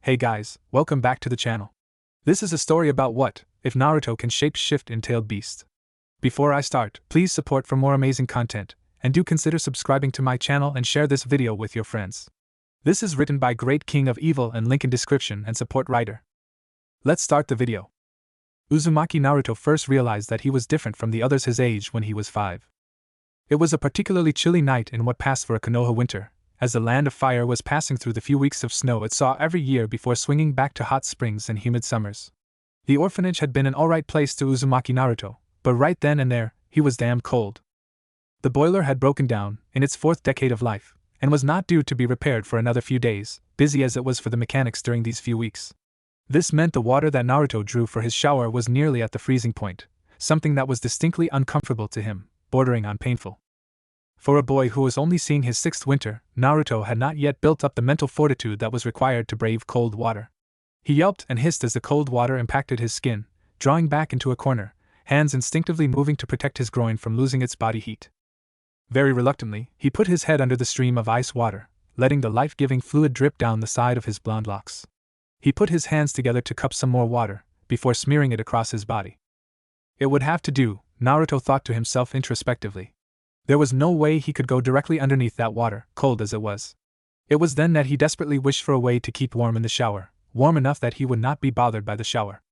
Hey guys, welcome back to the channel. This is a story about what if Naruto can shapeshift in tailed beast. Before I start, please support for more amazing content, and do consider subscribing to my channel and share this video with your friends. This is written by Great King of Evil and link in description and support writer. Let's start the video. Uzumaki Naruto first realized that he was different from the others his age when he was 5. It was a particularly chilly night in what passed for a Konoha winter, as the land of fire was passing through the few weeks of snow it saw every year before swinging back to hot springs and humid summers. The orphanage had been an alright place to Uzumaki Naruto, but right then and there, he was damn cold. The boiler had broken down, in its 4th decade of life, and was not due to be repaired for another few days, busy as it was for the mechanics during these few weeks. This meant the water that Naruto drew for his shower was nearly at the freezing point, something that was distinctly uncomfortable to him, bordering on painful. For a boy who was only seeing his 6th winter, Naruto had not yet built up the mental fortitude that was required to brave cold water. He yelped and hissed as the cold water impacted his skin, drawing back into a corner, hands instinctively moving to protect his groin from losing its body heat. Very reluctantly, he put his head under the stream of ice water, letting the life-giving fluid drip down the side of his blonde locks. He put his hands together to cup some more water, before smearing it across his body. It would have to do, Naruto thought to himself introspectively. There was no way he could go directly underneath that water, cold as it was. It was then that he desperately wished for a way to keep warm in the shower, warm enough that he would not be bothered by the shower.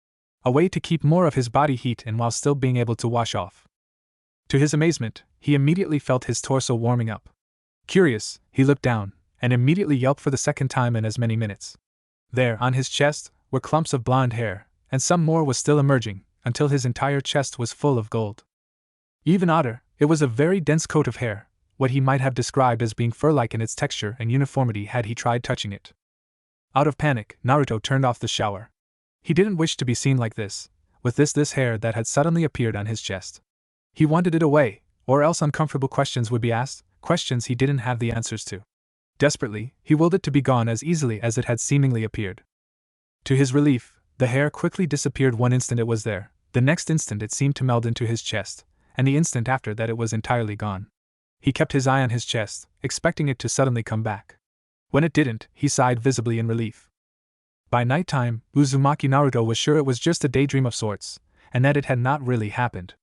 A way to keep more of his body heat and while still being able to wash off. To his amazement, he immediately felt his torso warming up. Curious, he looked down, and immediately yelped for the second time in as many minutes. There, on his chest, were clumps of blonde hair, and some more was still emerging, until his entire chest was full of gold. Even odder, it was a very dense coat of hair, what he might have described as being fur-like in its texture and uniformity had he tried touching it. Out of panic, Naruto turned off the shower. He didn't wish to be seen like this, with this hair that had suddenly appeared on his chest. He wanted it away, or else uncomfortable questions would be asked, questions he didn't have the answers to. Desperately, he willed it to be gone as easily as it had seemingly appeared. To his relief, the hair quickly disappeared. One instant it was there, the next instant it seemed to meld into his chest, and the instant after that it was entirely gone. He kept his eye on his chest, expecting it to suddenly come back. When it didn't, he sighed visibly in relief. By nighttime, Uzumaki Naruto was sure it was just a daydream of sorts, and that it had not really happened.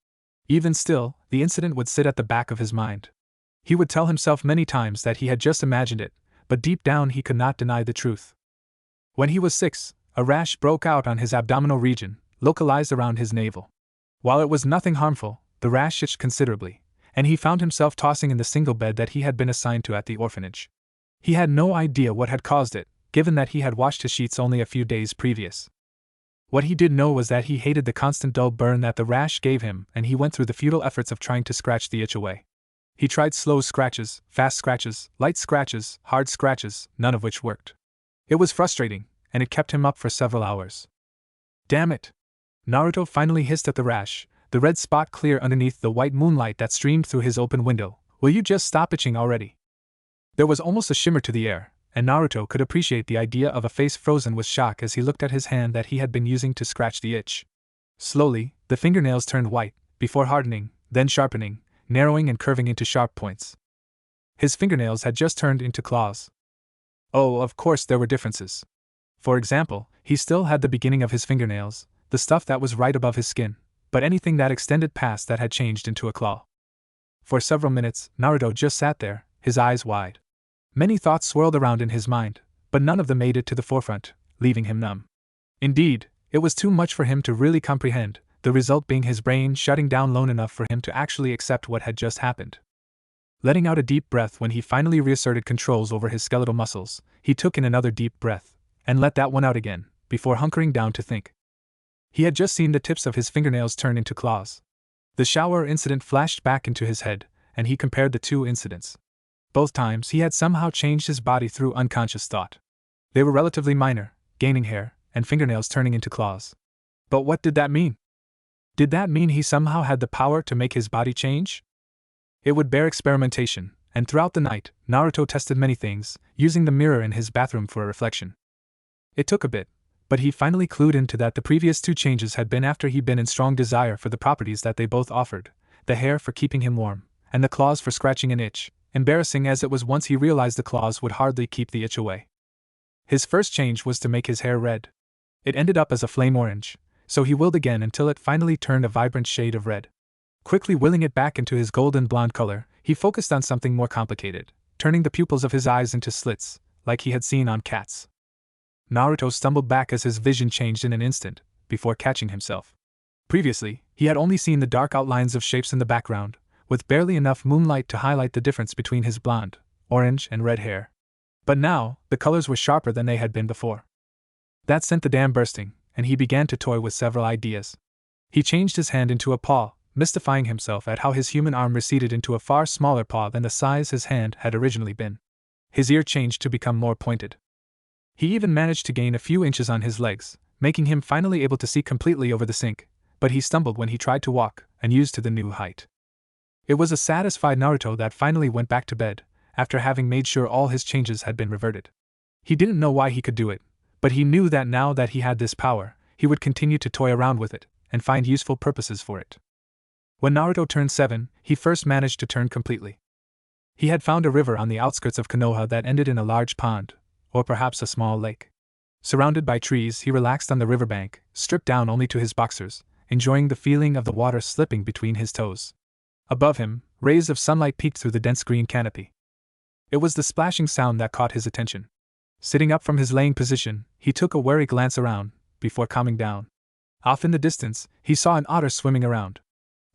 Even still, the incident would sit at the back of his mind. He would tell himself many times that he had just imagined it, but deep down he could not deny the truth. When he was 6, a rash broke out on his abdominal region, localized around his navel. While it was nothing harmful, the rash itched considerably, and he found himself tossing in the single bed that he had been assigned to at the orphanage. He had no idea what had caused it, given that he had washed his sheets only a few days previous. What he did know was that he hated the constant dull burn that the rash gave him, and he went through the futile efforts of trying to scratch the itch away. He tried slow scratches, fast scratches, light scratches, hard scratches, none of which worked. It was frustrating, and it kept him up for several hours. Damn it! Naruto finally hissed at the rash, the red spot clear underneath the white moonlight that streamed through his open window. Will you just stop itching already? There was almost a shimmer to the air, and Naruto could appreciate the idea of a face frozen with shock as he looked at his hand that he had been using to scratch the itch. Slowly, the fingernails turned white, before hardening, then sharpening, narrowing and curving into sharp points. His fingernails had just turned into claws. Oh, of course there were differences. For example, he still had the beginning of his fingernails, the stuff that was right above his skin, but anything that extended past that had changed into a claw. For several minutes, Naruto just sat there, his eyes wide. Many thoughts swirled around in his mind, but none of them made it to the forefront, leaving him numb. Indeed, it was too much for him to really comprehend, the result being his brain shutting down long enough for him to actually accept what had just happened. Letting out a deep breath when he finally reasserted controls over his skeletal muscles, he took in another deep breath, and let that one out again, before hunkering down to think. He had just seen the tips of his fingernails turn into claws. The shower incident flashed back into his head, and he compared the two incidents. Both times he had somehow changed his body through unconscious thought. They were relatively minor, gaining hair, and fingernails turning into claws. But what did that mean? Did that mean he somehow had the power to make his body change? It would bear experimentation, and throughout the night, Naruto tested many things, using the mirror in his bathroom for a reflection. It took a bit, but he finally clued into that the previous two changes had been after he'd been in strong desire for the properties that they both offered, the hair for keeping him warm, and the claws for scratching an itch, embarrassing as it was once he realized the claws would hardly keep the itch away. His first change was to make his hair red. It ended up as a flame orange, so he willed again until it finally turned a vibrant shade of red. Quickly willing it back into his golden blonde color, he focused on something more complicated, turning the pupils of his eyes into slits, like he had seen on cats. Naruto stumbled back as his vision changed in an instant, before catching himself. Previously, he had only seen the dark outlines of shapes in the background, with barely enough moonlight to highlight the difference between his blonde, orange, and red hair. But now, the colors were sharper than they had been before. That sent the dam bursting, and he began to toy with several ideas. He changed his hand into a paw, mystifying himself at how his human arm receded into a far smaller paw than the size his hand had originally been. His ear changed to become more pointed. He even managed to gain a few inches on his legs, making him finally able to see completely over the sink, but he stumbled when he tried to walk, and used to the new height. It was a satisfied Naruto that finally went back to bed, after having made sure all his changes had been reverted. He didn't know why he could do it, but he knew that now that he had this power, he would continue to toy around with it, and find useful purposes for it. When Naruto turned 7, he first managed to turn completely. He had found a river on the outskirts of Konoha that ended in a large pond, or perhaps a small lake. Surrounded by trees, he relaxed on the riverbank, stripped down only to his boxers, enjoying the feeling of the water slipping between his toes. Above him, rays of sunlight peeked through the dense green canopy. It was the splashing sound that caught his attention. Sitting up from his laying position, he took a wary glance around, before calming down. Off in the distance, he saw an otter swimming around.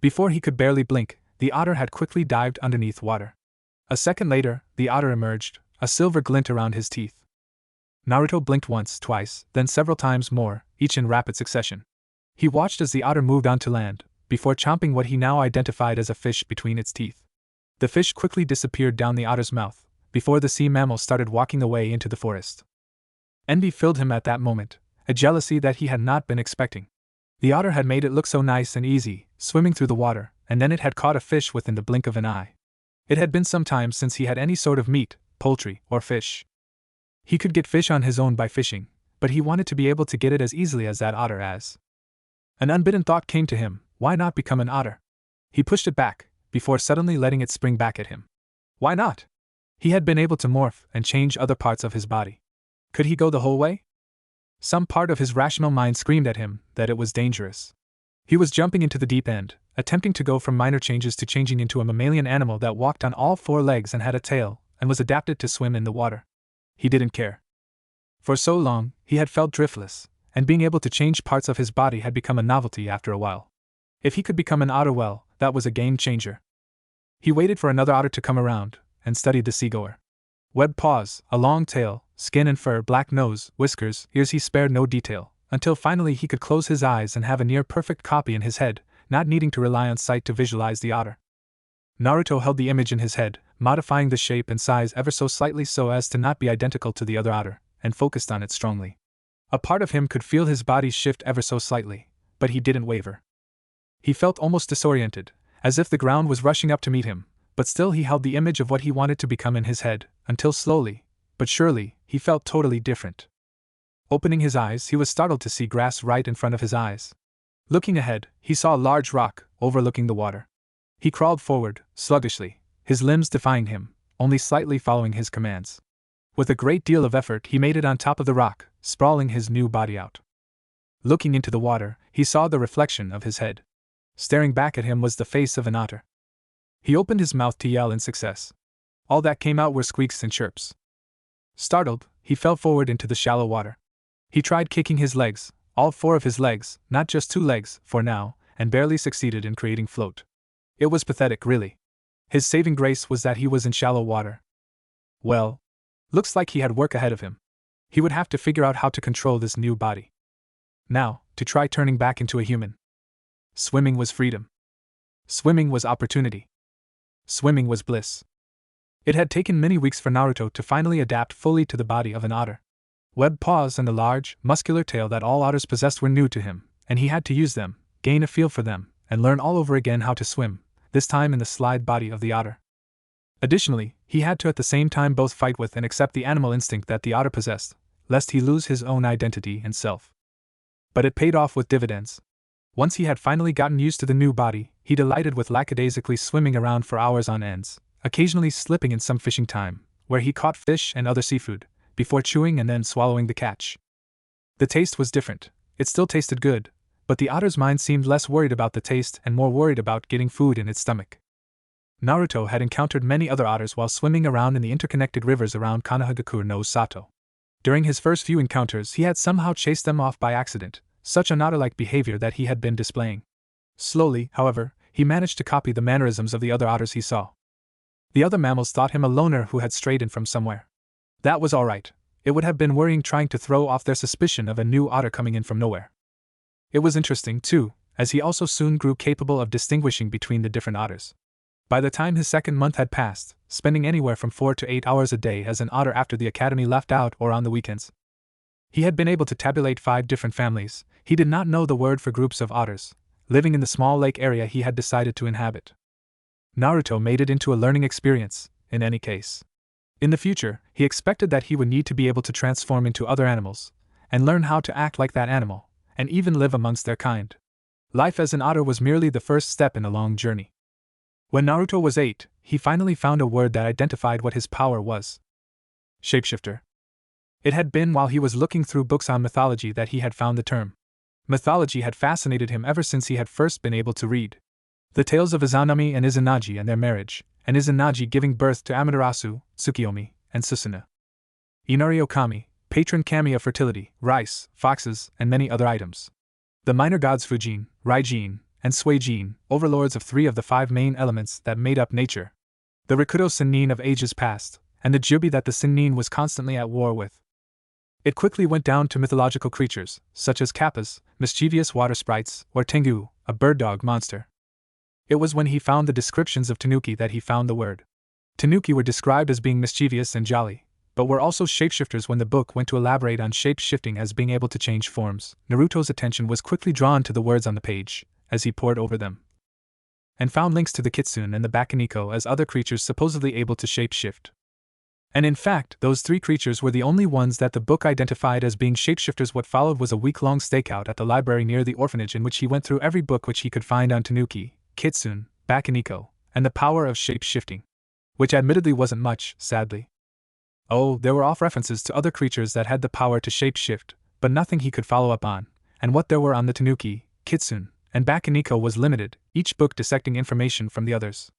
Before he could barely blink, the otter had quickly dived underneath water. A second later, the otter emerged, a silver glint around his teeth. Naruto blinked once, twice, then several times more, each in rapid succession. He watched as the otter moved onto land, before chomping what he now identified as a fish between its teeth. The fish quickly disappeared down the otter's mouth, before the sea mammal started walking away into the forest. Envy filled him at that moment, a jealousy that he had not been expecting. The otter had made it look so nice and easy, swimming through the water, and then it had caught a fish within the blink of an eye. It had been some time since he had any sort of meat, poultry, or fish. He could get fish on his own by fishing, but he wanted to be able to get it as easily as that otter as. An unbidden thought came to him, why not become an otter? He pushed it back, before suddenly letting it spring back at him. Why not? He had been able to morph and change other parts of his body. Could he go the whole way? Some part of his rational mind screamed at him that it was dangerous. He was jumping into the deep end, attempting to go from minor changes to changing into a mammalian animal that walked on all 4 legs and had a tail, and was adapted to swim in the water. He didn't care. For so long, he had felt driftless, and being able to change parts of his body had become a novelty after a while. If he could become an otter, well, that was a game changer. He waited for another otter to come around, and studied the seagoer. Webbed paws, a long tail, skin and fur, black nose, whiskers, ears, he spared no detail, until finally he could close his eyes and have a near-perfect copy in his head, not needing to rely on sight to visualize the otter. Naruto held the image in his head, modifying the shape and size ever so slightly so as to not be identical to the other otter, and focused on it strongly. A part of him could feel his body shift ever so slightly, but he didn't waver. He felt almost disoriented, as if the ground was rushing up to meet him, but still he held the image of what he wanted to become in his head, until slowly, but surely, he felt totally different. Opening his eyes, he was startled to see grass right in front of his eyes. Looking ahead, he saw a large rock, overlooking the water. He crawled forward, sluggishly, his limbs defying him, only slightly following his commands. With a great deal of effort, he made it on top of the rock, sprawling his new body out. Looking into the water, he saw the reflection of his head. Staring back at him was the face of an otter. He opened his mouth to yell in success. All that came out were squeaks and chirps. Startled, he fell forward into the shallow water. He tried kicking his legs, all 4 of his legs, not just 2 legs, for now, and barely succeeded in creating float. It was pathetic, really. His saving grace was that he was in shallow water. Well, looks like he had work ahead of him. He would have to figure out how to control this new body. Now, to try turning back into a human. Swimming was freedom. Swimming was opportunity. Swimming was bliss. It had taken many weeks for Naruto to finally adapt fully to the body of an otter. Webbed paws and the large, muscular tail that all otters possessed were new to him, and he had to use them, gain a feel for them, and learn all over again how to swim, this time in the slide body of the otter. Additionally, he had to at the same time both fight with and accept the animal instinct that the otter possessed, lest he lose his own identity and self. But it paid off with dividends. Once he had finally gotten used to the new body, he delighted with lackadaisically swimming around for hours on ends, occasionally slipping in some fishing time, where he caught fish and other seafood, before chewing and then swallowing the catch. The taste was different. It still tasted good, but the otter's mind seemed less worried about the taste and more worried about getting food in its stomach. Naruto had encountered many other otters while swimming around in the interconnected rivers around Konohagakure no Sato. During his first few encounters, he had somehow chased them off by accident, such an otter-like behavior that he had been displaying. Slowly, however, he managed to copy the mannerisms of the other otters he saw. The other mammals thought him a loner who had strayed in from somewhere. That was alright. It would have been worrying trying to throw off their suspicion of a new otter coming in from nowhere. It was interesting, too, as he also soon grew capable of distinguishing between the different otters. By the time his second month had passed, spending anywhere from 4 to 8 hours a day as an otter after the academy left out or on the weekends, he had been able to tabulate 5 different families. He did not know the word for groups of otters, living in the small lake area he had decided to inhabit. Naruto made it into a learning experience, in any case. In the future, he expected that he would need to be able to transform into other animals, and learn how to act like that animal, and even live amongst their kind. Life as an otter was merely the first step in a long journey. When Naruto was 8, he finally found a word that identified what his power was. Shapeshifter. It had been while he was looking through books on mythology that he had found the term. Mythology had fascinated him ever since he had first been able to read the tales of Izanami and Izanagi and their marriage, and Izanagi giving birth to Amaterasu, Tsukiyomi, and Susanoo. Inari Okami, patron kami of fertility, rice, foxes, and many other items. The minor gods Fujin, Raijin, and Suijin, overlords of 3 of the 5 main elements that made up nature. The Rikudo Sennin of ages past, and the Jubi that the Sennin was constantly at war with. It quickly went down to mythological creatures, such as kappas, mischievous water sprites, or tengu, a bird-dog monster. It was when he found the descriptions of tanuki that he found the word. Tanuki were described as being mischievous and jolly, but were also shapeshifters. When the book went to elaborate on shape-shifting as being able to change forms, Naruto's attention was quickly drawn to the words on the page, as he pored over them, and found links to the kitsune and the bakaniko as other creatures supposedly able to shape-shift. And in fact, those 3 creatures were the only ones that the book identified as being shapeshifters. What followed was a week-long stakeout at the library near the orphanage in which he went through every book which he could find on tanuki, kitsune, bakaniko, and the power of shape-shifting. Which admittedly wasn't much, sadly. Oh, there were off-references to other creatures that had the power to shape-shift, but nothing he could follow up on, and what there were on the tanuki, kitsune, and bakaniko was limited, each book dissecting information from the others.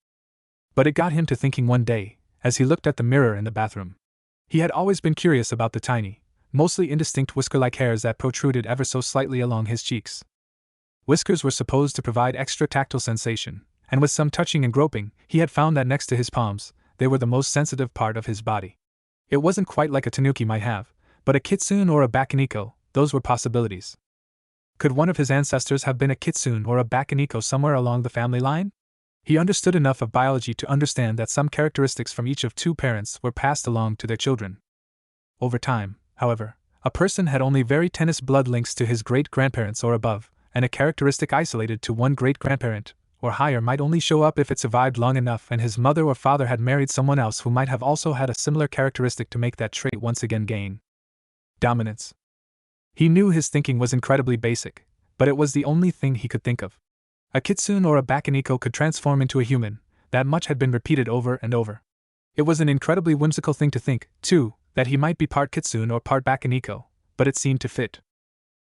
But it got him to thinking one day, as he looked at the mirror in the bathroom. He had always been curious about the tiny, mostly indistinct whisker-like hairs that protruded ever so slightly along his cheeks. Whiskers were supposed to provide extra tactile sensation, and with some touching and groping, he had found that next to his palms, they were the most sensitive part of his body. It wasn't quite like a tanuki might have, but a kitsune or a bakaniko, those were possibilities. Could one of his ancestors have been a kitsune or a bakaniko somewhere along the family line? He understood enough of biology to understand that some characteristics from each of 2 parents were passed along to their children. Over time, however, a person had only very tenuous blood links to his great-grandparents or above, and a characteristic isolated to one great-grandparent or higher might only show up if it survived long enough and his mother or father had married someone else who might have also had a similar characteristic to make that trait once again gain dominance. He knew his thinking was incredibly basic, but it was the only thing he could think of. A kitsune or a bakaniko could transform into a human, that much had been repeated over and over. It was an incredibly whimsical thing to think, too, that he might be part kitsune or part bakaniko, but it seemed to fit.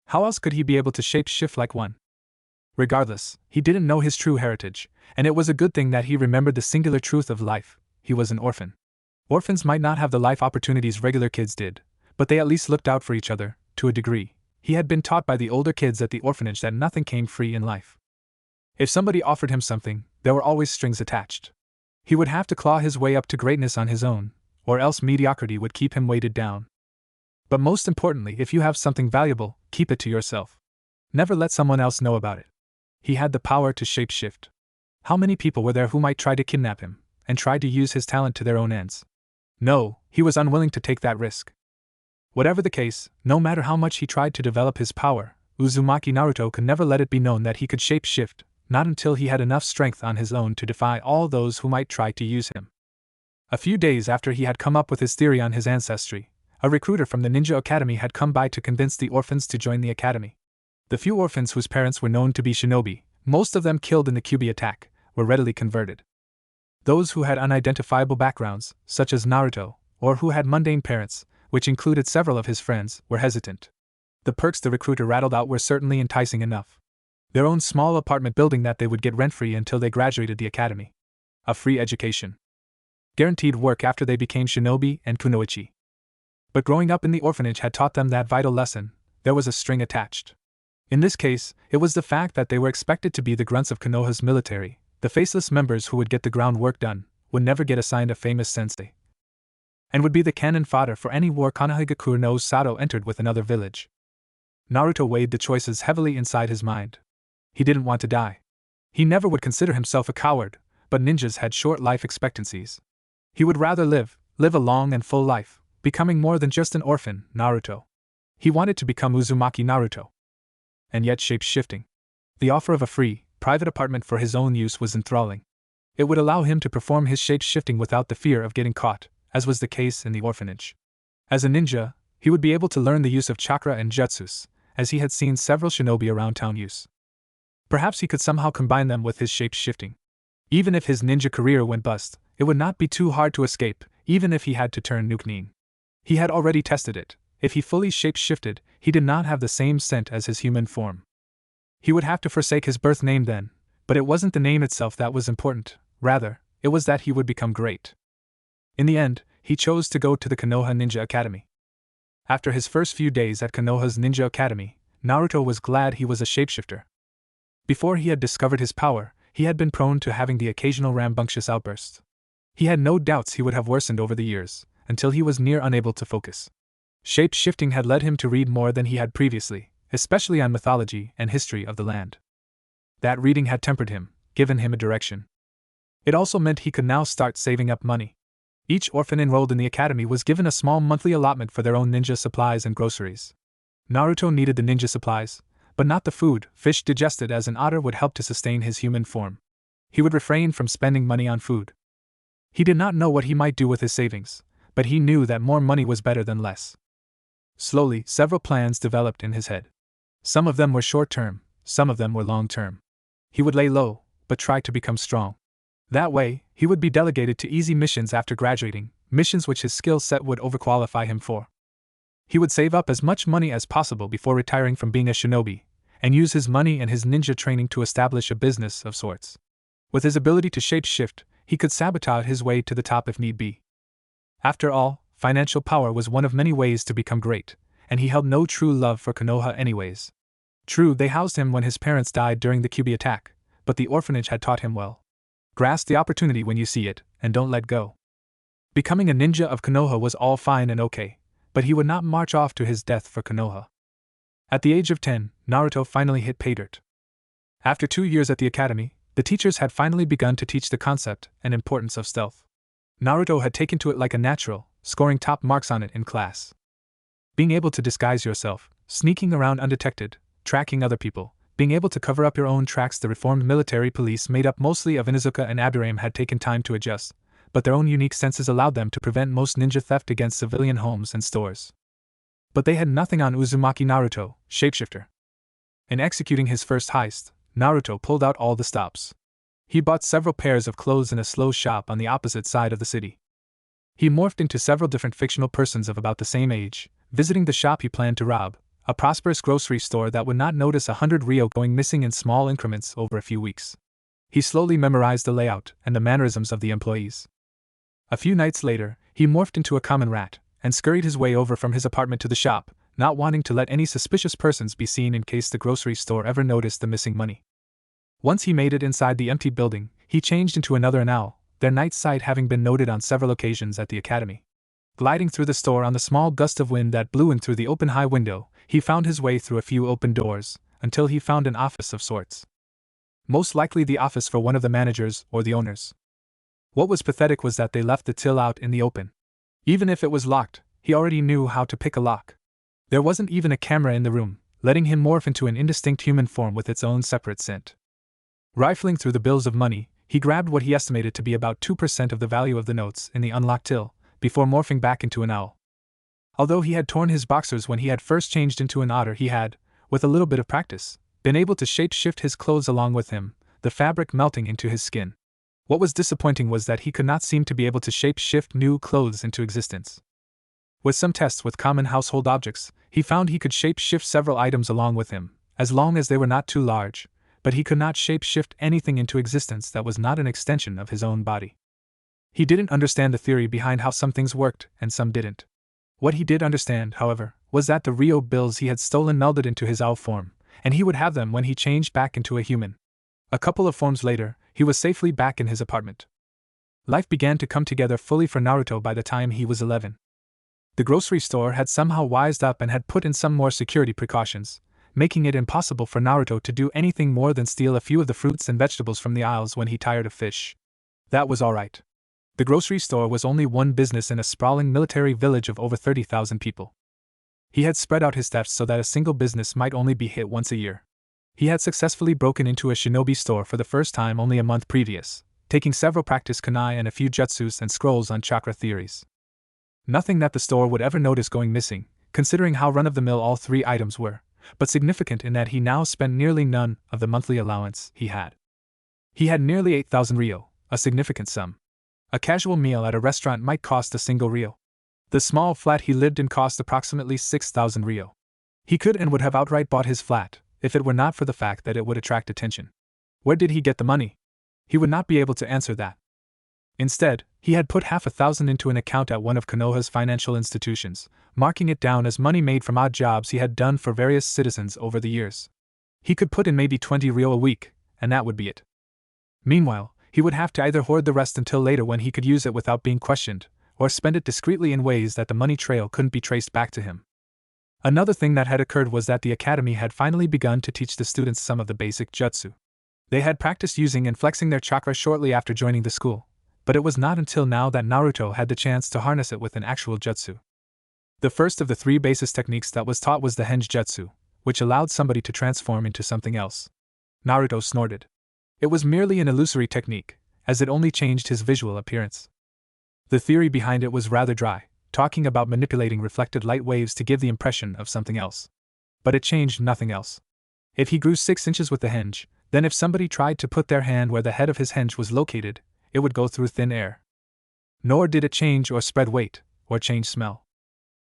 How else could he be able to shape-shift like one? Regardless, he didn't know his true heritage, and it was a good thing that he remembered the singular truth of life: he was an orphan. Orphans might not have the life opportunities regular kids did, but they at least looked out for each other, to a degree. He had been taught by the older kids at the orphanage that nothing came free in life. If somebody offered him something, there were always strings attached. He would have to claw his way up to greatness on his own, or else mediocrity would keep him weighted down. But most importantly, if you have something valuable, keep it to yourself. Never let someone else know about it. He had the power to shape-shift. How many people were there who might try to kidnap him, and try to use his talent to their own ends? No, he was unwilling to take that risk. Whatever the case, no matter how much he tried to develop his power, Uzumaki Naruto could never let it be known that he could shape-shift, not until he had enough strength on his own to defy all those who might try to use him. A few days after he had come up with his theory on his ancestry, a recruiter from the Ninja Academy had come by to convince the orphans to join the academy. The few orphans whose parents were known to be shinobi, most of them killed in the Kyubi attack, were readily converted. Those who had unidentifiable backgrounds, such as Naruto, or who had mundane parents, which included several of his friends, were hesitant. The perks the recruiter rattled out were certainly enticing enough. Their own small apartment building that they would get rent-free until they graduated the academy. A free education. Guaranteed work after they became shinobi and kunoichi. But growing up in the orphanage had taught them that vital lesson: there was a string attached. In this case, it was the fact that they were expected to be the grunts of Konoha's military, the faceless members who would get the groundwork done, would never get assigned a famous sensei, and would be the cannon fodder for any war Konohagakure no Sato entered with another village. Naruto weighed the choices heavily inside his mind. He didn't want to die. He never would consider himself a coward, but ninjas had short life expectancies. He would rather live a long and full life, becoming more than just an orphan, Naruto. He wanted to become Uzumaki Naruto. And yet shape-shifting. The offer of a free, private apartment for his own use was enthralling. It would allow him to perform his shape-shifting without the fear of getting caught, as was the case in the orphanage. As a ninja, he would be able to learn the use of chakra and jutsus, as he had seen several shinobi around town use. Perhaps he could somehow combine them with his shape-shifting. Even if his ninja career went bust, it would not be too hard to escape, even if he had to turn Nukenin. He had already tested it. If he fully shape-shifted, he did not have the same scent as his human form. He would have to forsake his birth name then, but it wasn't the name itself that was important, rather, it was that he would become great. In the end, he chose to go to the Konoha Ninja Academy. After his first few days at Konoha's Ninja Academy, Naruto was glad he was a shapeshifter. Before he had discovered his power, he had been prone to having the occasional rambunctious outbursts. He had no doubts he would have worsened over the years, until he was near unable to focus. Shape-shifting had led him to read more than he had previously, especially on mythology and history of the land. That reading had tempered him, given him a direction. It also meant he could now start saving up money. Each orphan enrolled in the academy was given a small monthly allotment for their own ninja supplies and groceries. Naruto needed the ninja supplies, but not the food. Fish digested as an otter would help to sustain his human form. He would refrain from spending money on food. He did not know what he might do with his savings, but he knew that more money was better than less. Slowly, several plans developed in his head. Some of them were short-term, some of them were long-term. He would lay low, but try to become strong. That way, he would be delegated to easy missions after graduating, missions which his skill set would overqualify him for. He would save up as much money as possible before retiring from being a shinobi, and use his money and his ninja training to establish a business of sorts. With his ability to shape-shift, he could sabotage his way to the top if need be. After all, financial power was one of many ways to become great, and he held no true love for Konoha anyways. True, they housed him when his parents died during the Kyuubi attack, but the orphanage had taught him well. Grasp the opportunity when you see it, and don't let go. Becoming a ninja of Konoha was all fine and okay, but he would not march off to his death for Konoha. At the age of 10, Naruto finally hit pay dirt. After 2 years at the academy, the teachers had finally begun to teach the concept and importance of stealth. Naruto had taken to it like a natural, scoring top marks on it in class. Being able to disguise yourself, sneaking around undetected, tracking other people, being able to cover up your own tracks. The reformed military police made up mostly of Inuzuka and Aburame had taken time to adjust, but their own unique senses allowed them to prevent most ninja theft against civilian homes and stores. But they had nothing on Uzumaki Naruto, shapeshifter. In executing his first heist, Naruto pulled out all the stops. He bought several pairs of clothes in a slow shop on the opposite side of the city. He morphed into several different fictional persons of about the same age, visiting the shop he planned to rob, a prosperous grocery store that would not notice 100 ryo going missing in small increments over a few weeks. He slowly memorized the layout and the mannerisms of the employees. A few nights later, he morphed into a common rat, and scurried his way over from his apartment to the shop, not wanting to let any suspicious persons be seen in case the grocery store ever noticed the missing money. Once he made it inside the empty building, he changed into another owl, their night sight having been noted on several occasions at the academy. Gliding through the store on the small gust of wind that blew in through the open high window, he found his way through a few open doors, until he found an office of sorts. Most likely the office for one of the managers or the owners. What was pathetic was that they left the till out in the open. Even if it was locked, he already knew how to pick a lock. There wasn't even a camera in the room, letting him morph into an indistinct human form with its own separate scent. Rifling through the bills of money, he grabbed what he estimated to be about 2% of the value of the notes in the unlocked till, before morphing back into an owl. Although he had torn his boxers when he had first changed into an otter, he had, with a little bit of practice, been able to shape-shift his clothes along with him, the fabric melting into his skin. What was disappointing was that he could not seem to be able to shape-shift new clothes into existence. With some tests with common household objects, he found he could shape-shift several items along with him, as long as they were not too large, but he could not shape-shift anything into existence that was not an extension of his own body. He didn't understand the theory behind how some things worked and some didn't. What he did understand, however, was that the Rio bills he had stolen melded into his owl form, and he would have them when he changed back into a human. A couple of forms later, he was safely back in his apartment. Life began to come together fully for Naruto by the time he was 11. The grocery store had somehow wised up and had put in some more security precautions, making it impossible for Naruto to do anything more than steal a few of the fruits and vegetables from the aisles when he tired of fish. That was alright. The grocery store was only one business in a sprawling military village of over 30,000 people. He had spread out his thefts so that a single business might only be hit once a year. He had successfully broken into a shinobi store for the first time only a month previous, taking several practice kunai and a few jutsus and scrolls on chakra theories. Nothing that the store would ever notice going missing, considering how run-of-the-mill all three items were, but significant in that he now spent nearly none of the monthly allowance he had. He had nearly 8,000 ryo, a significant sum. A casual meal at a restaurant might cost a single ryo. The small flat he lived in cost approximately 6,000 ryo. He could and would have outright bought his flat, if it were not for the fact that it would attract attention. Where did he get the money? He would not be able to answer that. Instead, he had put 500,000 into an account at one of Konoha's financial institutions, marking it down as money made from odd jobs he had done for various citizens over the years. He could put in maybe 20 ryo a week, and that would be it. Meanwhile, he would have to either hoard the rest until later when he could use it without being questioned, or spend it discreetly in ways that the money trail couldn't be traced back to him. Another thing that had occurred was that the academy had finally begun to teach the students some of the basic jutsu. They had practiced using and flexing their chakra shortly after joining the school, but it was not until now that Naruto had the chance to harness it with an actual jutsu. The first of the three basis techniques that was taught was the henge jutsu, which allowed somebody to transform into something else. Naruto snorted. It was merely an illusory technique, as it only changed his visual appearance. The theory behind it was rather dry, talking about manipulating reflected light waves to give the impression of something else. But it changed nothing else. If he grew 6 inches with the henge, then if somebody tried to put their hand where the head of his henge was located, it would go through thin air. Nor did it change or spread weight, or change smell.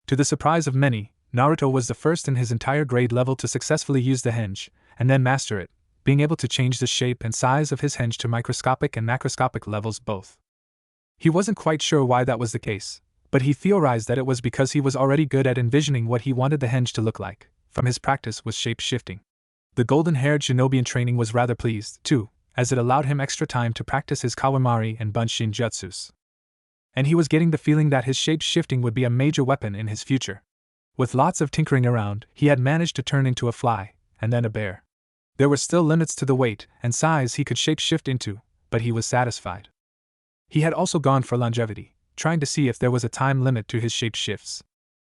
To the surprise of many, Naruto was the first in his entire grade level to successfully use the henge, and then master it, being able to change the shape and size of his henge to microscopic and macroscopic levels both. He wasn't quite sure why that was the case, but he theorized that it was because he was already good at envisioning what he wanted the henge to look like, from his practice with shape-shifting. The golden-haired shinobi in training was rather pleased, too, as it allowed him extra time to practice his kawamari and bunshin jutsus. And he was getting the feeling that his shape-shifting would be a major weapon in his future. With lots of tinkering around, he had managed to turn into a fly, and then a bear. There were still limits to the weight and size he could shape-shift into, but he was satisfied. He had also gone for longevity, trying to see if there was a time limit to his shape-shifts.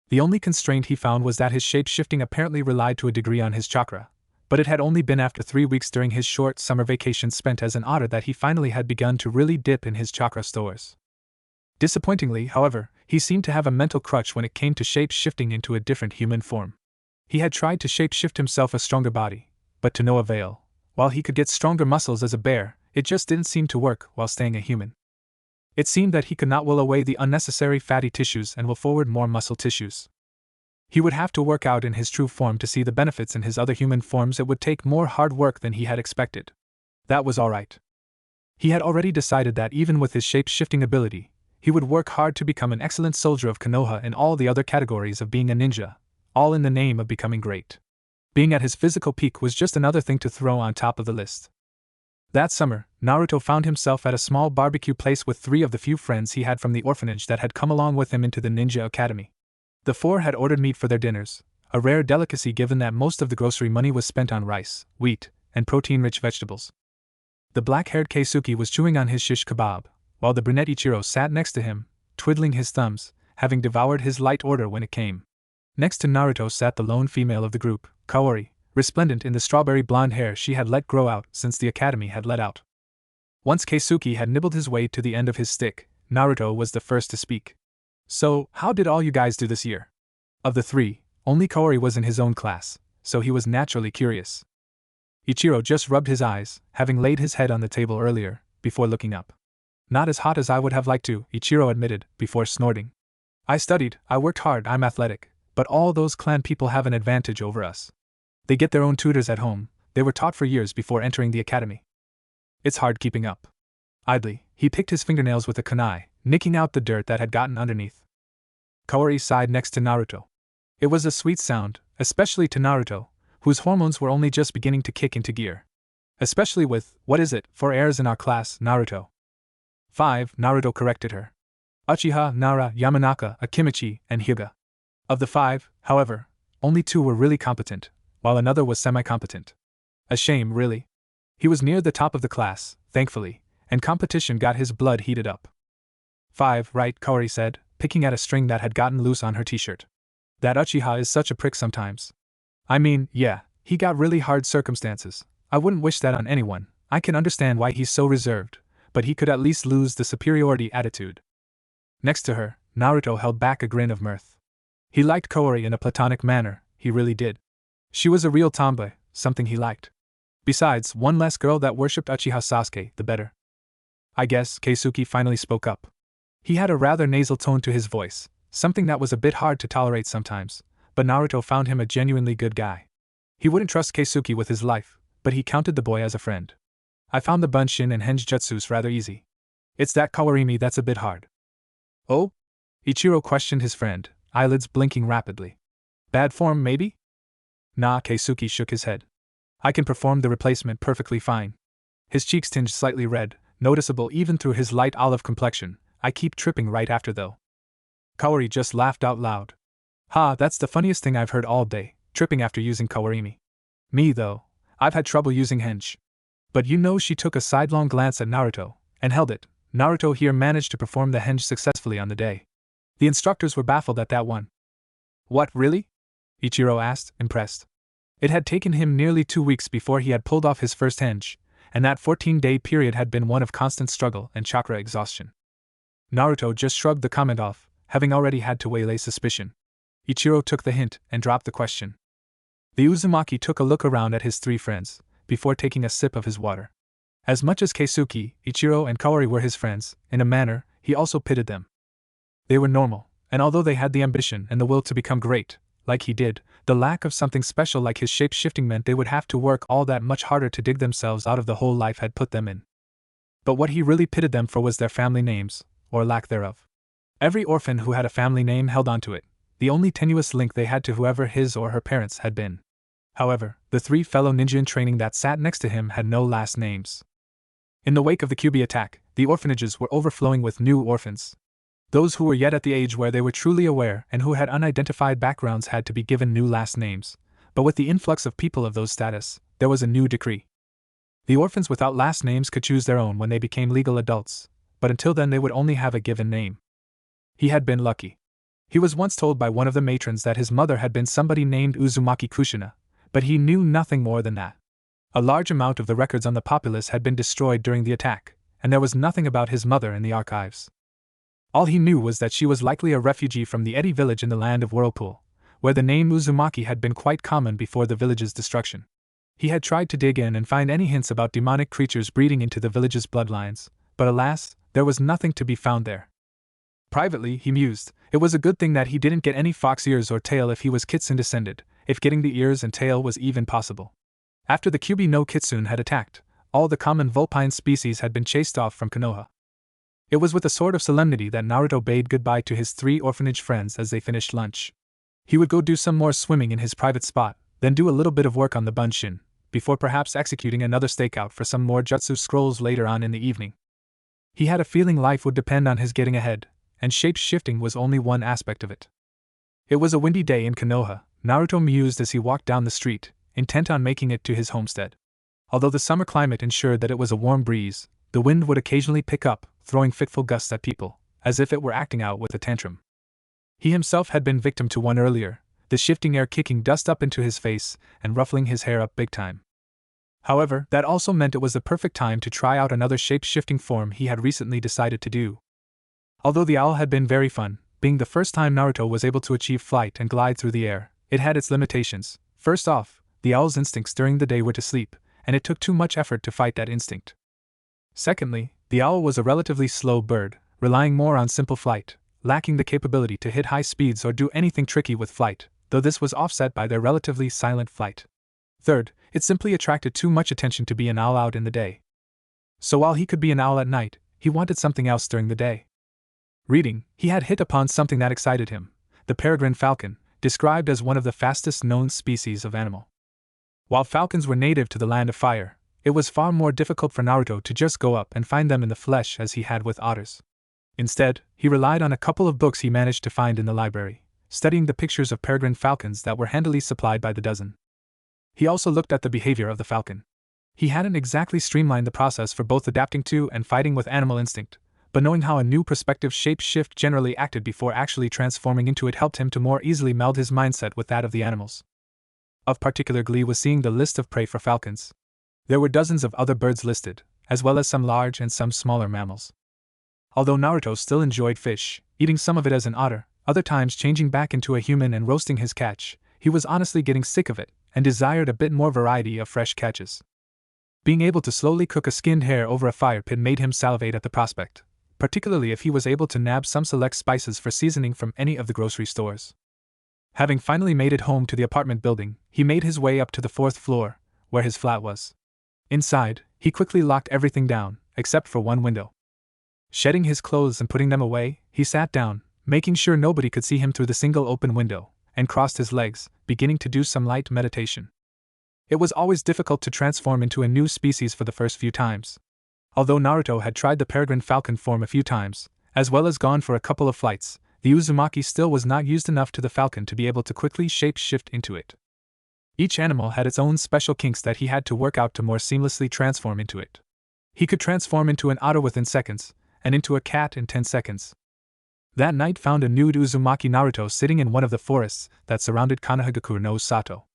The only constraint he found was that his shape-shifting apparently relied to a degree on his chakra, but it had only been after 3 weeks during his short summer vacation spent as an otter that he finally had begun to really dip in his chakra stores. Disappointingly, however, he seemed to have a mental crutch when it came to shape-shifting into a different human form. He had tried to shape-shift himself a stronger body, but to no avail. While he could get stronger muscles as a bear, it just didn't seem to work while staying a human. It seemed that he could not will away the unnecessary fatty tissues and will forward more muscle tissues. He would have to work out in his true form to see the benefits in his other human forms. It would take more hard work than he had expected. That was alright. He had already decided that even with his shape-shifting ability, he would work hard to become an excellent soldier of Konoha in all the other categories of being a ninja, all in the name of becoming great. Being at his physical peak was just another thing to throw on top of the list. That summer, Naruto found himself at a small barbecue place with 3 of the few friends he had from the orphanage that had come along with him into the ninja academy. The 4 had ordered meat for their dinners, a rare delicacy given that most of the grocery money was spent on rice, wheat, and protein-rich vegetables. The black-haired Keisuke was chewing on his shish kebab, while the brunette Ichiro sat next to him, twiddling his thumbs, having devoured his light order when it came. Next to Naruto sat the lone female of the group, Kaori, resplendent in the strawberry blonde hair she had let grow out since the academy had let out. Once Keisuke had nibbled his way to the end of his stick, Naruto was the first to speak. "So, how did all you guys do this year?" Of the 3, only Kaori was in his own class, so he was naturally curious. Ichiro just rubbed his eyes, having laid his head on the table earlier, before looking up. "Not as hot as I would have liked to," Ichiro admitted, before snorting. I studied, I worked hard, I'm athletic, but all those clan people have an advantage over us. They get their own tutors at home, they were taught for years before entering the academy. It's hard keeping up. Idly, he picked his fingernails with a kunai, nicking out the dirt that had gotten underneath. Kaori sighed next to Naruto. It was a sweet sound, especially to Naruto, whose hormones were only just beginning to kick into gear. Especially with, what is it, 4 heirs in our class, Naruto. 5, Naruto corrected her. Uchiha, Nara, Yamanaka, Akimichi, and Hyuga. Of the 5, however, only 2 were really competent, while another was semi-competent. A shame, really. He was near the top of the class, thankfully, and competition got his blood heated up. 5, right, Kaori said, picking at a string that had gotten loose on her t-shirt. That Uchiha is such a prick sometimes. I mean, yeah, he got really hard circumstances. I wouldn't wish that on anyone. I can understand why he's so reserved, but he could at least lose the superiority attitude. Next to her, Naruto held back a grin of mirth. He liked Kaori in a platonic manner, he really did. She was a real tomboy, something he liked. Besides, one less girl that worshipped Uchiha Sasuke, the better. I guess, Keisuke finally spoke up. He had a rather nasal tone to his voice, something that was a bit hard to tolerate sometimes, but Naruto found him a genuinely good guy. He wouldn't trust Keisuke with his life, but he counted the boy as a friend. I found the Bunshin and Henge Jutsus rather easy. It's that Kawarimi that's a bit hard. Oh? Ichiro questioned his friend, eyelids blinking rapidly. Bad form, maybe? Nah, Keisuke shook his head. I can perform the replacement perfectly fine. His cheeks tinged slightly red, noticeable even through his light olive complexion. I keep tripping right after though. Kaori just laughed out loud. Ha, that's the funniest thing I've heard all day, tripping after using Kawarimi. Me though, I've had trouble using Henge. But you know, she took a sidelong glance at Naruto, and held it. Naruto here managed to perform the Henge successfully on the day. The instructors were baffled at that one. What, really? Ichiro asked, impressed. It had taken him nearly 2 weeks before he had pulled off his first Henge, and that 14-day period had been one of constant struggle and chakra exhaustion. Naruto just shrugged the comment off, having already had to waylay suspicion. Ichiro took the hint and dropped the question. The Uzumaki took a look around at his 3 friends, before taking a sip of his water. As much as Keisuke, Ichiro and Kaori were his friends, in a manner, he also pitied them. They were normal, and although they had the ambition and the will to become great, like he did, the lack of something special like his shape-shifting meant they would have to work all that much harder to dig themselves out of the hole life had put them in. But what he really pitied them for was their family names, or lack thereof. Every orphan who had a family name held onto it, the only tenuous link they had to whoever his or her parents had been. However, the 3 fellow ninja in training that sat next to him had no last names. In the wake of the Kyuubi attack, the orphanages were overflowing with new orphans. Those who were yet at the age where they were truly aware and who had unidentified backgrounds had to be given new last names, but with the influx of people of those status, there was a new decree. The orphans without last names could choose their own when they became legal adults, but until then they would only have a given name. He had been lucky. He was once told by one of the matrons that his mother had been somebody named Uzumaki Kushina, but he knew nothing more than that. A large amount of the records on the populace had been destroyed during the attack, and there was nothing about his mother in the archives. All he knew was that she was likely a refugee from the Edi village in the land of Whirlpool, where the name Uzumaki had been quite common before the village's destruction. He had tried to dig in and find any hints about demonic creatures breeding into the village's bloodlines, but alas, there was nothing to be found there. Privately, he mused, it was a good thing that he didn't get any fox ears or tail if he was Kitsune descended, if getting the ears and tail was even possible. After the Kyuubi no Kitsune had attacked, all the common vulpine species had been chased off from Konoha. It was with a sort of solemnity that Naruto bade goodbye to his 3 orphanage friends as they finished lunch. He would go do some more swimming in his private spot, then do a little bit of work on the Bunshin, before perhaps executing another stakeout for some more jutsu scrolls later on in the evening. He had a feeling life would depend on his getting ahead, and shape-shifting was only one aspect of it. It was a windy day in Konoha, Naruto mused as he walked down the street, intent on making it to his homestead. Although the summer climate ensured that it was a warm breeze, the wind would occasionally pick up, throwing fitful gusts at people, as if it were acting out with a tantrum. He himself had been victim to one earlier, the shifting air kicking dust up into his face and ruffling his hair up big time. However, that also meant it was the perfect time to try out another shape-shifting form he had recently decided to do. Although the owl had been very fun, being the first time Naruto was able to achieve flight and glide through the air, it had its limitations. First off, the owl's instincts during the day were to sleep, and it took too much effort to fight that instinct. Secondly, the owl was a relatively slow bird, relying more on simple flight, lacking the capability to hit high speeds or do anything tricky with flight, though this was offset by their relatively silent flight. Third, it simply attracted too much attention to be an owl out in the day. So while he could be an owl at night, he wanted something else during the day. Reading, he had hit upon something that excited him: the peregrine falcon, described as one of the fastest known species of animal. While falcons were native to the Land of Fire, it was far more difficult for Naruto to just go up and find them in the flesh as he had with otters. Instead, he relied on a couple of books he managed to find in the library, studying the pictures of peregrine falcons that were handily supplied by the dozen. He also looked at the behavior of the falcon. He hadn't exactly streamlined the process for both adapting to and fighting with animal instinct, but knowing how a new perspective shapeshift generally acted before actually transforming into it helped him to more easily meld his mindset with that of the animals. Of particular glee was seeing the list of prey for falcons. There were dozens of other birds listed, as well as some large and some smaller mammals. Although Naruto still enjoyed fish, eating some of it as an otter, other times changing back into a human and roasting his catch, he was honestly getting sick of it and desired a bit more variety of fresh catches. Being able to slowly cook a skinned hare over a fire pit made him salivate at the prospect, particularly if he was able to nab some select spices for seasoning from any of the grocery stores. Having finally made it home to the apartment building, he made his way up to the 4th floor, where his flat was. Inside, he quickly locked everything down, except for one window. Shedding his clothes and putting them away, he sat down, making sure nobody could see him through the single open window, and crossed his legs, beginning to do some light meditation. It was always difficult to transform into a new species for the first few times. Although Naruto had tried the peregrine falcon form a few times, as well as gone for a couple of flights, the Uzumaki still was not used enough to the falcon to be able to quickly shape-shift into it. Each animal had its own special kinks that he had to work out to more seamlessly transform into it. He could transform into an otter within seconds, and into a cat in 10 seconds. That night found a nude Uzumaki Naruto sitting in one of the forests that surrounded Konohagakure no Sato.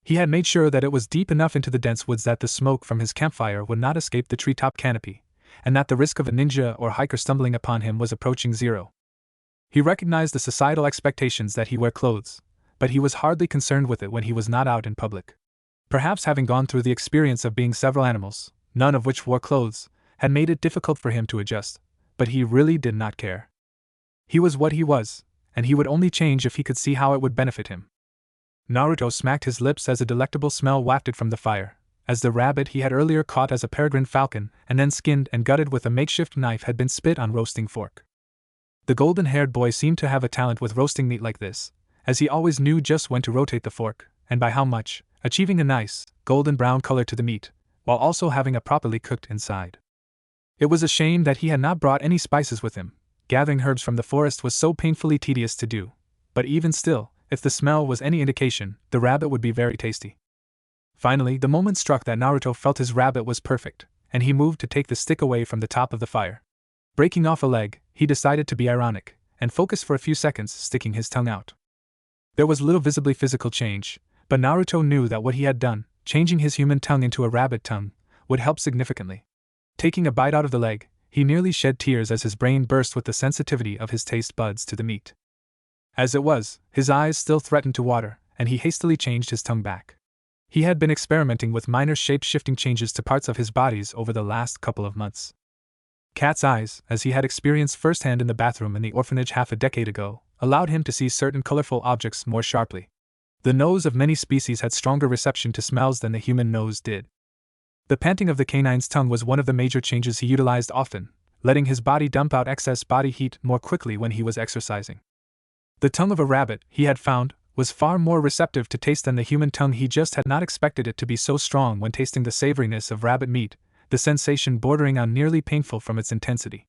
He had made sure that it was deep enough into the dense woods that the smoke from his campfire would not escape the treetop canopy, and that the risk of a ninja or hiker stumbling upon him was approaching zero. He recognized the societal expectations that he wear clothes, but he was hardly concerned with it when he was not out in public. Perhaps having gone through the experience of being several animals, none of which wore clothes, had made it difficult for him to adjust, but he really did not care. He was what he was, and he would only change if he could see how it would benefit him. Naruto smacked his lips as a delectable smell wafted from the fire, as the rabbit he had earlier caught as a peregrine falcon and then skinned and gutted with a makeshift knife had been spit on roasting fork. The golden-haired boy seemed to have a talent with roasting meat like this, as he always knew just when to rotate the fork, and by how much, achieving a nice, golden-brown color to the meat, while also having a properly cooked inside. It was a shame that he had not brought any spices with him. Gathering herbs from the forest was so painfully tedious to do, but even still, if the smell was any indication, the rabbit would be very tasty. Finally, the moment struck that Naruto felt his rabbit was perfect, and he moved to take the stick away from the top of the fire. Breaking off a leg, he decided to be ironic, and focus for a few seconds, sticking his tongue out. There was little visibly physical change, but Naruto knew that what he had done, changing his human tongue into a rabbit tongue, would help significantly. Taking a bite out of the leg, he nearly shed tears as his brain burst with the sensitivity of his taste buds to the meat. As it was, his eyes still threatened to water, and he hastily changed his tongue back. He had been experimenting with minor shape-shifting changes to parts of his bodies over the last couple of months. Cat's eyes, as he had experienced firsthand in the bathroom in the orphanage half a decade ago, allowed him to see certain colorful objects more sharply. The nose of many species had stronger reception to smells than the human nose did. The panting of the canine's tongue was one of the major changes he utilized often, letting his body dump out excess body heat more quickly when he was exercising. The tongue of a rabbit, he had found, was far more receptive to taste than the human tongue. He just had not expected it to be so strong when tasting the savoriness of rabbit meat, the sensation bordering on nearly painful from its intensity.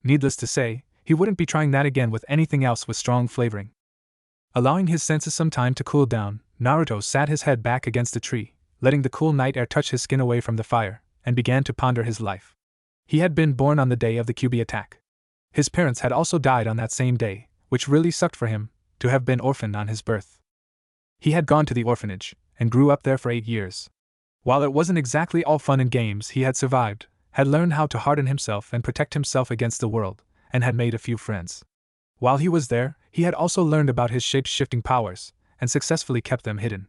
Needless to say, he wouldn't be trying that again with anything else with strong flavoring. Allowing his senses some time to cool down, Naruto sat his head back against a tree, letting the cool night air touch his skin away from the fire, and began to ponder his life. He had been born on the day of the Kyuubi attack. His parents had also died on that same day, which really sucked for him, to have been orphaned on his birth. He had gone to the orphanage, and grew up there for 8 years. While it wasn't exactly all fun and games, he had survived, had learned how to harden himself and protect himself against the world, and had made a few friends. While he was there, he had also learned about his shape-shifting powers, and successfully kept them hidden.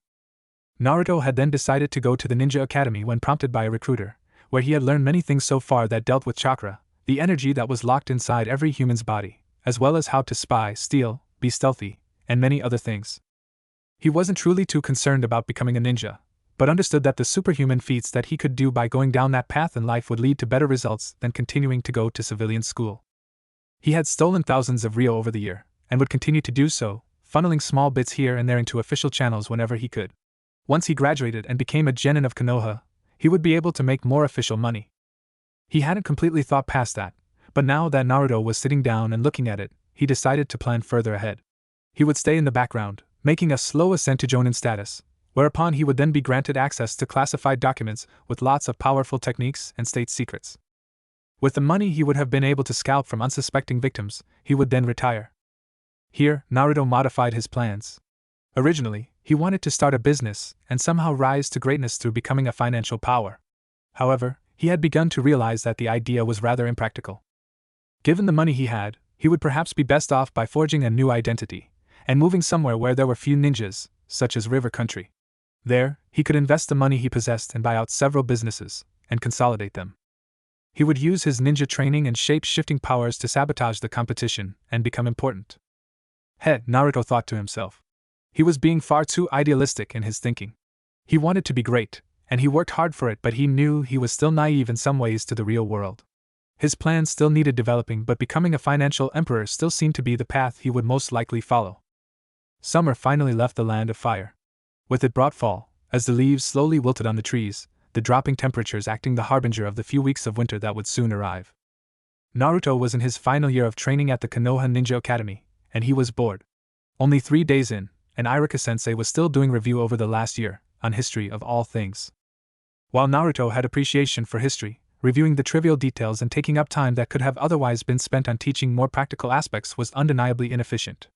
Naruto had then decided to go to the Ninja Academy when prompted by a recruiter, where he had learned many things so far that dealt with chakra, the energy that was locked inside every human's body, as well as how to spy, steal, be stealthy, and many other things. He wasn't truly too concerned about becoming a ninja, but understood that the superhuman feats that he could do by going down that path in life would lead to better results than continuing to go to civilian school. He had stolen thousands of ryo over the year, and would continue to do so, funneling small bits here and there into official channels whenever he could. Once he graduated and became a genin of Konoha, he would be able to make more official money. He hadn't completely thought past that, but now that Naruto was sitting down and looking at it, he decided to plan further ahead. He would stay in the background, making a slow ascent to Jonin status, whereupon he would then be granted access to classified documents with lots of powerful techniques and state secrets. With the money he would have been able to scalp from unsuspecting victims, he would then retire. Here, Naruto modified his plans. Originally, he wanted to start a business and somehow rise to greatness through becoming a financial power. However, he had begun to realize that the idea was rather impractical. Given the money he had, he would perhaps be best off by forging a new identity and moving somewhere where there were few ninjas, such as River Country. There, he could invest the money he possessed and buy out several businesses and consolidate them. He would use his ninja training and shape-shifting powers to sabotage the competition and become important. Naruto thought to himself. He was being far too idealistic in his thinking. He wanted to be great, and he worked hard for it, but he knew he was still naive in some ways to the real world. His plans still needed developing, but becoming a financial emperor still seemed to be the path he would most likely follow. Summer finally left the land of fire. With it brought fall, as the leaves slowly wilted on the trees, the dropping temperatures acting the harbinger of the few weeks of winter that would soon arrive. Naruto was in his final year of training at the Konoha Ninja Academy, and he was bored. Only 3 days in, and Iruka-sensei was still doing review over the last year, on history of all things. While Naruto had appreciation for history, reviewing the trivial details and taking up time that could have otherwise been spent on teaching more practical aspects was undeniably inefficient.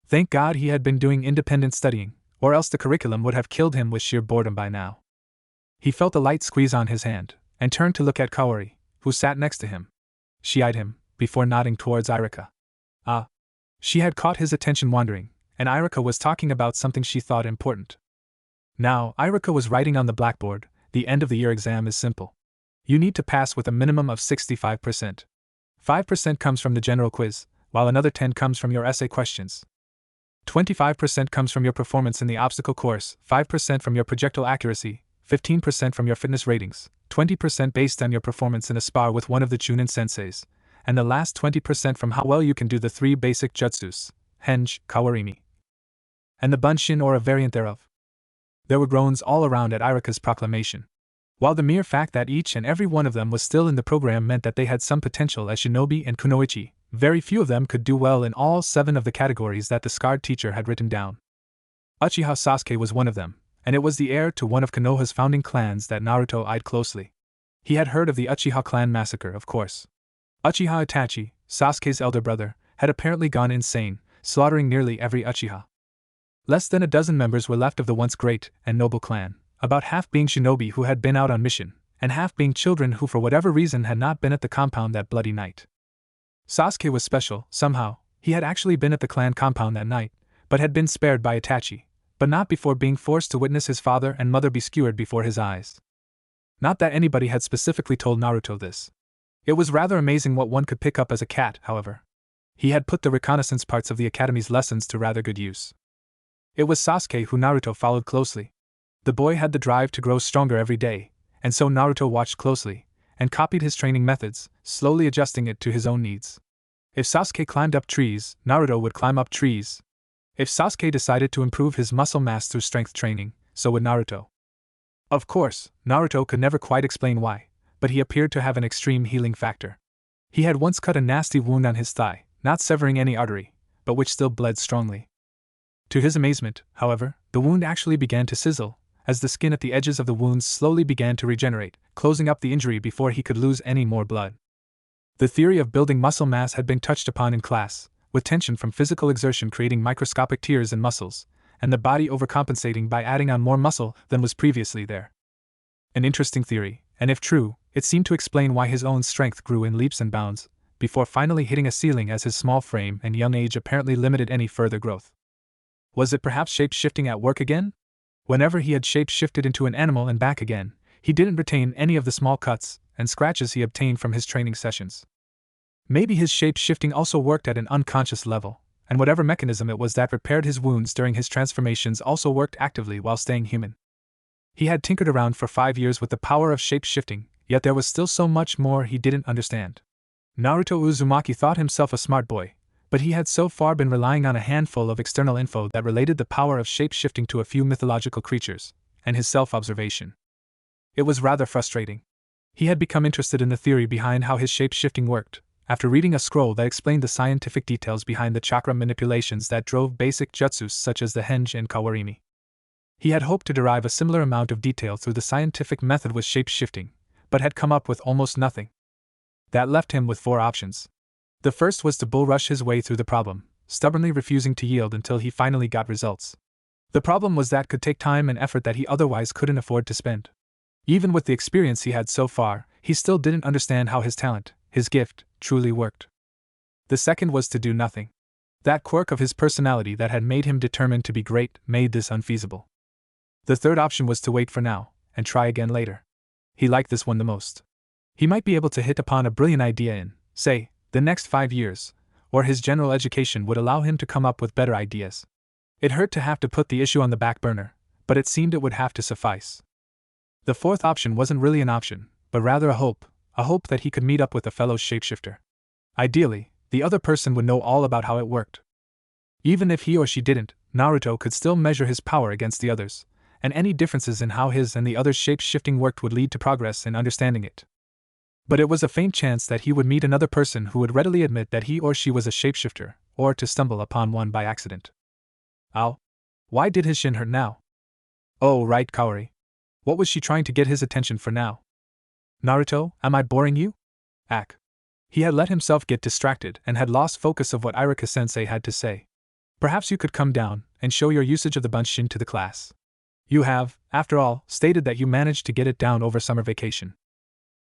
Thank God he had been doing independent studying, or else the curriculum would have killed him with sheer boredom by now. He felt a light squeeze on his hand, and turned to look at Kaori, who sat next to him. She eyed him, before nodding towards Iruka. She had caught his attention wandering, and Iruka was talking about something she thought important. Now, Iruka was writing on the blackboard, the end of the year exam is simple. You need to pass with a minimum of 65%. 5% comes from the general quiz, while another 10% comes from your essay questions. 25% comes from your performance in the obstacle course, 5% from your projectile accuracy, 15% from your fitness ratings, 20% based on your performance in a spar with one of the Chunin senseis, and the last 20% from how well you can do the 3 basic jutsus, henge, kawarimi, and the bunshin or a variant thereof. There were groans all around at Iruka's proclamation. While the mere fact that each and every one of them was still in the program meant that they had some potential as shinobi and kunoichi, very few of them could do well in all 7 of the categories that the scarred teacher had written down. Uchiha Sasuke was one of them, and it was the heir to one of Konoha's founding clans that Naruto eyed closely. He had heard of the Uchiha clan massacre, of course. Uchiha Itachi, Sasuke's elder brother, had apparently gone insane, slaughtering nearly every Uchiha. Less than a dozen members were left of the once great and noble clan, about half being shinobi who had been out on mission, and half being children who for whatever reason had not been at the compound that bloody night. Sasuke was special, somehow. He had actually been at the clan compound that night, but had been spared by Itachi, but not before being forced to witness his father and mother be skewered before his eyes. Not that anybody had specifically told Naruto this. It was rather amazing what one could pick up as a cat, however. He had put the reconnaissance parts of the academy's lessons to rather good use. It was Sasuke who Naruto followed closely. The boy had the drive to grow stronger every day, and so Naruto watched closely, and copied his training methods, slowly adjusting it to his own needs. If Sasuke climbed up trees, Naruto would climb up trees. If Sasuke decided to improve his muscle mass through strength training, so would Naruto. Of course, Naruto could never quite explain why, but he appeared to have an extreme healing factor. He had once cut a nasty wound on his thigh, not severing any artery, but which still bled strongly. To his amazement, however, the wound actually began to sizzle, as the skin at the edges of the wounds slowly began to regenerate, closing up the injury before he could lose any more blood. The theory of building muscle mass had been touched upon in class, with tension from physical exertion creating microscopic tears in muscles, and the body overcompensating by adding on more muscle than was previously there. An interesting theory, and if true, it seemed to explain why his own strength grew in leaps and bounds, before finally hitting a ceiling as his small frame and young age apparently limited any further growth. Was it perhaps shape-shifting at work again? Whenever he had shape-shifted into an animal and back again, he didn't retain any of the small cuts and scratches he obtained from his training sessions. Maybe his shape-shifting also worked at an unconscious level, and whatever mechanism it was that repaired his wounds during his transformations also worked actively while staying human. He had tinkered around for 5 years with the power of shape-shifting, yet there was still so much more he didn't understand. Naruto Uzumaki thought himself a smart boy, but he had so far been relying on a handful of external info that related the power of shape-shifting to a few mythological creatures, and his self-observation. It was rather frustrating. He had become interested in the theory behind how his shape-shifting worked, after reading a scroll that explained the scientific details behind the chakra manipulations that drove basic jutsus such as the henge and kawarimi. He had hoped to derive a similar amount of detail through the scientific method with shape-shifting, but had come up with almost nothing. That left him with 4 options. The first was to bull rush his way through the problem, stubbornly refusing to yield until he finally got results. The problem was that could take time and effort that he otherwise couldn't afford to spend. Even with the experience he had so far, he still didn't understand how his talent, his gift, truly worked. The second was to do nothing. That quirk of his personality that had made him determined to be great made this unfeasible. The third option was to wait for now, and try again later. He liked this one the most. He might be able to hit upon a brilliant idea in, say, the next 5 years, or his general education would allow him to come up with better ideas. It hurt to have to put the issue on the back burner, but it seemed it would have to suffice. The fourth option wasn't really an option, but rather a hope that he could meet up with a fellow shapeshifter. Ideally, the other person would know all about how it worked. Even if he or she didn't, Naruto could still measure his power against the others, and any differences in how his and the others' shape-shifting worked would lead to progress in understanding it. But it was a faint chance that he would meet another person who would readily admit that he or she was a shapeshifter, or to stumble upon one by accident. Ow! Why did his shin hurt now? Oh, right, Kaori. What was she trying to get his attention for now? Naruto, am I boring you? Ack. He had let himself get distracted and had lost focus of what Iruka-sensei had to say. Perhaps you could come down and show your usage of the bunshin to the class. You have, after all, stated that you managed to get it down over summer vacation.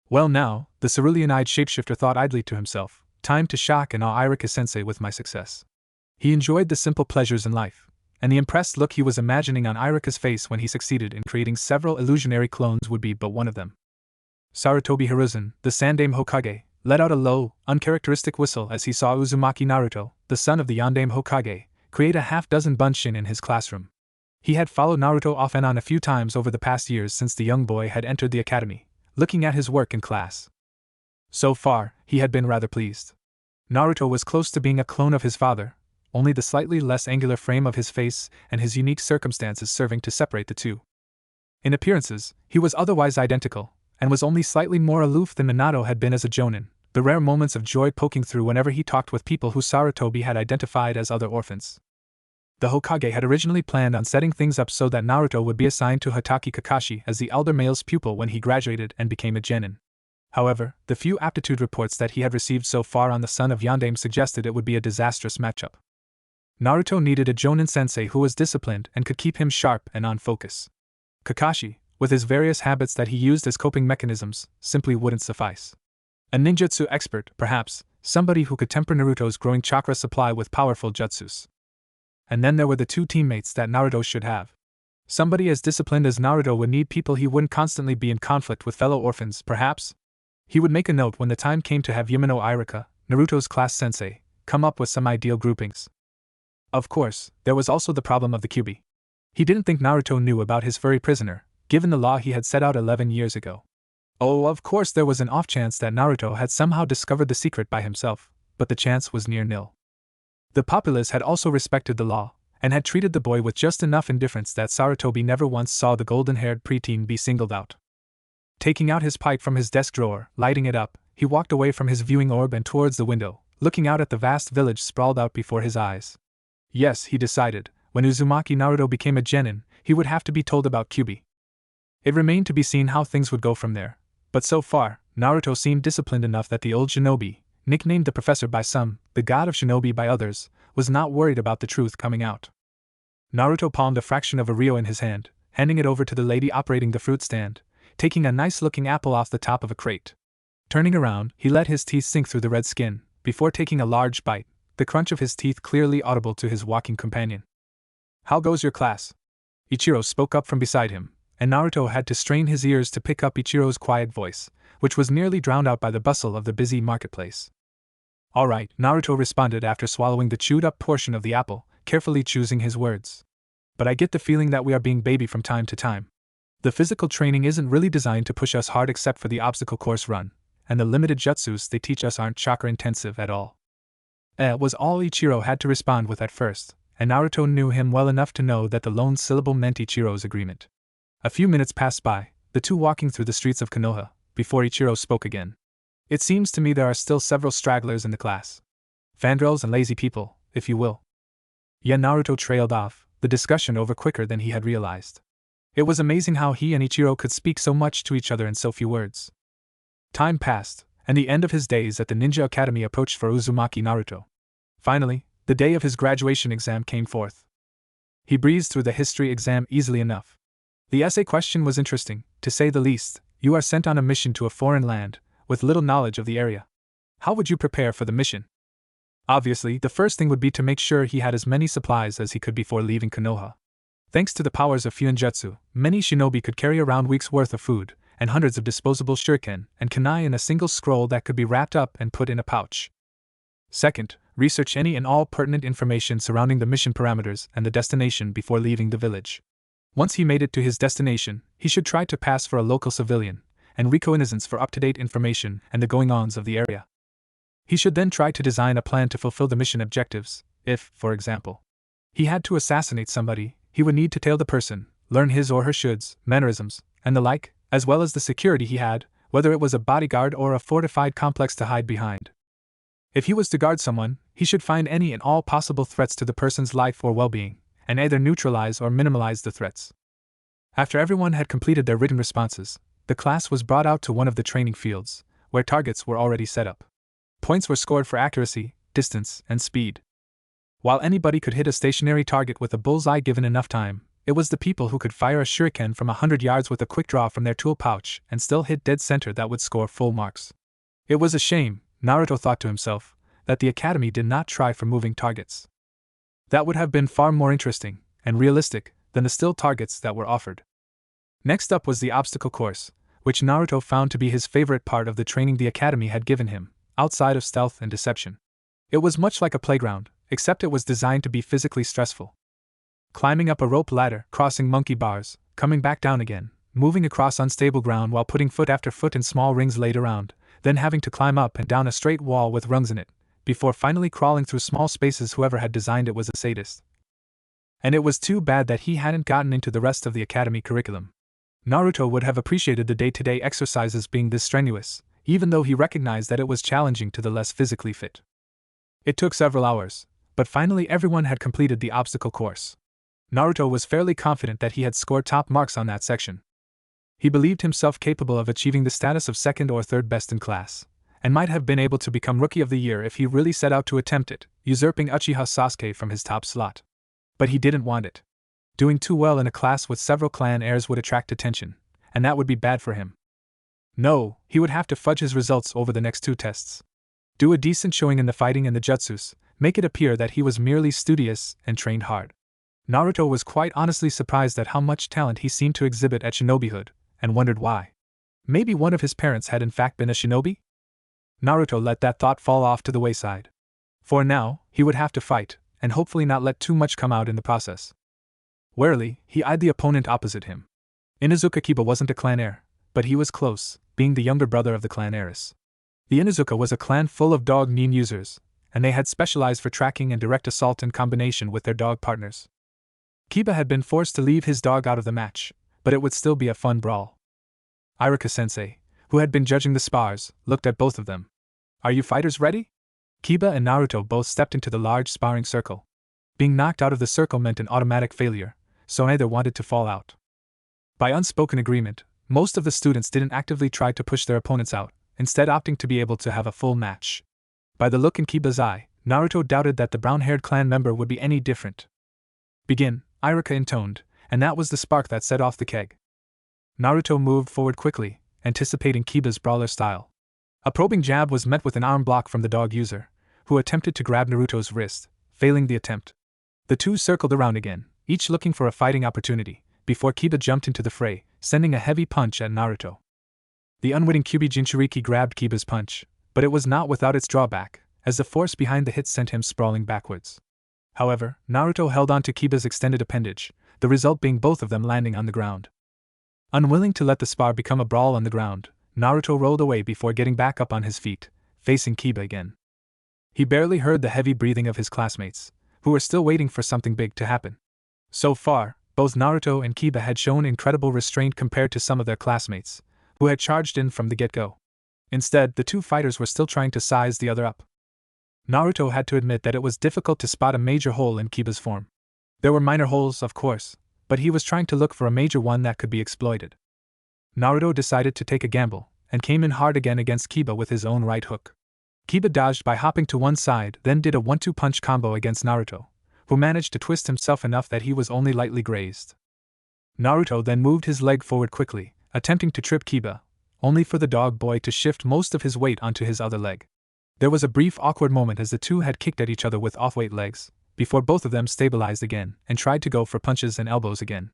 Well now, the cerulean-eyed shapeshifter thought idly to himself, time to shock and awe Iruka-sensei with my success. He enjoyed the simple pleasures in life, and the impressed look he was imagining on Iruka's face when he succeeded in creating several illusionary clones would be but one of them. Sarutobi Hiruzen, the Sandaime Hokage, let out a low, uncharacteristic whistle as he saw Uzumaki Naruto, the son of the Yandaime Hokage, create a half-dozen bunshin in his classroom. He had followed Naruto off and on a few times over the past years since the young boy had entered the academy, looking at his work in class. So far, he had been rather pleased. Naruto was close to being a clone of his father, only the slightly less angular frame of his face and his unique circumstances serving to separate the two. In appearances, he was otherwise identical, and was only slightly more aloof than Minato had been as a jonin, the rare moments of joy poking through whenever he talked with people who Sarutobi had identified as other orphans. The Hokage had originally planned on setting things up so that Naruto would be assigned to Hatake Kakashi as the elder male's pupil when he graduated and became a genin. However, the few aptitude reports that he had received so far on the son of Yandaime suggested it would be a disastrous matchup. Naruto needed a jonin sensei who was disciplined and could keep him sharp and on focus. Kakashi, with his various habits that he used as coping mechanisms, simply wouldn't suffice. A ninjutsu expert, perhaps, somebody who could temper Naruto's growing chakra supply with powerful jutsus. And then there were the 2 teammates that Naruto should have. Somebody as disciplined as Naruto would need people he wouldn't constantly be in conflict with fellow orphans, perhaps. He would make a note when the time came to have Yumino Iruka, Naruto's class sensei, come up with some ideal groupings. Of course, there was also the problem of the Kyuubi. He didn't think Naruto knew about his furry prisoner, given the law he had set out 11 years ago. Oh, of course there was an off chance that Naruto had somehow discovered the secret by himself, but the chance was near nil. The populace had also respected the law, and had treated the boy with just enough indifference that Sarutobi never once saw the golden-haired preteen be singled out. Taking out his pipe from his desk drawer, lighting it up, he walked away from his viewing orb and towards the window, looking out at the vast village sprawled out before his eyes. Yes, he decided, when Uzumaki Naruto became a genin, he would have to be told about Kyuubi. It remained to be seen how things would go from there, but so far, Naruto seemed disciplined enough that the old shinobi, nicknamed the professor by some, the god of shinobi by others, was not worried about the truth coming out. Naruto palmed a fraction of a ryo in his hand, handing it over to the lady operating the fruit stand, taking a nice-looking apple off the top of a crate. Turning around, he let his teeth sink through the red skin, before taking a large bite, the crunch of his teeth clearly audible to his walking companion. "How goes your class?" Ichiro spoke up from beside him, and Naruto had to strain his ears to pick up Ichiro's quiet voice, which was nearly drowned out by the bustle of the busy marketplace. Alright, Naruto responded after swallowing the chewed-up portion of the apple, carefully choosing his words. But I get the feeling that we are being baby from time to time. The physical training isn't really designed to push us hard except for the obstacle course run, and the limited jutsus they teach us aren't chakra-intensive at all. Was all Ichiro had to respond with at first, and Naruto knew him well enough to know that the lone syllable meant Ichiro's agreement. A few minutes passed by, the two walking through the streets of Konoha, before Ichiro spoke again. It seems to me there are still several stragglers in the class. Fandrels and lazy people, if you will. Yeah, Naruto trailed off, the discussion over quicker than he had realized. It was amazing how he and Ichiro could speak so much to each other in so few words. Time passed, and the end of his days at the Ninja Academy approached for Uzumaki Naruto. Finally, the day of his graduation exam came forth. He breezed through the history exam easily enough. The essay question was interesting, to say the least. You are sent on a mission to a foreign land, with little knowledge of the area. How would you prepare for the mission? Obviously, the first thing would be to make sure he had as many supplies as he could before leaving Konoha. Thanks to the powers of Fuinjutsu, many shinobi could carry around weeks' worth of food, and hundreds of disposable shuriken and kunai in a single scroll that could be wrapped up and put in a pouch. Second, research any and all pertinent information surrounding the mission parameters and the destination before leaving the village. Once he made it to his destination, he should try to pass for a local civilian, and reconnaissance for up-to-date information and the going-ons of the area. He should then try to design a plan to fulfill the mission objectives. If, for example, he had to assassinate somebody, he would need to tail the person, learn his or her shoulds, mannerisms, and the like, as well as the security he had, whether it was a bodyguard or a fortified complex to hide behind. If he was to guard someone, he should find any and all possible threats to the person's life or well-being, and either neutralize or minimize the threats. After everyone had completed their written responses, the class was brought out to one of the training fields, where targets were already set up. Points were scored for accuracy, distance, and speed. While anybody could hit a stationary target with a bullseye given enough time, it was the people who could fire a shuriken from 100 yards with a quick draw from their tool pouch and still hit dead center that would score full marks. It was a shame, Naruto thought to himself, that the academy did not try for moving targets. That would have been far more interesting and realistic than the still targets that were offered. Next up was the obstacle course, which Naruto found to be his favorite part of the training the academy had given him, outside of stealth and deception. It was much like a playground, except it was designed to be physically stressful. Climbing up a rope ladder, crossing monkey bars, coming back down again, moving across unstable ground while putting foot after foot in small rings laid around, then having to climb up and down a straight wall with rungs in it, before finally crawling through small spaces. Whoever had designed it was a sadist. And it was too bad that he hadn't gotten into the rest of the academy curriculum. Naruto would have appreciated the day-to-day exercises being this strenuous, even though he recognized that it was challenging to the less physically fit. It took several hours, but finally everyone had completed the obstacle course. Naruto was fairly confident that he had scored top marks on that section. He believed himself capable of achieving the status of second or third best in class, and might have been able to become Rookie of the Year if he really set out to attempt it, usurping Uchiha Sasuke from his top slot. But he didn't want it. Doing too well in a class with several clan heirs would attract attention, and that would be bad for him. No, he would have to fudge his results over the next two tests. Do a decent showing in the fighting and the jutsus, make it appear that he was merely studious and trained hard. Naruto was quite honestly surprised at how much talent he seemed to exhibit at shinobihood, and wondered why. Maybe one of his parents had in fact been a shinobi? Naruto let that thought fall off to the wayside. For now, he would have to fight, and hopefully not let too much come out in the process. Warily, he eyed the opponent opposite him. Inuzuka Kiba wasn't a clan heir, but he was close, being the younger brother of the clan heiress. The Inuzuka was a clan full of dog nin users, and they had specialized for tracking and direct assault in combination with their dog partners. Kiba had been forced to leave his dog out of the match, but it would still be a fun brawl. Iruka-sensei, who had been judging the spars, looked at both of them. Are you fighters ready? Kiba and Naruto both stepped into the large sparring circle. Being knocked out of the circle meant an automatic failure, so neither wanted to fall out. By unspoken agreement, most of the students didn't actively try to push their opponents out, instead opting to be able to have a full match. By the look in Kiba's eye, Naruto doubted that the brown-haired clan member would be any different. Begin, Iruka intoned, and that was the spark that set off the keg. Naruto moved forward quickly, anticipating Kiba's brawler style. A probing jab was met with an arm block from the dog user, who attempted to grab Naruto's wrist, failing the attempt. The two circled around again, each looking for a fighting opportunity, before Kiba jumped into the fray, sending a heavy punch at Naruto. The unwitting Kyubi Jinchuriki grabbed Kiba's punch, but it was not without its drawback, as the force behind the hit sent him sprawling backwards. However, Naruto held on to Kiba's extended appendage, the result being both of them landing on the ground. Unwilling to let the spar become a brawl on the ground, Naruto rolled away before getting back up on his feet, facing Kiba again. He barely heard the heavy breathing of his classmates, who were still waiting for something big to happen. So far, both Naruto and Kiba had shown incredible restraint compared to some of their classmates, who had charged in from the get-go. Instead, the two fighters were still trying to size the other up. Naruto had to admit that it was difficult to spot a major hole in Kiba's form. There were minor holes, of course, but he was trying to look for a major one that could be exploited. Naruto decided to take a gamble, and came in hard again against Kiba with his own right hook. Kiba dodged by hopping to one side, then did a 1-2 punch combo against Naruto, who managed to twist himself enough that he was only lightly grazed. Naruto then moved his leg forward quickly, attempting to trip Kiba, only for the dog boy to shift most of his weight onto his other leg. There was a brief awkward moment as the two had kicked at each other with off-weight legs, before both of them stabilized again and tried to go for punches and elbows again.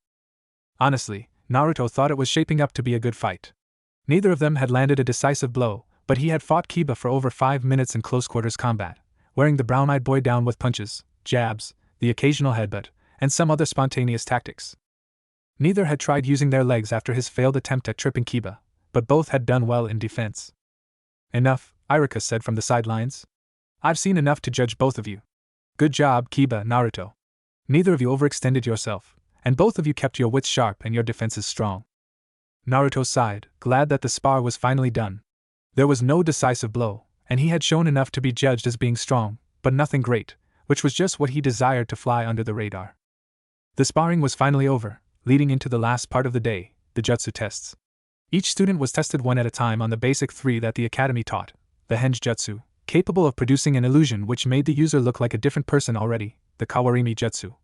Honestly, Naruto thought it was shaping up to be a good fight. Neither of them had landed a decisive blow, but he had fought Kiba for over 5 minutes in close-quarters combat, wearing the brown-eyed boy down with punches, jabs, the occasional headbutt, and some other spontaneous tactics. Neither had tried using their legs after his failed attempt at tripping Kiba, but both had done well in defense. "Enough," Iruka said from the sidelines. "I've seen enough to judge both of you. Good job, Kiba, Naruto. Neither of you overextended yourself, and both of you kept your wits sharp and your defenses strong." Naruto sighed, glad that the spar was finally done. There was no decisive blow, and he had shown enough to be judged as being strong, but nothing great, which was just what he desired to fly under the radar. The sparring was finally over, leading into the last part of the day, the jutsu tests. Each student was tested one at a time on the basic 3 that the academy taught: the henge jutsu, capable of producing an illusion which made the user look like a different person already; the kawarimi jutsu,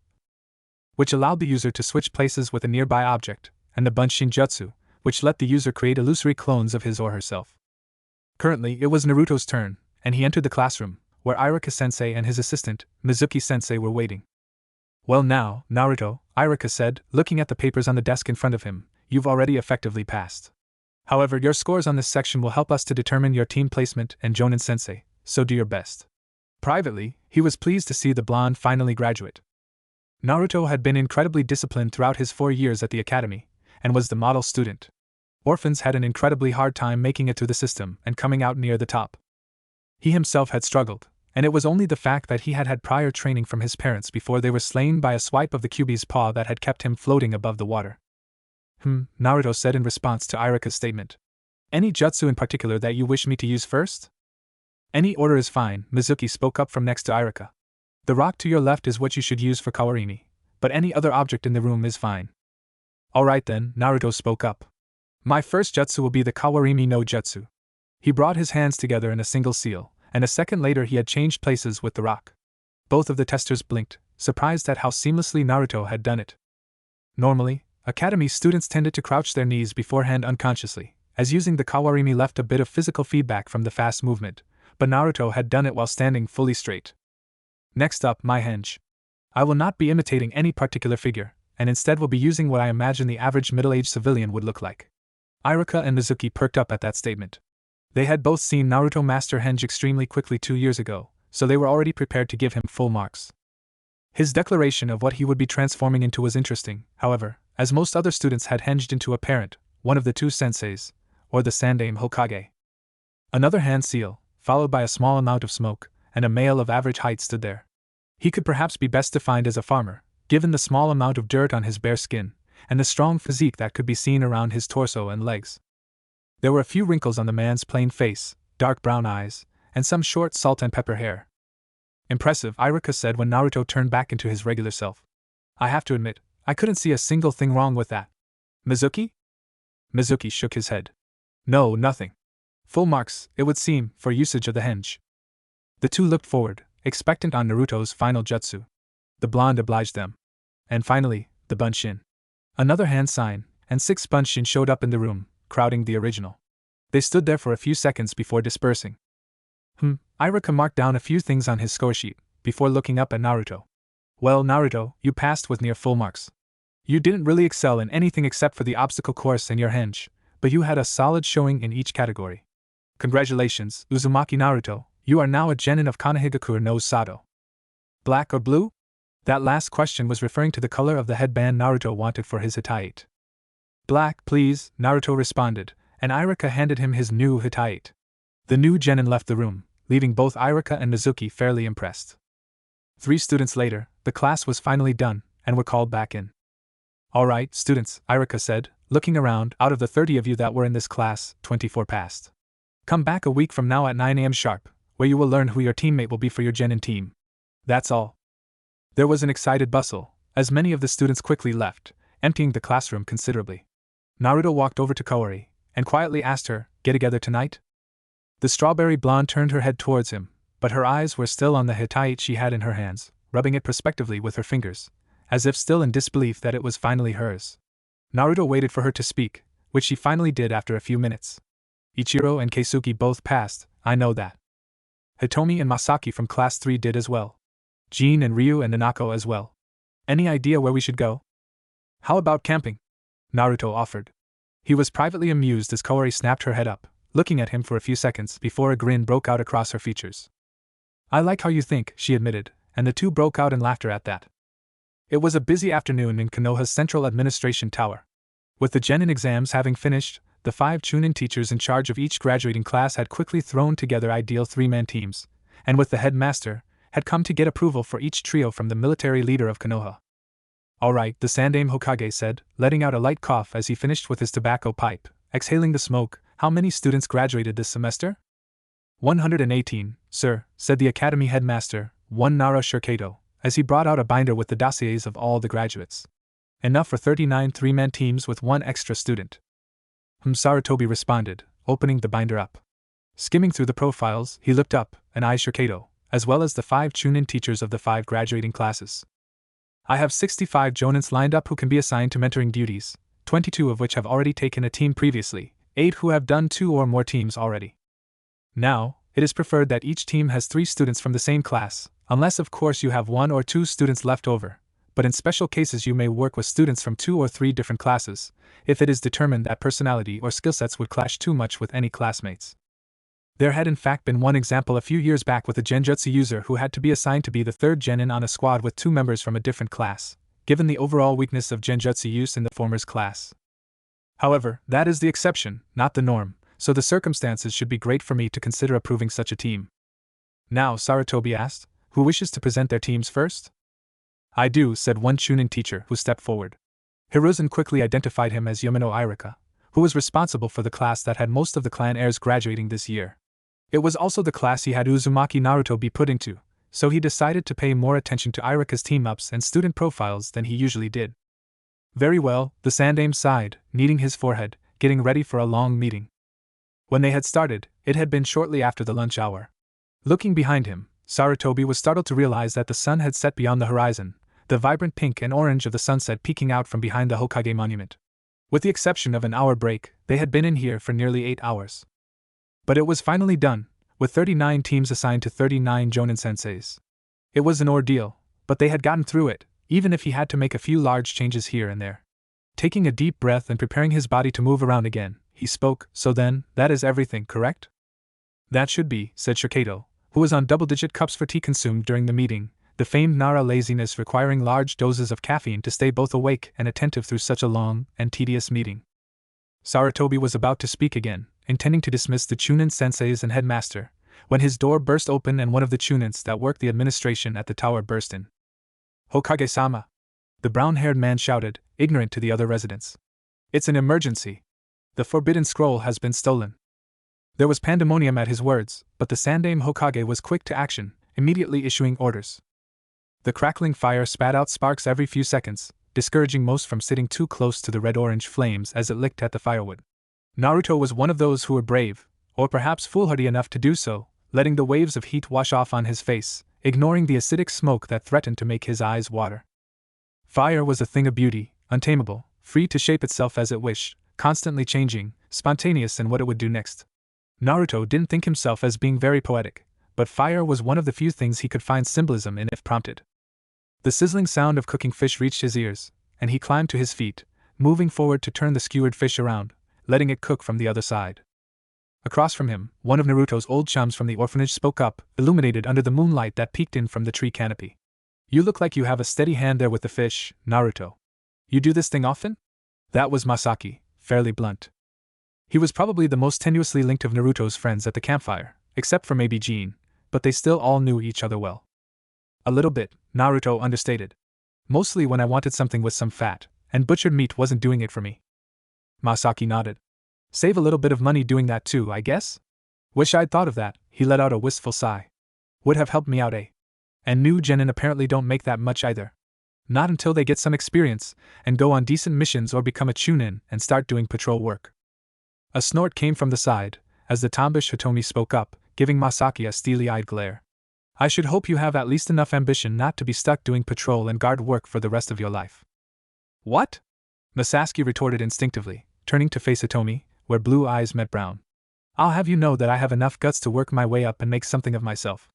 which allowed the user to switch places with a nearby object; and the bunshin jutsu, which let the user create illusory clones of his or herself. Currently, it was Naruto's turn, and he entered the classroom, where Iruka-sensei and his assistant, Mizuki-sensei, were waiting. "Well now, Naruto," Iruka said, looking at the papers on the desk in front of him, "you've already effectively passed. However, your scores on this section will help us to determine your team placement and Jonin-sensei, so do your best." Privately, he was pleased to see the blonde finally graduate. Naruto had been incredibly disciplined throughout his 4 years at the academy, and was the model student. Orphans had an incredibly hard time making it through the system and coming out near the top. He himself had struggled, and it was only the fact that he had had prior training from his parents before they were slain by a swipe of the Kyuubi's paw that had kept him floating above the water. Naruto said in response to Iruka's statement. "Any jutsu in particular that you wish me to use first?" "Any order is fine," Mizuki spoke up from next to Iruka. "The rock to your left is what you should use for kawarimi, but any other object in the room is fine." "Alright then," Naruto spoke up. "My first jutsu will be the kawarimi no jutsu." He brought his hands together in a single seal, and a second later he had changed places with the rock. Both of the testers blinked, surprised at how seamlessly Naruto had done it. Normally, academy students tended to crouch their knees beforehand unconsciously, as using the kawarimi left a bit of physical feedback from the fast movement, but Naruto had done it while standing fully straight. "Next up, my henge. I will not be imitating any particular figure, and instead will be using what I imagine the average middle-aged civilian would look like." Iruka and Mizuki perked up at that statement. They had both seen Naruto master henge extremely quickly 2 years ago, so they were already prepared to give him full marks. His declaration of what he would be transforming into was interesting, however, as most other students had henged into a parent, one of the 2 senseis, or the Sandaime Hokage. Another hand seal, followed by a small amount of smoke, and a male of average height stood there. He could perhaps be best defined as a farmer, given the small amount of dirt on his bare skin, and the strong physique that could be seen around his torso and legs. There were a few wrinkles on the man's plain face, dark brown eyes, and some short salt and pepper hair. "Impressive," Iruka said when Naruto turned back into his regular self. "I have to admit, I couldn't see a single thing wrong with that." "Mizuki?" Mizuki shook his head. "No, nothing. Full marks, it would seem, for usage of the henge." The two looked forward, expectant on Naruto's final jutsu. The blonde obliged them. And finally, the bunshin. Another hand sign, and 6 bunshin showed up in the room, crowding the original. They stood there for a few seconds before dispersing. Iruka marked down a few things on his score sheet, before looking up at Naruto. "Well, Naruto, you passed with near full marks. You didn't really excel in anything except for the obstacle course and your henge, but you had a solid showing in each category. Congratulations, Uzumaki Naruto, You are now a genin of Kanehigakure no Sato. Black or blue? That last question was referring to the color of the headband Naruto wanted for his Hitite. Black, please, Naruto responded, and Irika handed him his new Hitite. The new genin left the room, leaving both Irika and Mizuki fairly impressed. 3 students later, the class was finally done, and were called back in. All right, students, Irika said, looking around. Out of the 30 of you that were in this class, 24 passed. Come back a week from now at 9 a.m. sharp, where you will learn who your teammate will be for your genin team. That's all. There was an excited bustle, as many of the students quickly left, emptying the classroom considerably. Naruto walked over to Kaori, and quietly asked her, "Get together tonight?" The strawberry blonde turned her head towards him, but her eyes were still on the Hitite she had in her hands, rubbing it prospectively with her fingers, as if still in disbelief that it was finally hers. Naruto waited for her to speak, which she finally did after a few minutes. Ichiro and Keisuke both passed, I know that. Hitomi and Masaki from class 3 did as well. Jin and Ryu and Nanako as well. Any idea where we should go? How about camping? Naruto offered. He was privately amused as Kaori snapped her head up, looking at him for a few seconds before a grin broke out across her features. I like how you think, she admitted, and the two broke out in laughter at that. It was a busy afternoon in Konoha's Central Administration Tower. With the genin exams having finished, the 5 Chunin teachers in charge of each graduating class had quickly thrown together ideal 3-man teams, and with the headmaster, had come to get approval for each trio from the military leader of Konoha. All right, the Sandaime Hokage said, letting out a light cough as he finished with his tobacco pipe, exhaling the smoke. How many students graduated this semester? 118, sir, said the academy headmaster, one Nara Shurkato, as he brought out a binder with the dossiers of all the graduates. Enough for 39 3-man teams with 1 extra student. Sarutobi responded, opening the binder up. Skimming through the profiles, he looked up and eyed Shurkato, as well as the 5 Chunin teachers of the 5 graduating classes. I have 65 jonins lined up who can be assigned to mentoring duties, 22 of which have already taken a team previously, 8 who have done 2 or more teams already. Now, it is preferred that each team has 3 students from the same class, unless of course you have 1 or 2 students left over, but in special cases you may work with students from 2 or 3 different classes, if it is determined that personality or skill sets would clash too much with any classmates. There had in fact been one example a few years back with a genjutsu user who had to be assigned to be the 3rd genin on a squad with 2 members from a different class, given the overall weakness of genjutsu use in the former's class. However, that is the exception, not the norm, so the circumstances should be great for me to consider approving such a team. Now, Sarutobi asked, who wishes to present their teams first? I do, said one Chunin teacher who stepped forward. Hiruzen quickly identified him as Yamano Irika, who was responsible for the class that had most of the clan heirs graduating this year. It was also the class he had Uzumaki Naruto be put into, so he decided to pay more attention to Irika's team-ups and student profiles than he usually did. Very well, the Sandaime sighed, kneading his forehead, getting ready for a long meeting. When they had started, it had been shortly after the lunch hour. Looking behind him, Sarutobi was startled to realize that the sun had set beyond the horizon, the vibrant pink and orange of the sunset peeking out from behind the Hokage monument. With the exception of an hour break, they had been in here for nearly 8 hours. But it was finally done, with 39 teams assigned to 39 Jonin senseis. It was an ordeal, but they had gotten through it, even if he had to make a few large changes here and there. Taking a deep breath and preparing his body to move around again, he spoke, so then, that is everything, correct? That should be, said Shurkato, who was on double-digit cups for tea consumed during the meeting, the famed Nara laziness requiring large doses of caffeine to stay both awake and attentive through such a long and tedious meeting. Sarutobi was about to speak again, intending to dismiss the Chunin senseis and headmaster, when his door burst open and one of the Chunins that worked the administration at the tower burst in. Hokage-sama! The brown-haired man shouted, ignorant to the other residents. It's an emergency. The forbidden scroll has been stolen. There was pandemonium at his words, but the Sandaime Hokage was quick to action, immediately issuing orders. The crackling fire spat out sparks every few seconds, discouraging most from sitting too close to the red-orange flames as it licked at the firewood. Naruto was one of those who were brave, or perhaps foolhardy enough to do so, letting the waves of heat wash off on his face, ignoring the acidic smoke that threatened to make his eyes water. Fire was a thing of beauty, untamable, free to shape itself as it wished, constantly changing, spontaneous in what it would do next. Naruto didn't think himself as being very poetic, but fire was one of the few things he could find symbolism in if prompted. The sizzling sound of cooking fish reached his ears, and he climbed to his feet, moving forward to turn the skewered fish around, letting it cook from the other side. Across from him, one of Naruto's old chums from the orphanage spoke up, illuminated under the moonlight that peeked in from the tree canopy. You look like you have a steady hand there with the fish, Naruto. You do this thing often? That was Masaki, fairly blunt. He was probably the most tenuously linked of Naruto's friends at the campfire, except for maybe Jean, but they still all knew each other well. A little bit, Naruto understated. Mostly when I wanted something with some fat, and butchered meat wasn't doing it for me. Masaki nodded. Save a little bit of money doing that too, I guess? Wish I'd thought of that, he let out a wistful sigh. Would have helped me out, eh? And new genin apparently don't make that much either. Not until they get some experience, and go on decent missions or become a chunin and start doing patrol work. A snort came from the side, as the tombish Hitomi spoke up, giving Masaki a steely-eyed glare. I should hope you have at least enough ambition not to be stuck doing patrol and guard work for the rest of your life. What? Masaki retorted instinctively, turning to face Hitomi, where blue eyes met brown. I'll have you know that I have enough guts to work my way up and make something of myself.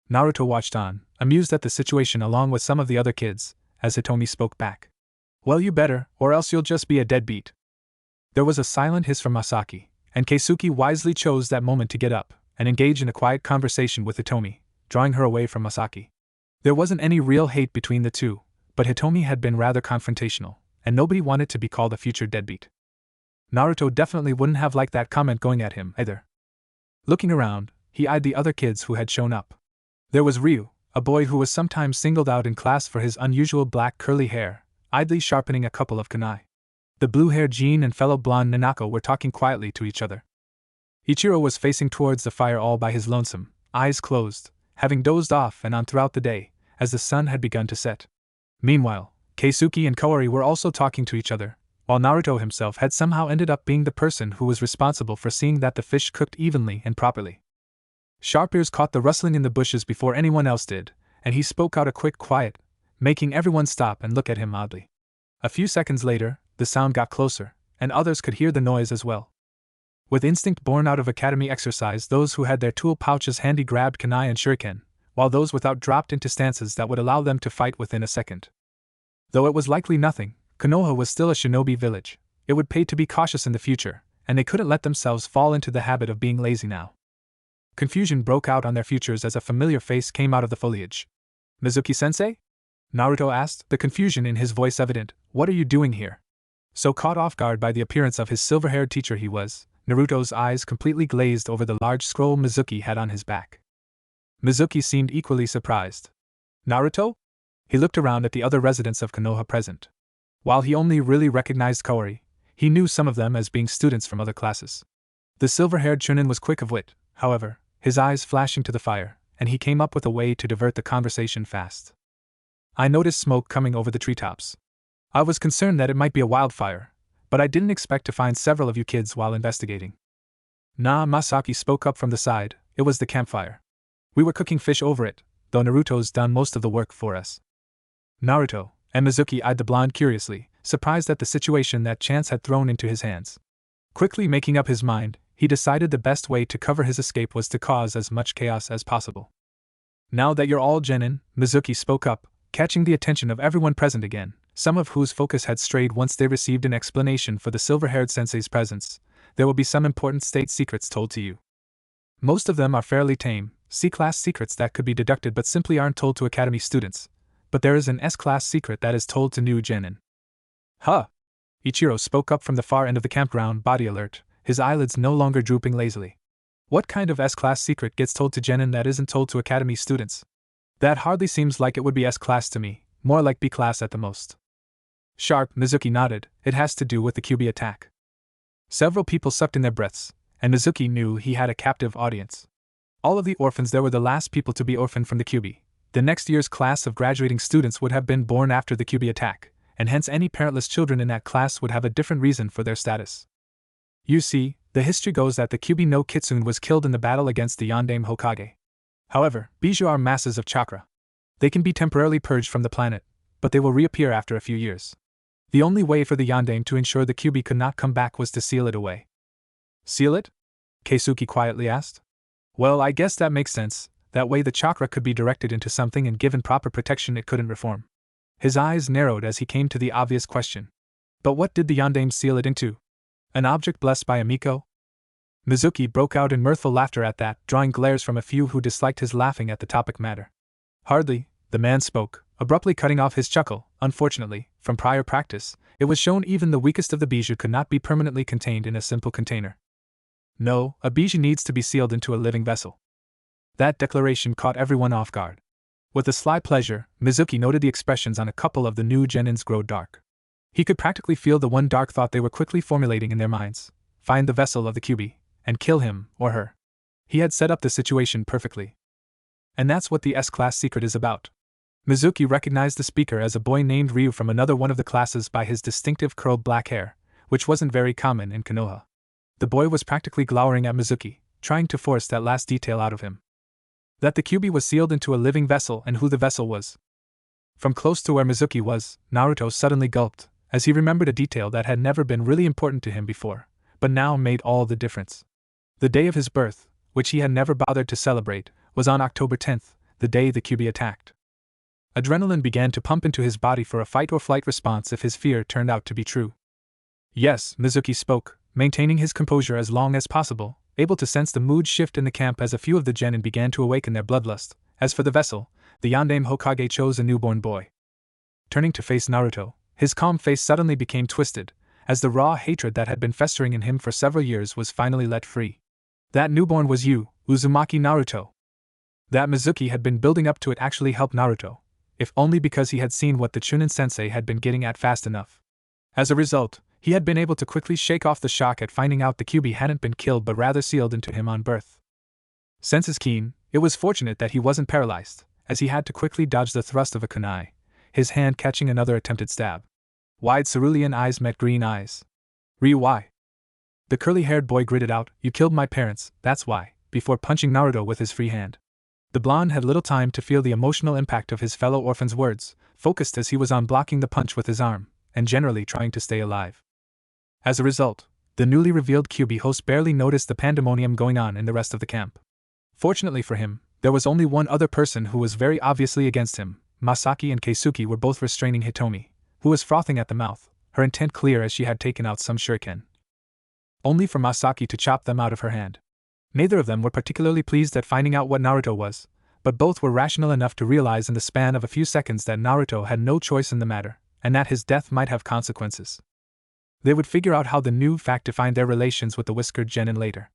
Naruto watched on, amused at the situation along with some of the other kids, as Hitomi spoke back. Well, you better, or else you'll just be a deadbeat. There was a silent hiss from Masaki, and Keisuke wisely chose that moment to get up and engage in a quiet conversation with Hitomi, drawing her away from Masaki. There wasn't any real hate between the two, but Hitomi had been rather confrontational, and nobody wanted to be called a future deadbeat. Naruto definitely wouldn't have liked that comment going at him either. Looking around, he eyed the other kids who had shown up. There was Ryu, a boy who was sometimes singled out in class for his unusual black curly hair, idly sharpening a couple of kunai. The blue-haired Jean and fellow blonde Nanako were talking quietly to each other. Ichiro was facing towards the fire all by his lonesome, eyes closed, having dozed off and on throughout the day, as the sun had begun to set. Meanwhile, Keisuke and Kaori were also talking to each other, while Naruto himself had somehow ended up being the person who was responsible for seeing that the fish cooked evenly and properly. Sharp Ears caught the rustling in the bushes before anyone else did, and he spoke out a quick quiet, making everyone stop and look at him oddly. A few seconds later, the sound got closer, and others could hear the noise as well. With instinct born out of academy exercise, those who had their tool pouches handy grabbed kunai and shuriken, while those without dropped into stances that would allow them to fight within a second. Though it was likely nothing, Konoha was still a shinobi village. It would pay to be cautious in the future, and they couldn't let themselves fall into the habit of being lazy now. Confusion broke out on their futures as a familiar face came out of the foliage. Mizuki-sensei? Naruto asked, the confusion in his voice evident. What are you doing here? So caught off guard by the appearance of his silver-haired teacher he was, Naruto's eyes completely glazed over the large scroll Mizuki had on his back. Mizuki seemed equally surprised. Naruto? He looked around at the other residents of Konoha present. While he only really recognized Kaori, he knew some of them as being students from other classes. The silver-haired chunin was quick of wit, however, his eyes flashing to the fire, and he came up with a way to divert the conversation fast. I noticed smoke coming over the treetops. I was concerned that it might be a wildfire, but I didn't expect to find several of you kids while investigating. Nah, Masaki spoke up from the side, it was the campfire. We were cooking fish over it, though Naruto's done most of the work for us. Naruto and Mizuki eyed the blonde curiously, surprised at the situation that chance had thrown into his hands. Quickly making up his mind, he decided the best way to cover his escape was to cause as much chaos as possible. Now that you're all genin, Mizuki spoke up, catching the attention of everyone present again, some of whose focus had strayed once they received an explanation for the silver-haired sensei's presence. There will be some important state secrets told to you. Most of them are fairly tame, C-class secrets that could be deducted but simply aren't told to academy students, but there is an S-class secret that is told to new genin. Huh! Ichiro spoke up from the far end of the campground, body alert, his eyelids no longer drooping lazily. What kind of S-class secret gets told to genin that isn't told to academy students? That hardly seems like it would be S-class to me, more like B-class at the most. Sharp, Mizuki nodded, it has to do with the QB attack. Several people sucked in their breaths, and Mizuki knew he had a captive audience. All of the orphans there were the last people to be orphaned from the QB. The next year's class of graduating students would have been born after the QB attack, and hence any parentless children in that class would have a different reason for their status. You see, the history goes that the QB no Kitsune was killed in the battle against the Yondaime Hokage. However, bijou are masses of chakra. They can be temporarily purged from the planet, but they will reappear after a few years. The only way for the Yondaime to ensure the QB could not come back was to seal it away. Seal it? Keisuke quietly asked. Well, I guess that makes sense. That way the chakra could be directed into something and given proper protection it couldn't reform. His eyes narrowed as he came to the obvious question. But what did the Yondaime seal it into? An object blessed by a Miko? Mizuki broke out in mirthful laughter at that, drawing glares from a few who disliked his laughing at the topic matter. Hardly, the man spoke, abruptly cutting off his chuckle. Unfortunately, from prior practice, it was shown even the weakest of the bijou could not be permanently contained in a simple container. No, a bijou needs to be sealed into a living vessel. That declaration caught everyone off guard. With a sly pleasure, Mizuki noted the expressions on a couple of the new genins grow dark. He could practically feel the one dark thought they were quickly formulating in their minds: find the vessel of the QB, and kill him, or her. He had set up the situation perfectly. And that's what the S-Class secret is about. Mizuki recognized the speaker as a boy named Ryu from another one of the classes by his distinctive curled black hair, which wasn't very common in Konoha. The boy was practically glowering at Mizuki, trying to force that last detail out of him. That the QB was sealed into a living vessel and who the vessel was. From close to where Mizuki was, Naruto suddenly gulped, as he remembered a detail that had never been really important to him before, but now made all the difference. The day of his birth, which he had never bothered to celebrate, was on October 10th, the day the QB attacked. Adrenaline began to pump into his body for a fight-or-flight response if his fear turned out to be true. Yes, Mizuki spoke, maintaining his composure as long as possible, able to sense the mood shift in the camp as a few of the genin began to awaken their bloodlust. As for the vessel, the Yondaime Hokage chose a newborn boy. Turning to face Naruto, his calm face suddenly became twisted, as the raw hatred that had been festering in him for several years was finally let free. That newborn was you, Uzumaki Naruto. That Mizuki had been building up to it actually helped Naruto, if only because he had seen what the Chunin-sensei had been getting at fast enough. As a result, he had been able to quickly shake off the shock at finding out the QB hadn't been killed but rather sealed into him on birth. Senses keen, it was fortunate that he wasn't paralyzed, as he had to quickly dodge the thrust of a kunai, his hand catching another attempted stab. Wide cerulean eyes met green eyes. Ryu, why? The curly-haired boy gritted out, "You killed my parents, that's why," before punching Naruto with his free hand. The blonde had little time to feel the emotional impact of his fellow orphan's words, focused as he was on blocking the punch with his arm, and generally trying to stay alive. As a result, the newly revealed QB host barely noticed the pandemonium going on in the rest of the camp. Fortunately for him, there was only one other person who was very obviously against him. Masaki and Keisuke were both restraining Hitomi, who was frothing at the mouth, her intent clear as she had taken out some shuriken. Only for Masaki to chop them out of her hand. Neither of them were particularly pleased at finding out what Naruto was, but both were rational enough to realize in the span of a few seconds that Naruto had no choice in the matter, and that his death might have consequences. They would figure out how the new fact defined their relations with the whiskered genin later.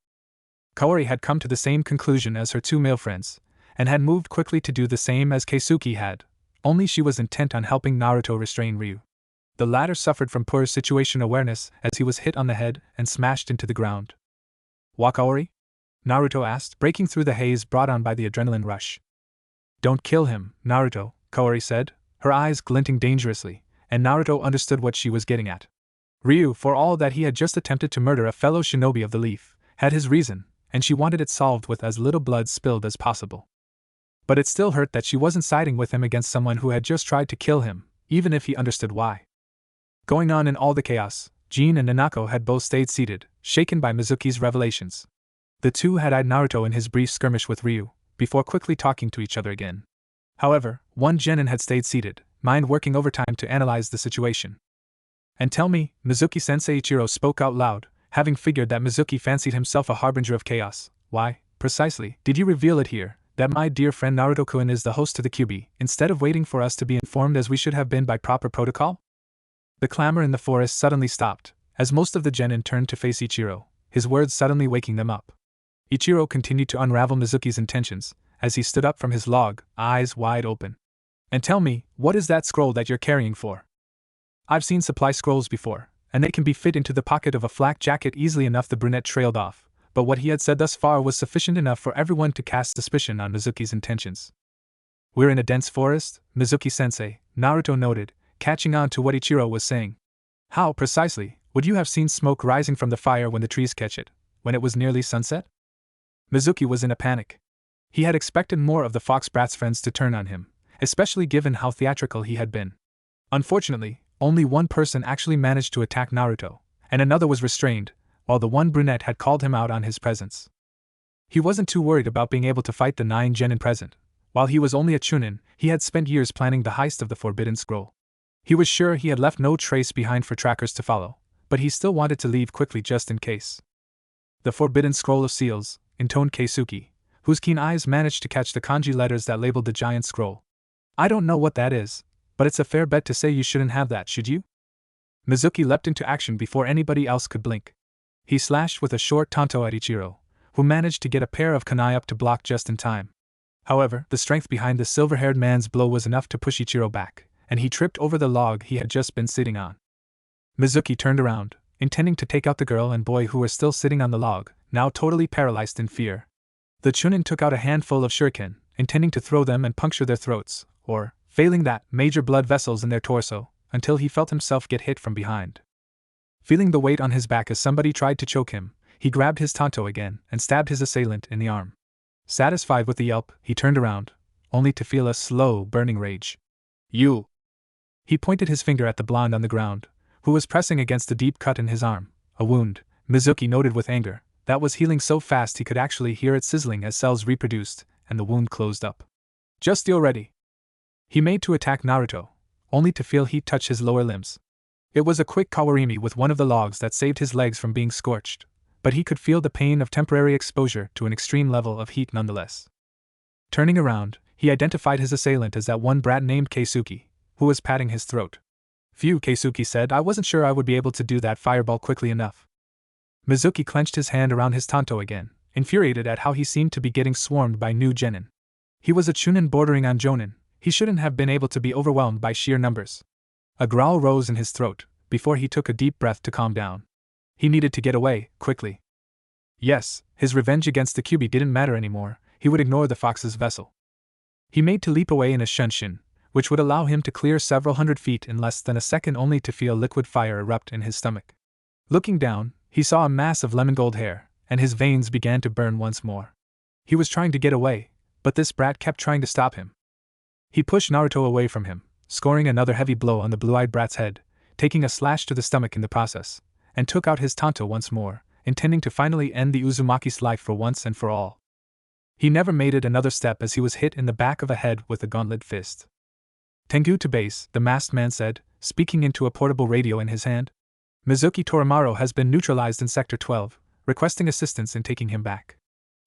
Kaori had come to the same conclusion as her two male friends, and had moved quickly to do the same as Keisuke had, only she was intent on helping Naruto restrain Ryu. The latter suffered from poor situation awareness as he was hit on the head and smashed into the ground. "Wa Kaori?" Naruto asked, breaking through the haze brought on by the adrenaline rush. "Don't kill him, Naruto," Kaori said, her eyes glinting dangerously, and Naruto understood what she was getting at. Ryu, for all that he had just attempted to murder a fellow shinobi of the leaf, had his reason, and she wanted it solved with as little blood spilled as possible. But it still hurt that she wasn't siding with him against someone who had just tried to kill him, even if he understood why. Going on in all the chaos, Jin and Nanako had both stayed seated, shaken by Mizuki's revelations. The two had eyed Naruto in his brief skirmish with Ryu, before quickly talking to each other again. However, one genin had stayed seated, mind working overtime to analyze the situation. "And tell me," Mizuki-sensei Ichiro spoke out loud, having figured that Mizuki fancied himself a harbinger of chaos, "why, precisely, did you reveal it here, that my dear friend Naruto-kun is the host to the QB, instead of waiting for us to be informed as we should have been by proper protocol?" The clamor in the forest suddenly stopped, as most of the genin turned to face Ichiro, his words suddenly waking them up. Ichiro continued to unravel Mizuki's intentions, as he stood up from his log, eyes wide open. "And tell me, what is that scroll that you're carrying for? I've seen supply scrolls before, and they can be fit into the pocket of a flak jacket easily enough." The brunette trailed off, but what he had said thus far was sufficient enough for everyone to cast suspicion on Mizuki's intentions. "We're in a dense forest, Mizuki-sensei," Naruto noted, catching on to what Ichiro was saying. "How, precisely, would you have seen smoke rising from the fire when the trees catch it, when it was nearly sunset?" Mizuki was in a panic. He had expected more of the fox brat's friends to turn on him, especially given how theatrical he had been. Unfortunately, only one person actually managed to attack Naruto, and another was restrained, while the one brunette had called him out on his presence. He wasn't too worried about being able to fight the 9 genin present. While he was only a chunin, he had spent years planning the heist of the Forbidden Scroll. He was sure he had left no trace behind for trackers to follow, but he still wanted to leave quickly just in case. "The Forbidden Scroll of Seals," intoned Keisuke, whose keen eyes managed to catch the kanji letters that labeled the giant scroll. "I don't know what that is, but it's a fair bet to say you shouldn't have that, should you?" Mizuki leapt into action before anybody else could blink. He slashed with a short tanto at Ichiro, who managed to get a pair of kunai up to block just in time. However, the strength behind the silver-haired man's blow was enough to push Ichiro back, and he tripped over the log he had just been sitting on. Mizuki turned around, intending to take out the girl and boy who were still sitting on the log, now totally paralyzed in fear. The Chunin took out a handful of shuriken, intending to throw them and puncture their throats, or, failing that, major blood vessels in their torso, until he felt himself get hit from behind. Feeling the weight on his back as somebody tried to choke him, he grabbed his tanto again and stabbed his assailant in the arm. Satisfied with the yelp, he turned around, only to feel a slow, burning rage. "You!" He pointed his finger at the blonde on the ground, who was pressing against a deep cut in his arm, a wound, Mizuki noted with anger, that was healing so fast he could actually hear it sizzling as cells reproduced, and the wound closed up. "Just you ready." He made to attack Naruto, only to feel heat touch his lower limbs. It was a quick kawarimi with one of the logs that saved his legs from being scorched, but he could feel the pain of temporary exposure to an extreme level of heat nonetheless. Turning around, he identified his assailant as that one brat named Keisuke, who was patting his throat. "Phew," Keisuke said, "I wasn't sure I would be able to do that fireball quickly enough." Mizuki clenched his hand around his tanto again, infuriated at how he seemed to be getting swarmed by new genin. He was a chunin bordering on jonin, he shouldn't have been able to be overwhelmed by sheer numbers. A growl rose in his throat, before he took a deep breath to calm down. He needed to get away, quickly. Yes, his revenge against the Kyuubi didn't matter anymore, he would ignore the fox's vessel. He made to leap away in a shunshin, which would allow him to clear several hundred feet in less than a second only to feel liquid fire erupt in his stomach. Looking down, he saw a mass of lemon gold hair, and his veins began to burn once more. He was trying to get away, but this brat kept trying to stop him. He pushed Naruto away from him, scoring another heavy blow on the blue-eyed brat's head, taking a slash to the stomach in the process, and took out his tanto once more, intending to finally end the Uzumaki's life for once and for all. He never made it another step as he was hit in the back of a head with a gauntlet fist. "Tengu to base," the masked man said, speaking into a portable radio in his hand. "Mizuki Toramaru has been neutralized in Sector 12, requesting assistance in taking him back."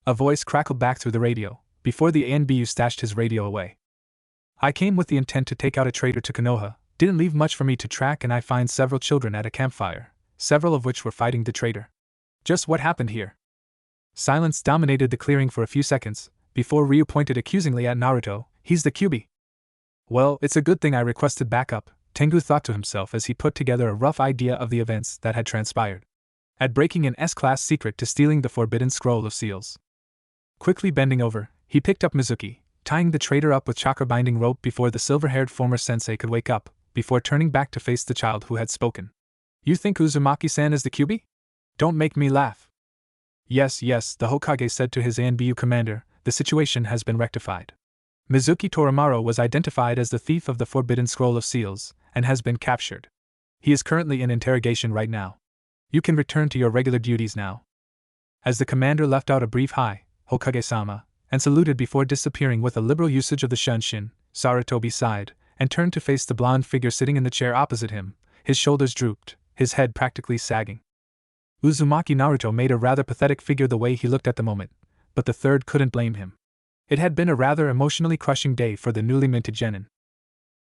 A voice crackled back through the radio, before the ANBU stashed his radio away. "I came with the intent to take out a traitor to Konoha, didn't leave much for me to track, and I find several children at a campfire, several of which were fighting the traitor. Just what happened here?" Silence dominated the clearing for a few seconds, before Ryu pointed accusingly at Naruto. "He's the Kyuubi." "Well, it's a good thing I requested backup," Tengu thought to himself as he put together a rough idea of the events that had transpired. At breaking an S-class secret to stealing the Forbidden Scroll of Seals. Quickly bending over, he picked up Mizuki, tying the traitor up with chakra-binding rope before the silver-haired former sensei could wake up, before turning back to face the child who had spoken. "You think Uzumaki-san is the Kyuubi? Don't make me laugh." Yes, the Hokage said to his ANBU commander, "The situation has been rectified. Mizuki Toramaru was identified as the thief of the Forbidden Scroll of Seals, and has been captured. He is currently in interrogation right now. You can return to your regular duties now." As the commander left out a brief "Hi, Hokage-sama," and saluted before disappearing with a liberal usage of the shunshin, Sarutobi sighed, and turned to face the blonde figure sitting in the chair opposite him, his shoulders drooped, his head practically sagging. Uzumaki Naruto made a rather pathetic figure the way he looked at the moment, but the third couldn't blame him. It had been a rather emotionally crushing day for the newly minted genin.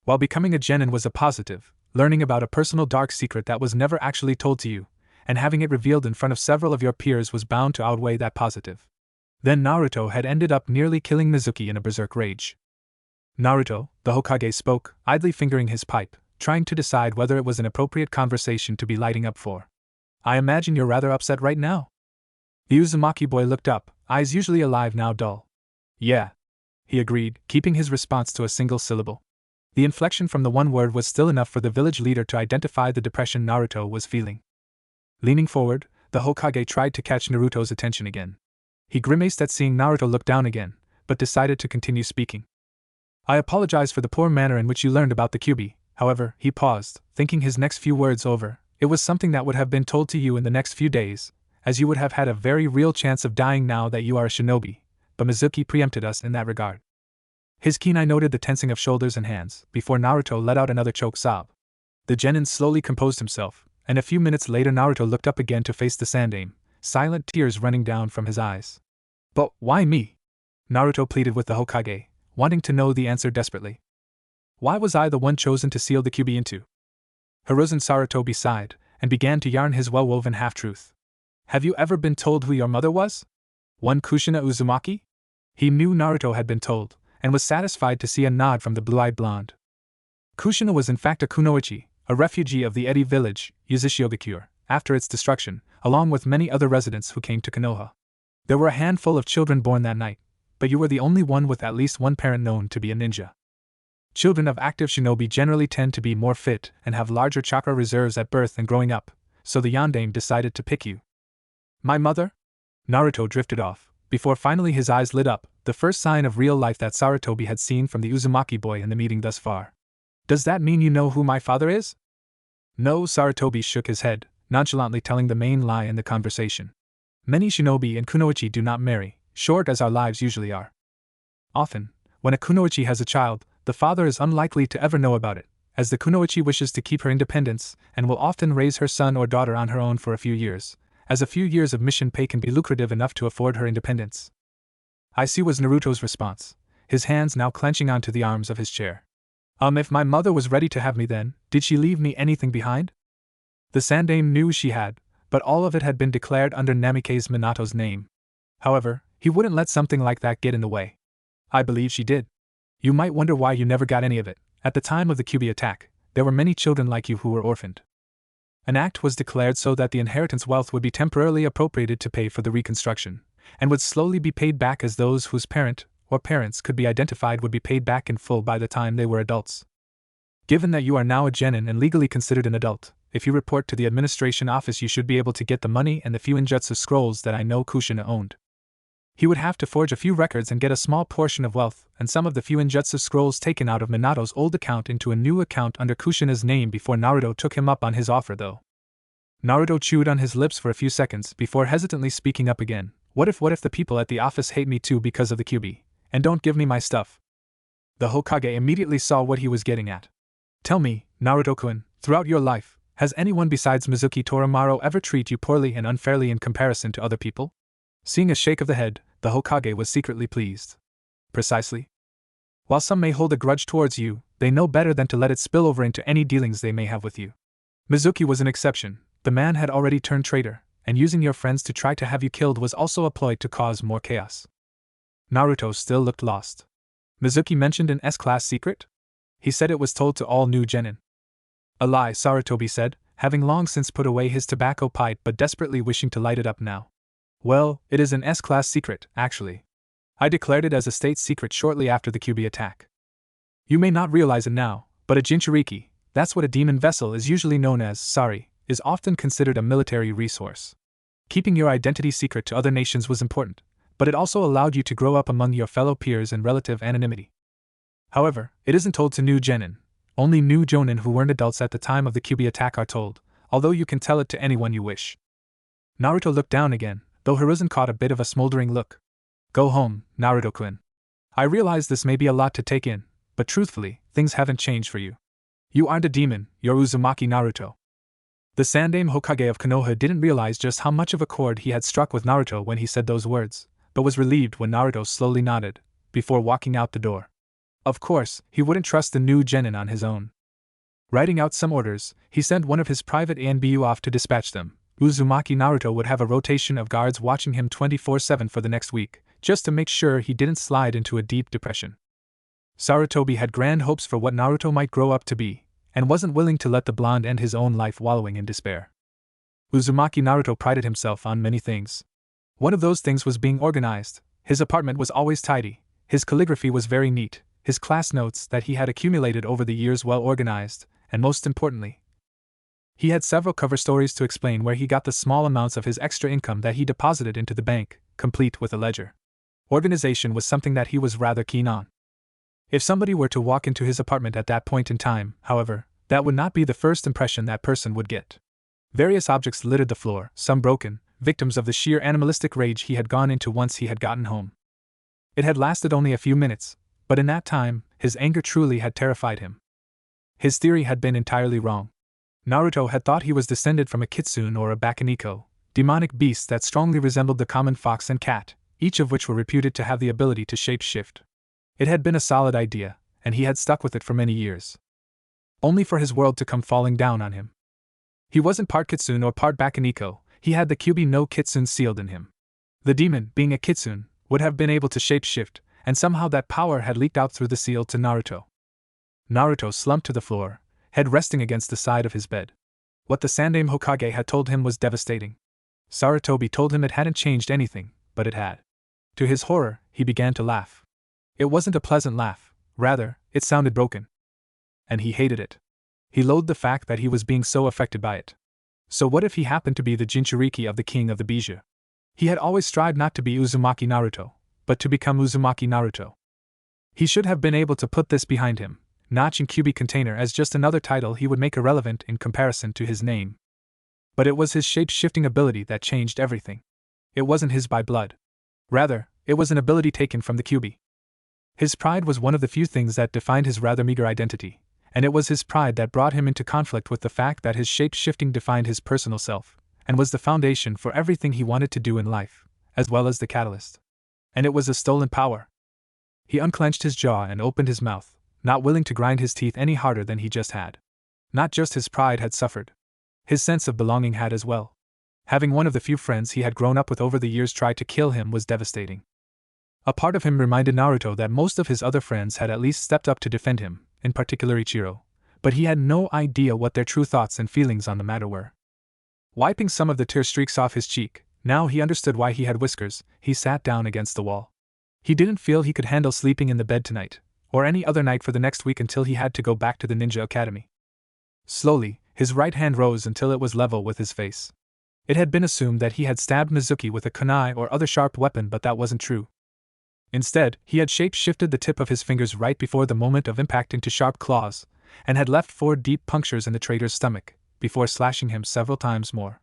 While becoming a genin was a positive, learning about a personal dark secret that was never actually told to you, and having it revealed in front of several of your peers was bound to outweigh that positive. Then Naruto had ended up nearly killing Mizuki in a berserk rage. "Naruto," the Hokage spoke, idly fingering his pipe, trying to decide whether it was an appropriate conversation to be lighting up for. "I imagine you're rather upset right now." The Uzumaki boy looked up, eyes usually alive now dull. "Yeah," he agreed, keeping his response to a single syllable. The inflection from the one word was still enough for the village leader to identify the depression Naruto was feeling. Leaning forward, the Hokage tried to catch Naruto's attention again. He grimaced at seeing Naruto look down again, but decided to continue speaking. "I apologize for the poor manner in which you learned about the Kyuubi, however," he paused, thinking his next few words over. "It was something that would have been told to you in the next few days, as you would have had a very real chance of dying now that you are a shinobi, but Mizuki preempted us in that regard." His keen eye noted the tensing of shoulders and hands, before Naruto let out another choked sob. The genin slowly composed himself, and a few minutes later Naruto looked up again to face the sandaime, silent tears running down from his eyes. But why me? Naruto pleaded with the Hokage, wanting to know the answer desperately. Why was I the one chosen to seal the Kyuubi into? Hiruzen Sarutobi sighed, and began to yarn his well-woven half-truth. Have you ever been told who your mother was? One Kushina Uzumaki? He knew Naruto had been told, and was satisfied to see a nod from the blue-eyed blonde. Kushina was in fact a kunoichi, a refugee of the Eri village, Yuzushiogakure, after its destruction, along with many other residents who came to Konoha. There were a handful of children born that night, but you were the only one with at least one parent known to be a ninja. Children of active shinobi generally tend to be more fit and have larger chakra reserves at birth and growing up, so the yondaime decided to pick you. My mother? Naruto drifted off, before finally his eyes lit up, the first sign of real life that Sarutobi had seen from the Uzumaki boy in the meeting thus far. Does that mean you know who my father is? No, Sarutobi shook his head, nonchalantly telling the main lie in the conversation. Many shinobi and kunoichi do not marry, short as our lives usually are. Often, when a kunoichi has a child, the father is unlikely to ever know about it, as the kunoichi wishes to keep her independence and will often raise her son or daughter on her own for a few years, as a few years of mission pay can be lucrative enough to afford her independence. I see, was Naruto's response, his hands now clenching onto the arms of his chair. If my mother was ready to have me then, did she leave me anything behind? The Sandaime knew she had, but all of it had been declared under Namikaze Minato's name. However, he wouldn't let something like that get in the way. I believe she did. You might wonder why you never got any of it. At the time of the Kyuubi attack, there were many children like you who were orphaned. An act was declared so that the inheritance wealth would be temporarily appropriated to pay for the reconstruction, and would slowly be paid back as those whose parent or parents could be identified would be paid back in full by the time they were adults. Given that you are now a genin and legally considered an adult, if you report to the administration office you should be able to get the money and the few injutsu scrolls that I know Kushina owned. He would have to forge a few records and get a small portion of wealth and some of the few injutsu scrolls taken out of Minato's old account into a new account under Kushina's name before Naruto took him up on his offer though. Naruto chewed on his lips for a few seconds before hesitantly speaking up again. What if the people at the office hate me too because of the Kyuubi, and don't give me my stuff? The Hokage immediately saw what he was getting at. Tell me, Naruto-kun, throughout your life, has anyone besides Mizuki Toramaru ever treated you poorly and unfairly in comparison to other people? Seeing a shake of the head, the Hokage was secretly pleased. Precisely. While some may hold a grudge towards you, they know better than to let it spill over into any dealings they may have with you. Mizuki was an exception. The man had already turned traitor, and using your friends to try to have you killed was also a ploy to cause more chaos. Naruto still looked lost. Mizuki mentioned an S-class secret? He said it was told to all new genin. A lie, Sarutobi said, having long since put away his tobacco pipe but desperately wishing to light it up now. Well, it is an S-class secret, actually. I declared it as a state secret shortly after the Kyuubi attack. You may not realize it now, but a Jinchuriki, that's what a demon vessel is usually known as, is often considered a military resource. Keeping your identity secret to other nations was important, but it also allowed you to grow up among your fellow peers in relative anonymity. However, it isn't told to new genin. Only new jonin who weren't adults at the time of the Kyuubi attack are told, although you can tell it to anyone you wish. Naruto looked down again, though Hiruzen caught a bit of a smoldering look. Go home, Naruto-kun. I realize this may be a lot to take in, but truthfully, things haven't changed for you. You aren't a demon, you're Uzumaki Naruto. The Sandaime Hokage of Konoha didn't realize just how much of a chord he had struck with Naruto when he said those words, but was relieved when Naruto slowly nodded, before walking out the door. Of course, he wouldn't trust the new genin on his own. Writing out some orders, he sent one of his private ANBU off to dispatch them. Uzumaki Naruto would have a rotation of guards watching him 24/7 for the next week, just to make sure he didn't slide into a deep depression. Sarutobi had grand hopes for what Naruto might grow up to be, and wasn't willing to let the blonde end his own life wallowing in despair. Uzumaki Naruto prided himself on many things. One of those things was being organized. His apartment was always tidy, his calligraphy was very neat, his class notes that he had accumulated over the years well organized, and most importantly, he had several cover stories to explain where he got the small amounts of his extra income that he deposited into the bank, complete with a ledger. Organization was something that he was rather keen on. If somebody were to walk into his apartment at that point in time, however, that would not be the first impression that person would get. Various objects littered the floor, some broken, victims of the sheer animalistic rage he had gone into once he had gotten home. It had lasted only a few minutes, but in that time, his anger truly had terrified him. His theory had been entirely wrong. Naruto had thought he was descended from a kitsune or a bakaniko, demonic beasts that strongly resembled the common fox and cat, each of which were reputed to have the ability to shape-shift. It had been a solid idea, and he had stuck with it for many years. Only for his world to come falling down on him. He wasn't part kitsune or part Bakeneko, he had the Kyuubi no Kitsune sealed in him. The demon, being a kitsune, would have been able to shape-shift, and somehow that power had leaked out through the seal to Naruto. Naruto slumped to the floor, head resting against the side of his bed. What the Sandaime Hokage had told him was devastating. Sarutobi told him it hadn't changed anything, but it had. To his horror, he began to laugh. It wasn't a pleasant laugh, rather, it sounded broken. And he hated it. He loathed the fact that he was being so affected by it. So what if he happened to be the Jinchuriki of the king of the Bijou? He had always strived not to be Uzumaki Naruto, but to become Uzumaki Naruto. He should have been able to put this behind him, notch in Kyuubi container as just another title he would make irrelevant in comparison to his name. But it was his shape-shifting ability that changed everything. It wasn't his by blood. Rather, it was an ability taken from the Kyuubi. His pride was one of the few things that defined his rather meager identity, and it was his pride that brought him into conflict with the fact that his shape-shifting defined his personal self, and was the foundation for everything he wanted to do in life, as well as the catalyst. And it was a stolen power. He unclenched his jaw and opened his mouth, not willing to grind his teeth any harder than he just had. Not just his pride had suffered. His sense of belonging had as well. Having one of the few friends he had grown up with over the years try to kill him was devastating. A part of him reminded Naruto that most of his other friends had at least stepped up to defend him, in particular Ichiro, but he had no idea what their true thoughts and feelings on the matter were. Wiping some of the tear streaks off his cheek, now he understood why he had whiskers, he sat down against the wall. He didn't feel he could handle sleeping in the bed tonight, or any other night for the next week until he had to go back to the ninja academy. Slowly, his right hand rose until it was level with his face. It had been assumed that he had stabbed Mizuki with a kunai or other sharp weapon, but that wasn't true. Instead, he had shape-shifted the tip of his fingers right before the moment of impact into sharp claws, and had left 4 deep punctures in the traitor's stomach, before slashing him several times more.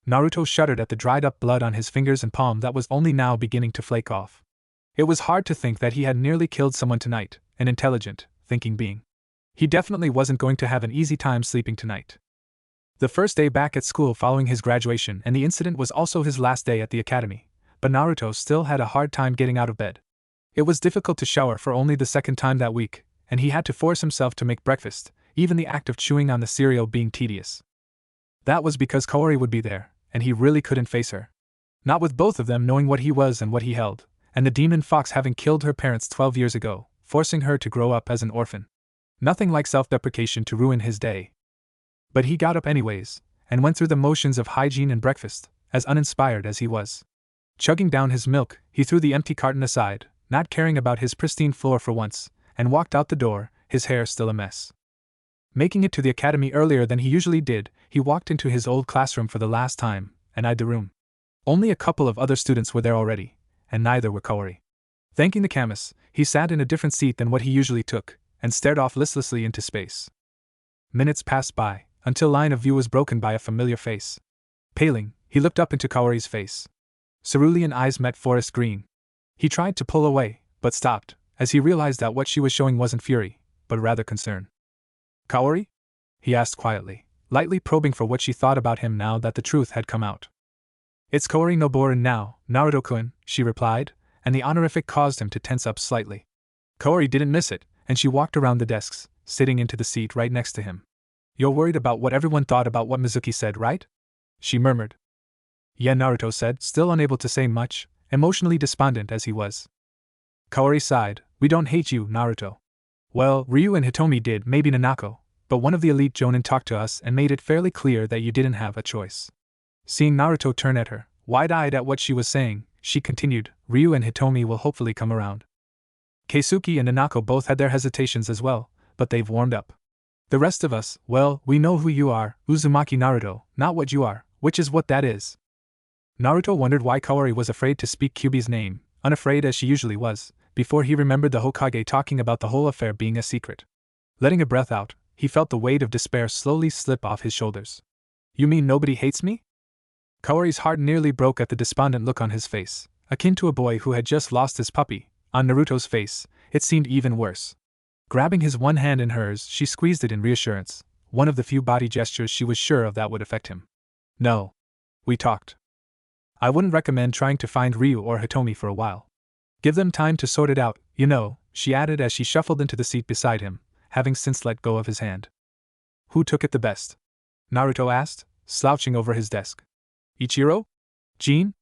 Naruto shuddered at the dried-up blood on his fingers and palm that was only now beginning to flake off. It was hard to think that he had nearly killed someone tonight, an intelligent, thinking being. He definitely wasn't going to have an easy time sleeping tonight. The first day back at school following his graduation, and the incident was also his last day at the academy, but Naruto still had a hard time getting out of bed. It was difficult to shower for only the second time that week, and he had to force himself to make breakfast, even the act of chewing on the cereal being tedious. That was because Kaori would be there, and he really couldn't face her. Not with both of them knowing what he was and what he held, and the demon fox having killed her parents 12 years ago, forcing her to grow up as an orphan. Nothing like self-deprecation to ruin his day. But he got up anyways, and went through the motions of hygiene and breakfast, as uninspired as he was. Chugging down his milk, he threw the empty carton aside, not caring about his pristine floor for once, and walked out the door, his hair still a mess. Making it to the academy earlier than he usually did, he walked into his old classroom for the last time, and eyed the room. Only a couple of other students were there already, and neither were Kaori. Thanking the Camus, he sat in a different seat than what he usually took, and stared off listlessly into space. Minutes passed by, until line of view was broken by a familiar face. Paling, he looked up into Kaori's face. Cerulean eyes met forest green. He tried to pull away, but stopped, as he realized that what she was showing wasn't fury, but rather concern. "Kaori?" he asked quietly, lightly probing for what she thought about him now that the truth had come out. "It's Kaori Noborin now, Naruto-kun," she replied, and the honorific caused him to tense up slightly. Kaori didn't miss it, and she walked around the desks, sitting into the seat right next to him. "You're worried about what everyone thought about what Mizuki said, right?" she murmured. "Yeah," Naruto said, still unable to say much, emotionally despondent as he was. Kaori sighed. "We don't hate you, Naruto. Well, Ryu and Hitomi did, maybe Nanako, but one of the elite Jonin talked to us and made it fairly clear that you didn't have a choice." Seeing Naruto turn at her, wide-eyed at what she was saying, she continued, "Ryu and Hitomi will hopefully come around. Keisuke and Nanako both had their hesitations as well, but they've warmed up. The rest of us, well, we know who you are, Uzumaki Naruto, not what you are, which is what that is." Naruto wondered why Kaori was afraid to speak Kyuubi's name, unafraid as she usually was, before he remembered the Hokage talking about the whole affair being a secret. Letting a breath out, he felt the weight of despair slowly slip off his shoulders. "You mean nobody hates me?" Kaori's heart nearly broke at the despondent look on his face, akin to a boy who had just lost his puppy. On Naruto's face, it seemed even worse. Grabbing his one hand in hers, she squeezed it in reassurance, one of the few body gestures she was sure of that would affect him. "No. We talked. I wouldn't recommend trying to find Ryu or Hitomi for a while. Give them time to sort it out, you know, she added as she shuffled into the seat beside him, having since let go of his hand. Who took it the best? Naruto asked, slouching over his desk. Ichiro? Jean?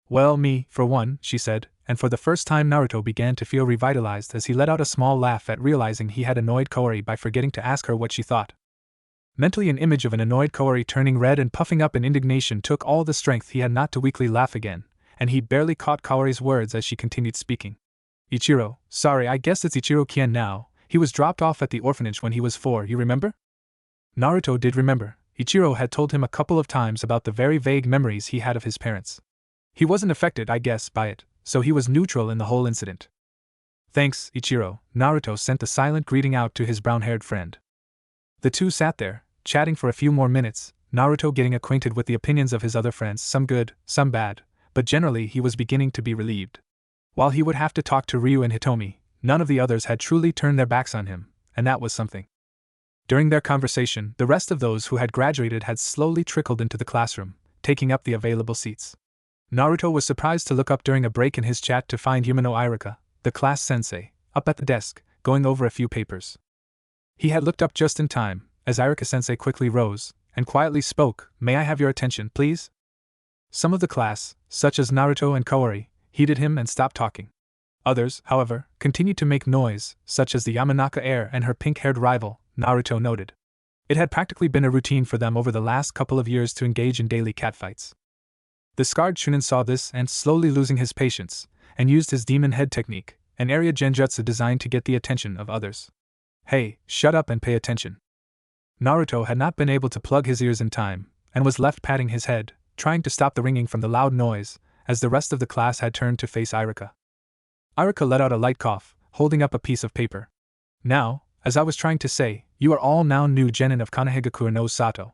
Well, me, for one, she said, and for the first time Naruto began to feel revitalized as he let out a small laugh at realizing he had annoyed Kaori by forgetting to ask her what she thought. Mentally, an image of an annoyed Kaori turning red and puffing up in indignation took all the strength he had not to weakly laugh again, and he barely caught Kaori's words as she continued speaking. Ichiro, sorry, I guess it's Ichiro Kien now. He was dropped off at the orphanage when he was 4, you remember? Naruto did remember. Ichiro had told him a couple of times about the very vague memories he had of his parents. He wasn't affected, I guess, by it, so he was neutral in the whole incident. Thanks, Ichiro, Naruto sent the silent greeting out to his brown-haired friend. The two sat there, chatting for a few more minutes, Naruto getting acquainted with the opinions of his other friends, some good, some bad, but generally he was beginning to be relieved. While he would have to talk to Ryu and Hitomi, none of the others had truly turned their backs on him, and that was something. During their conversation, the rest of those who had graduated had slowly trickled into the classroom, taking up the available seats. Naruto was surprised to look up during a break in his chat to find Yumino Irika, the class sensei, up at the desk, going over a few papers. He had looked up just in time, as Irika-sensei quickly rose, and quietly spoke, "May I have your attention, please?" Some of the class, such as Naruto and Kaori, heeded him and stopped talking. Others, however, continued to make noise, such as the Yamanaka heir and her pink-haired rival, Naruto noted. It had practically been a routine for them over the last couple of years to engage in daily catfights. The scarred Chunin saw this and, slowly losing his patience, and used his demon head technique, an area genjutsu designed to get the attention of others. Hey, shut up and pay attention. Naruto had not been able to plug his ears in time, and was left patting his head, trying to stop the ringing from the loud noise, as the rest of the class had turned to face Irika. Irika let out a light cough, holding up a piece of paper. Now, as I was trying to say, you are all now new genin of Kanehigakure no Sato.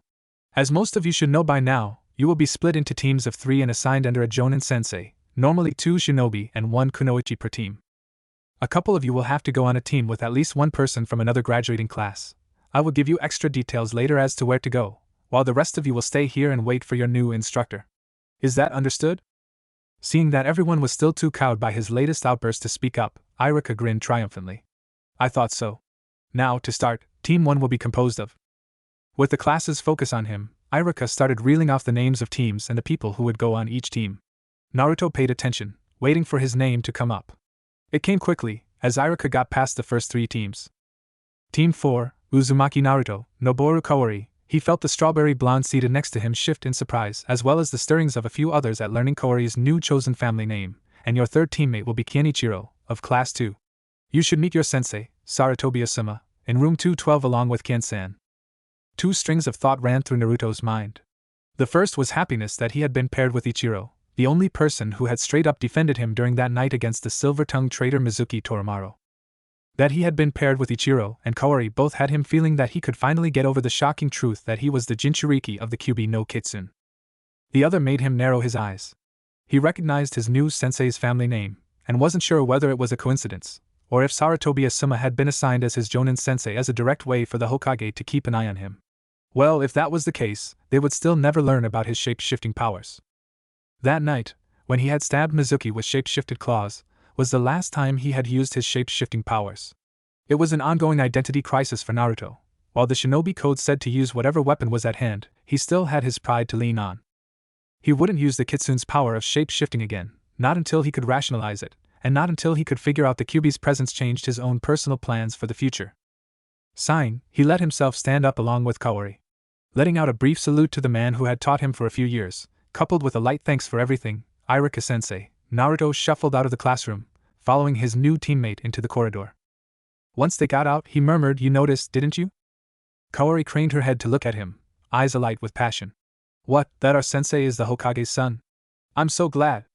As most of you should know by now, you will be split into teams of 3 and assigned under a Jonin sensei, normally 2 shinobi and 1 kunoichi per team. A couple of you will have to go on a team with at least one person from another graduating class. I will give you extra details later as to where to go, while the rest of you will stay here and wait for your new instructor. Is that understood? Seeing that everyone was still too cowed by his latest outburst to speak up, Irika grinned triumphantly. I thought so. Now, to start, Team 1 will be composed of. With the class's focus on him, Irika started reeling off the names of teams and the people who would go on each team. Naruto paid attention, waiting for his name to come up. It came quickly, as Irika got past the first 3 teams. Team 4, Uzumaki Naruto, Noboru Kaori. He felt the strawberry blonde seated next to him shift in surprise, as well as the stirrings of a few others at learning Kaori's new chosen family name. And your third teammate will be Kienichiro, of Class 2. You should meet your sensei, Saratobi Asuma, in room 212 along with Kien-san. 2 strings of thought ran through Naruto's mind. The first was happiness that he had been paired with Ichiro, the only person who had straight up defended him during that night against the silver-tongued traitor Mizuki Toromaro. That he had been paired with Ichiro and Kaori both had him feeling that he could finally get over the shocking truth that he was the Jinchuriki of the Kyuubi no Kitsune. The other made him narrow his eyes. He recognized his new sensei's family name, and wasn't sure whether it was a coincidence, or if Saratobi Asuma had been assigned as his Jonin sensei as a direct way for the Hokage to keep an eye on him. Well, if that was the case, they would still never learn about his shape-shifting powers. That night, when he had stabbed Mizuki with shape-shifted claws, was the last time he had used his shape-shifting powers. It was an ongoing identity crisis for Naruto. While the shinobi code said to use whatever weapon was at hand, he still had his pride to lean on. He wouldn't use the Kitsune's power of shape-shifting again, not until he could rationalize it, and not until he could figure out the Kyuubi's presence changed his own personal plans for the future. Sighing, he let himself stand up along with Kaori. Letting out a brief salute to the man who had taught him for a few years, coupled with a light thanks for everything, Irika-sensei, Naruto shuffled out of the classroom, following his new teammate into the corridor. Once they got out, he murmured, "You noticed, didn't you?" Kaori craned her head to look at him, eyes alight with passion. "What, that our sensei is the Hokage's son? I'm so glad.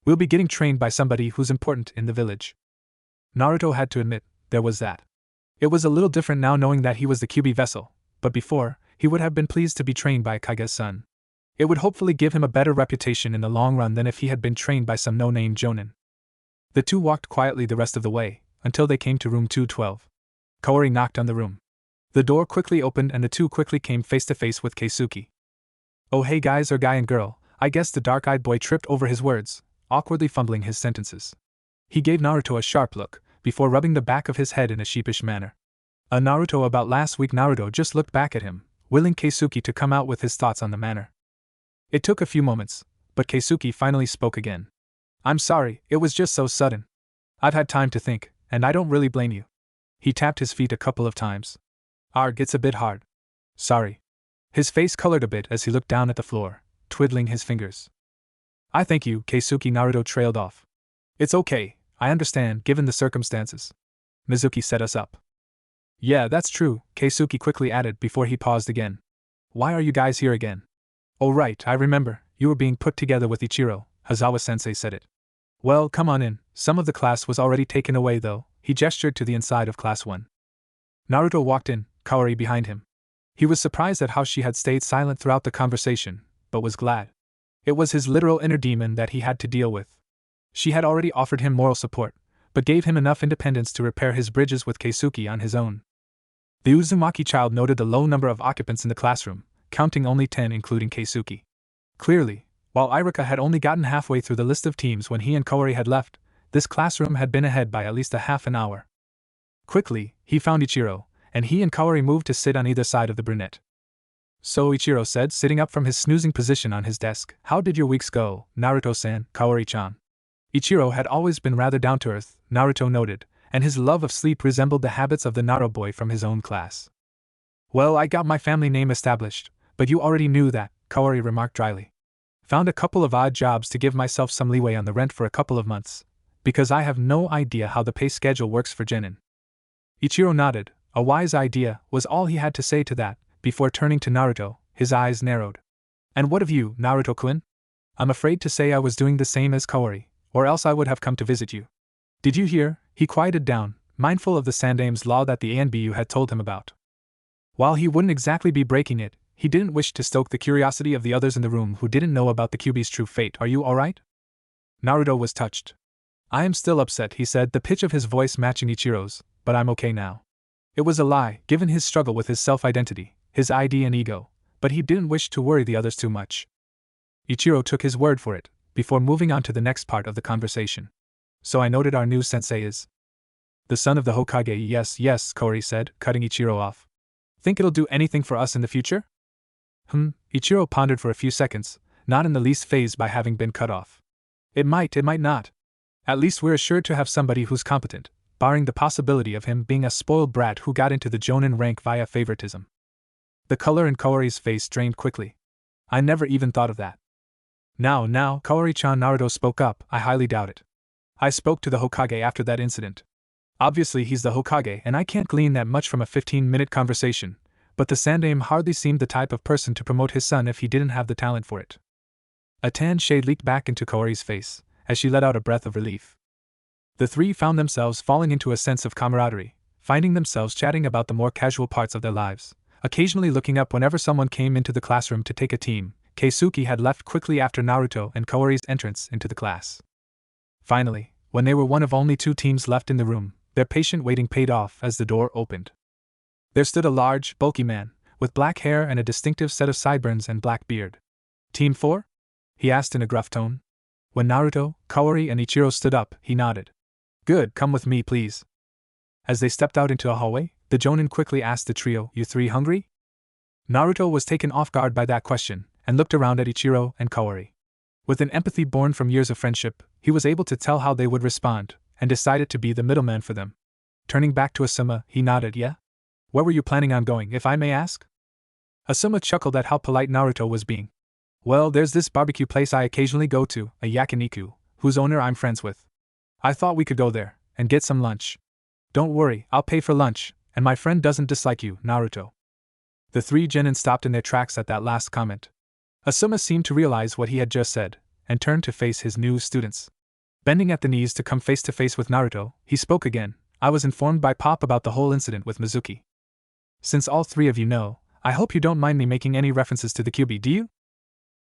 We'll be getting trained by somebody who's important in the village." Naruto had to admit, there was that. It was a little different now knowing that he was the Kyuubi vessel, but before, he would have been pleased to be trained by a Kage's son. It would hopefully give him a better reputation in the long run than if he had been trained by some no-name jonin. The two walked quietly the rest of the way, until they came to room 212. Kaori knocked on the room. The door quickly opened and the two quickly came face to face with Keisuke. "Oh hey guys or guy and girl, I guess the dark-eyed boy tripped over his words, awkwardly fumbling his sentences. He gave Naruto a sharp look, before rubbing the back of his head in a sheepish manner. Naruto about last week. Naruto just looked back at him, willing Keisuke to come out with his thoughts on the matter. It took a few moments, but Keisuke finally spoke again. I'm sorry, it was just so sudden. I've had time to think, and I don't really blame you. He tapped his feet a couple of times. Arg, it's a bit hard. Sorry. His face colored a bit as he looked down at the floor, twiddling his fingers. I thank you, Keisuke. Naruto trailed off. It's okay, I understand given the circumstances. Mizuki set us up. Yeah, that's true, Keisuke quickly added before he paused again. Why are you guys here again? Oh right, I remember, you were being put together with Ichiro, Hazawa-sensei said it. Well, come on in, some of the class was already taken away though, he gestured to the inside of class 1. Naruto walked in, Kaori behind him. He was surprised at how she had stayed silent throughout the conversation, but was glad. It was his literal inner demon that he had to deal with. She had already offered him moral support, but gave him enough independence to repair his bridges with Keisuke on his own. The Uzumaki child noted the low number of occupants in the classroom, counting only 10 including Keisuke. Clearly, while Irika had only gotten halfway through the list of teams when he and Kaori had left, this classroom had been ahead by at least a half an hour. Quickly, he found Ichiro, and he and Kaori moved to sit on either side of the brunette. So Ichiro said, sitting up from his snoozing position on his desk, how did your weeks go, Naruto-san, Kaori-chan? Ichiro had always been rather down-to-earth, Naruto noted, and his love of sleep resembled the habits of the Naruto boy from his own class. Well, I got my family name established, but you already knew that, Kaori remarked dryly. Found a couple of odd jobs to give myself some leeway on the rent for a couple of months, because I have no idea how the pay schedule works for genin. Ichiro nodded. A wise idea was all he had to say to that, before turning to Naruto, his eyes narrowed. And what of you, Naruto-kun? I'm afraid to say I was doing the same as Kaori, or else I would have come to visit you. Did you hear? He quieted down, mindful of the Sandame's law that the ANBU had told him about. While he wouldn't exactly be breaking it, he didn't wish to stoke the curiosity of the others in the room who didn't know about the Kyuubi's true fate. Are you alright? Naruto was touched. I am still upset, he said, the pitch of his voice matching Ichiro's, but I'm okay now. It was a lie, given his struggle with his self-identity, his ID and ego, but he didn't wish to worry the others too much. Ichiro took his word for it, before moving on to the next part of the conversation. So I noted our new sensei is the son of the Hokage. Yes, Kaori said, cutting Ichiro off. Think it'll do anything for us in the future? Ichiro pondered for a few seconds, not in the least fazed by having been cut off. It might not. At least we're assured to have somebody who's competent, barring the possibility of him being a spoiled brat who got into the Jonin rank via favoritism. The color in Kaori's face drained quickly. I never even thought of that. Now, Kaori-chan, Naruto spoke up, I highly doubt it. I spoke to the Hokage after that incident. Obviously he's the Hokage and I can't glean that much from a 15-minute conversation, but the Sandame hardly seemed the type of person to promote his son if he didn't have the talent for it. A tan shade leaked back into Kaori's face, as she let out a breath of relief. The three found themselves falling into a sense of camaraderie, finding themselves chatting about the more casual parts of their lives, occasionally looking up whenever someone came into the classroom to take a team. Keisuke had left quickly after Naruto and Kaori's entrance into the class. Finally, when they were one of only 2 teams left in the room, their patient waiting paid off as the door opened. There stood a large, bulky man, with black hair and a distinctive set of sideburns and black beard. Team 4? He asked in a gruff tone. When Naruto, Kaori and Ichiro stood up, he nodded. Good, come with me please. As they stepped out into a hallway, the Jonin quickly asked the trio, you 3 hungry? Naruto was taken off guard by that question, and looked around at Ichiro and Kaori. With an empathy born from years of friendship, he was able to tell how they would respond, and decided to be the middleman for them. Turning back to Asuma, he nodded, yeah? Where were you planning on going, if I may ask? Asuma chuckled at how polite Naruto was being. Well, there's this barbecue place I occasionally go to, a yakiniku, whose owner I'm friends with. I thought we could go there, and get some lunch. Don't worry, I'll pay for lunch, and my friend doesn't dislike you, Naruto. The 3 genin stopped in their tracks at that last comment. Asuma seemed to realize what he had just said, and turned to face his new students. Bending at the knees to come face to face with Naruto, he spoke again. I was informed by Pop about the whole incident with Mizuki. Since all 3 of you know, I hope you don't mind me making any references to the Kyuubi, do you?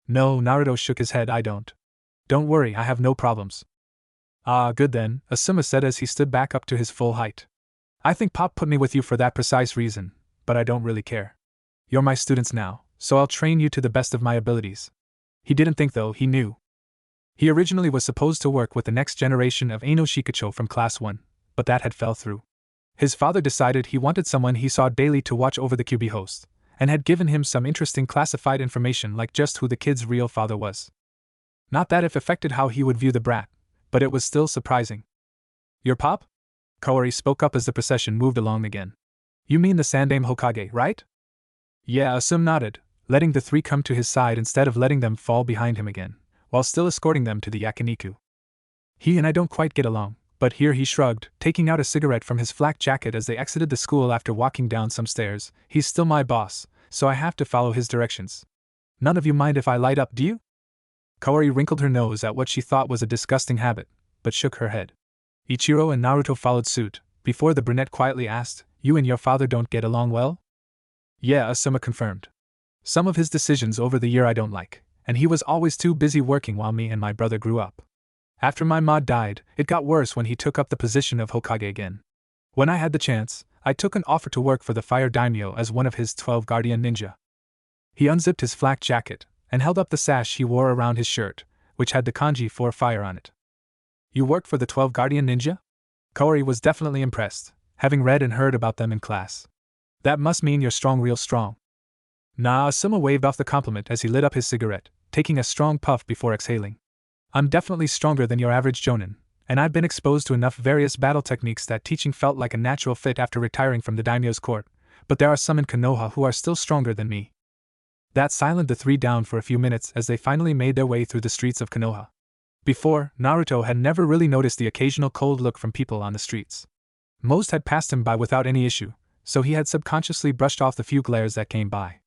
No, Naruto shook his head, I don't. Don't worry, I have no problems. Ah, good then, Asuma said as he stood back up to his full height. I think Pop put me with you for that precise reason, but I don't really care. You're my students now, so I'll train you to the best of my abilities. He didn't think though, he knew. He originally was supposed to work with the next generation of Eino Shikacho from Class 1, but that had fell through. His father decided he wanted someone he saw daily to watch over the QB host, and had given him some interesting classified information like just who the kid's real father was. Not that it affected how he would view the brat, but it was still surprising. Your pop? Kaori spoke up as the procession moved along again. You mean the Sandaime Hokage, right? Yeah, Asum nodded, letting the three come to his side instead of letting them fall behind him again, while still escorting them to the yakiniku. He and I don't quite get along, but here he shrugged, taking out a cigarette from his flak jacket as they exited the school after walking down some stairs. He's still my boss, so I have to follow his directions. None of you mind if I light up, do you? Kaori wrinkled her nose at what she thought was a disgusting habit, but shook her head. Ichiro and Naruto followed suit, before the brunette quietly asked, You and your father don't get along well? Yeah, Asuma confirmed. Some of his decisions over the year I don't like, and he was always too busy working while me and my brother grew up. After my ma died, it got worse when he took up the position of Hokage again. When I had the chance, I took an offer to work for the Fire Daimyo as one of his 12 guardian ninja. He unzipped his flak jacket and held up the sash he wore around his shirt, which had the kanji for fire on it. You work for the 12 guardian ninja? Kaori was definitely impressed, having read and heard about them in class. That must mean you're strong, real strong. Nah, Asuma waved off the compliment as he lit up his cigarette, taking a strong puff before exhaling. I'm definitely stronger than your average jonin, and I've been exposed to enough various battle techniques that teaching felt like a natural fit after retiring from the daimyo's court, but there are some in Konoha who are still stronger than me. That silenced the three down for a few minutes as they finally made their way through the streets of Konoha. Before, Naruto had never really noticed the occasional cold look from people on the streets. Most had passed him by without any issue, so he had subconsciously brushed off the few glares that came by.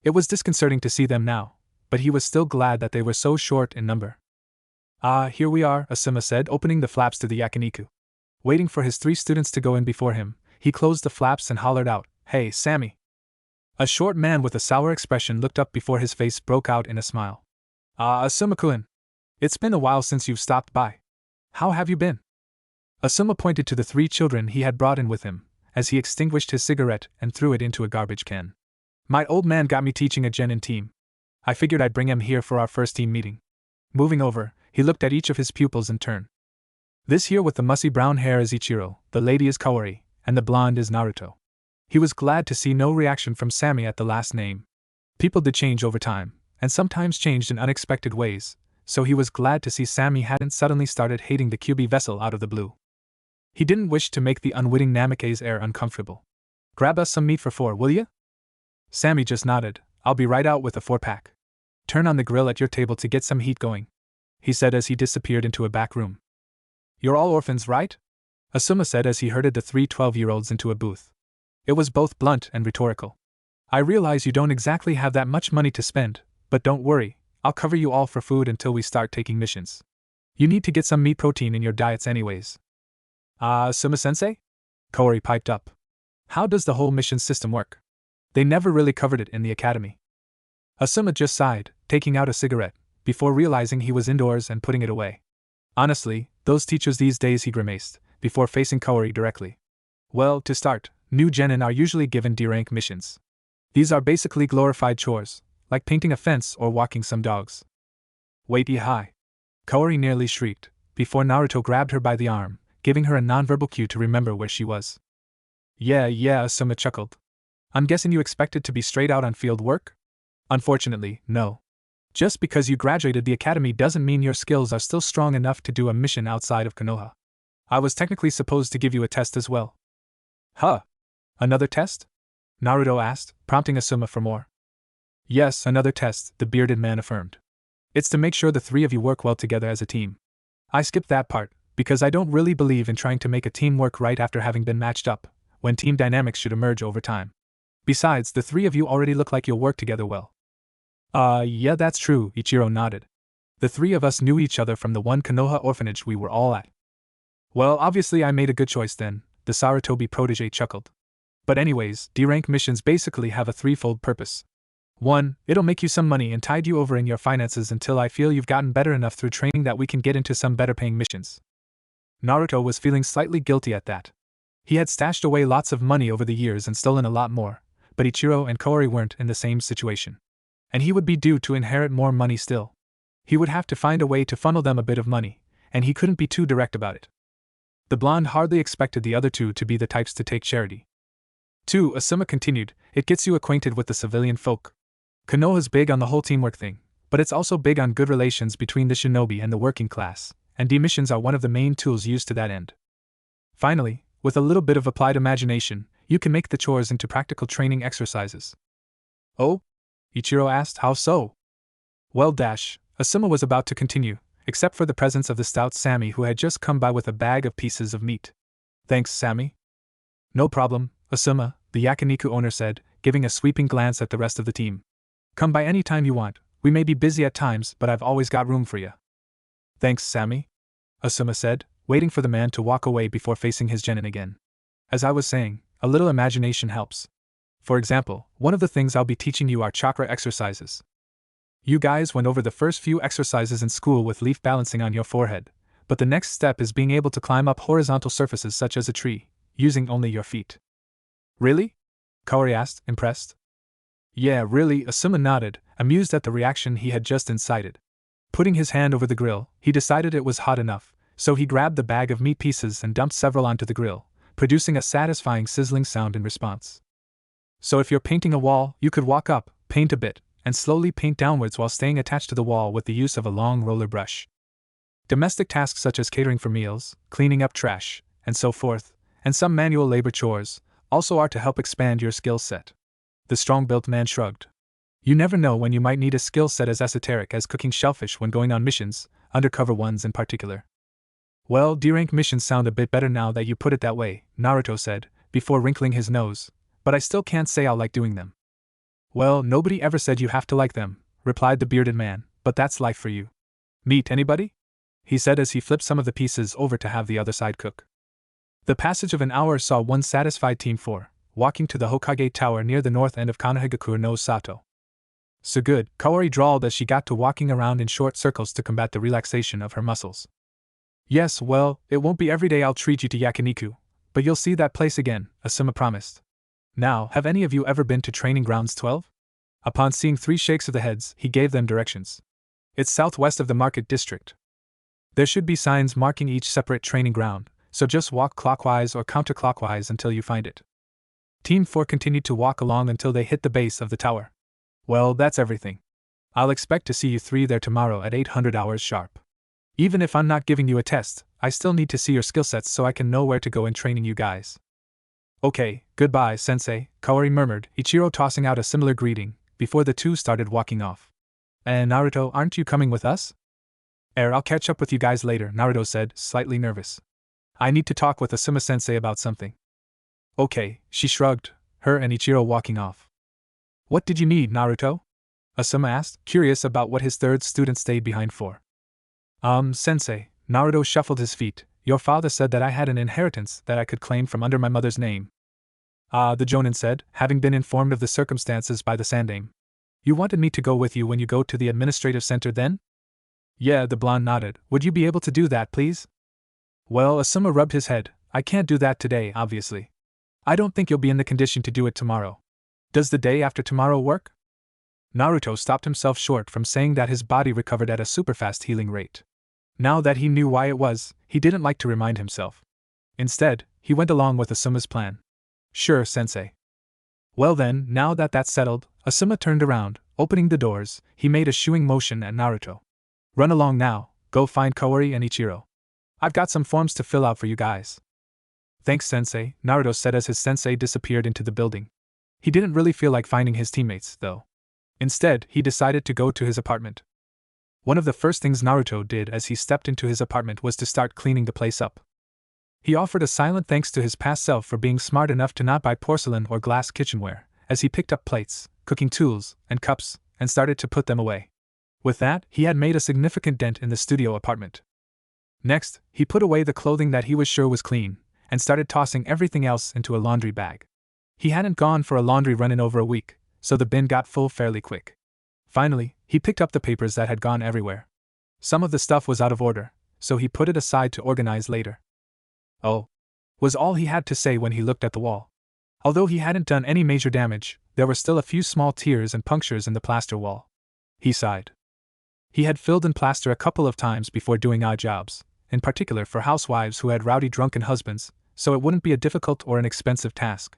It was disconcerting to see them now, but he was still glad that they were so short in number. Ah, here we are, Asuma said, opening the flaps to the yakiniku. Waiting for his 3 students to go in before him, he closed the flaps and hollered out, Hey, Sammy! A short man with a sour expression looked up before his face broke out in a smile. Ah, Asuma-kun! It's been a while since you've stopped by. How have you been? Asuma pointed to the 3 children he had brought in with him, as he extinguished his cigarette and threw it into a garbage can. My old man got me teaching a genin team. I figured I'd bring him here for our first team meeting. Moving over, he looked at each of his pupils in turn. This here with the mussy brown hair is Ichiro, the lady is Kaori, and the blonde is Naruto. He was glad to see no reaction from Sammy at the last name. People did change over time, and sometimes changed in unexpected ways, so he was glad to see Sammy hadn't suddenly started hating the QB vessel out of the blue. He didn't wish to make the unwitting Namake's air uncomfortable. Grab us some meat for 4, will ya? Sammy just nodded. I'll be right out with a 4-pack. Turn on the grill at your table to get some heat going, he said as he disappeared into a back room. You're all orphans, right? Asuma said as he herded the 3 12-year-olds into a booth. It was both blunt and rhetorical. I realize you don't exactly have that much money to spend, but don't worry, I'll cover you all for food until we start taking missions. You need to get some meat protein in your diets anyways. Asuma-sensei? Kaori piped up. How does the whole mission system work? They never really covered it in the academy. Asuma just sighed, taking out a cigarette, before realizing he was indoors and putting it away. Honestly, those teachers these days, he grimaced, before facing Kaori directly. Well, to start, new genin are usually given D-rank missions. These are basically glorified chores, like painting a fence or walking some dogs. Wait, hi! Kaori nearly shrieked, before Naruto grabbed her by the arm, giving her a nonverbal cue to remember where she was. Yeah, Asuma chuckled. I'm guessing you expected to be straight out on field work? Unfortunately, no. Just because you graduated the academy doesn't mean your skills are still strong enough to do a mission outside of Konoha. I was technically supposed to give you a test as well. Huh? Another test? Naruto asked, prompting Asuma for more. Yes, another test, the bearded man affirmed. It's to make sure the 3 of you work well together as a team. I skipped that part, because I don't really believe in trying to make a team work right after having been matched up, when team dynamics should emerge over time. Besides, the 3 of you already look like you'll work together well. Yeah, that's true, Ichiro nodded. The 3 of us knew each other from the one Konoha orphanage we were all at. Well, obviously I made a good choice then, the Sarutobi protege chuckled. But anyways, D-rank missions basically have a 3-fold purpose. 1, it'll make you some money and tide you over in your finances until I feel you've gotten better enough through training that we can get into some better paying missions. Naruto was feeling slightly guilty at that. He had stashed away lots of money over the years and stolen a lot more, but Ichiro and Kaori weren't in the same situation. And he would be due to inherit more money still. He would have to find a way to funnel them a bit of money, and he couldn't be too direct about it. The blonde hardly expected the other two to be the types to take charity. 2. Asuma continued, it gets you acquainted with the civilian folk. Konoha's big on the whole teamwork thing, but it's also big on good relations between the shinobi and the working class, and demissions are one of the main tools used to that end. Finally, with a little bit of applied imagination, you can make the chores into practical training exercises. Oh? Ichiro asked, how so? Well, Asuma was about to continue, except for the presence of the stout Sammy who had just come by with a bag of pieces of meat. Thanks, Sammy. No problem, Asuma, the yakiniku owner said, giving a sweeping glance at the rest of the team. Come by any time you want, we may be busy at times, but I've always got room for you. Thanks, Sammy, Asuma said, waiting for the man to walk away before facing his genin again. As I was saying, a little imagination helps. For example, one of the things I'll be teaching you are chakra exercises. You guys went over the first few exercises in school with leaf balancing on your forehead, but the next step is being able to climb up horizontal surfaces such as a tree, using only your feet. Really? Kaori asked, impressed. Yeah, really, Asuma nodded, amused at the reaction he had just incited. Putting his hand over the grill, he decided it was hot enough, so he grabbed the bag of meat pieces and dumped several onto the grill, producing a satisfying sizzling sound in response. So if you're painting a wall, you could walk up, paint a bit, and slowly paint downwards while staying attached to the wall with the use of a long roller brush. Domestic tasks such as catering for meals, cleaning up trash, and so forth, and some manual labor chores, also are to help expand your skill set. The strong-built man shrugged. You never know when you might need a skill set as esoteric as cooking shellfish when going on missions, undercover ones in particular. Well, D-rank missions sound a bit better now that you put it that way, Naruto said, before wrinkling his nose, but I still can't say I'll like doing them. Well, nobody ever said you have to like them, replied the bearded man, but that's life for you. Meet anybody? He said as he flipped some of the pieces over to have the other side cook. The passage of an hour saw one satisfied team 4, walking to the Hokage Tower near the north end of Konohagakure no Sato. So good, Kaori drawled as she got to walking around in short circles to combat the relaxation of her muscles. Yes, well, it won't be every day I'll treat you to yakiniku, but you'll see that place again, Asuma promised. Now, have any of you ever been to Training Grounds 12? Upon seeing 3 shakes of the heads, he gave them directions. It's southwest of the market district. There should be signs marking each separate training ground, so just walk clockwise or counterclockwise until you find it. Team 4 continued to walk along until they hit the base of the tower. Well, that's everything. I'll expect to see you 3 there tomorrow at 800 hours sharp. Even if I'm not giving you a test, I still need to see your skill sets so I can know where to go in training you guys. Okay, goodbye, sensei, Kaori murmured, Ichiro tossing out a similar greeting, before the two started walking off. And Naruto, aren't you coming with us? I'll catch up with you guys later, Naruto said, slightly nervous. I need to talk with Asuma-sensei about something. Okay, she shrugged, her and Ichiro walking off. What did you need, Naruto? Asuma asked, curious about what his third student stayed behind for. Sensei, Naruto shuffled his feet. Your father said that I had an inheritance that I could claim from under my mother's name. The Jonin said, having been informed of the circumstances by the Sandame. You wanted me to go with you when you go to the administrative center then? Yeah, the blonde nodded. Would you be able to do that, please? Well, Asuma rubbed his head. I can't do that today, obviously. I don't think you'll be in the condition to do it tomorrow. Does the day after tomorrow work? Naruto stopped himself short from saying that his body recovered at a superfast healing rate. Now that he knew why it was, he didn't like to remind himself. Instead, he went along with Asuma's plan. Sure, sensei. Well then, now that that's settled, Asuma turned around, opening the doors, he made a shooing motion at Naruto. Run along now, go find Kaori and Ichiro. I've got some forms to fill out for you guys. Thanks, sensei, Naruto said as his sensei disappeared into the building. He didn't really feel like finding his teammates, though. Instead, he decided to go to his apartment. One of the first things Naruto did as he stepped into his apartment was to start cleaning the place up. He offered a silent thanks to his past self for being smart enough to not buy porcelain or glass kitchenware, as he picked up plates, cooking tools, and cups, and started to put them away. With that, he had made a significant dent in the studio apartment. Next, he put away the clothing that he was sure was clean, and started tossing everything else into a laundry bag. He hadn't gone for a laundry run in over a week, so the bin got full fairly quick. Finally, he picked up the papers that had gone everywhere. Some of the stuff was out of order, so he put it aside to organize later. Oh, was all he had to say when he looked at the wall. Although he hadn't done any major damage, there were still a few small tears and punctures in the plaster wall. He sighed. He had filled in plaster a couple of times before doing odd jobs, in particular for housewives who had rowdy drunken husbands, so it wouldn't be a difficult or an expensive task.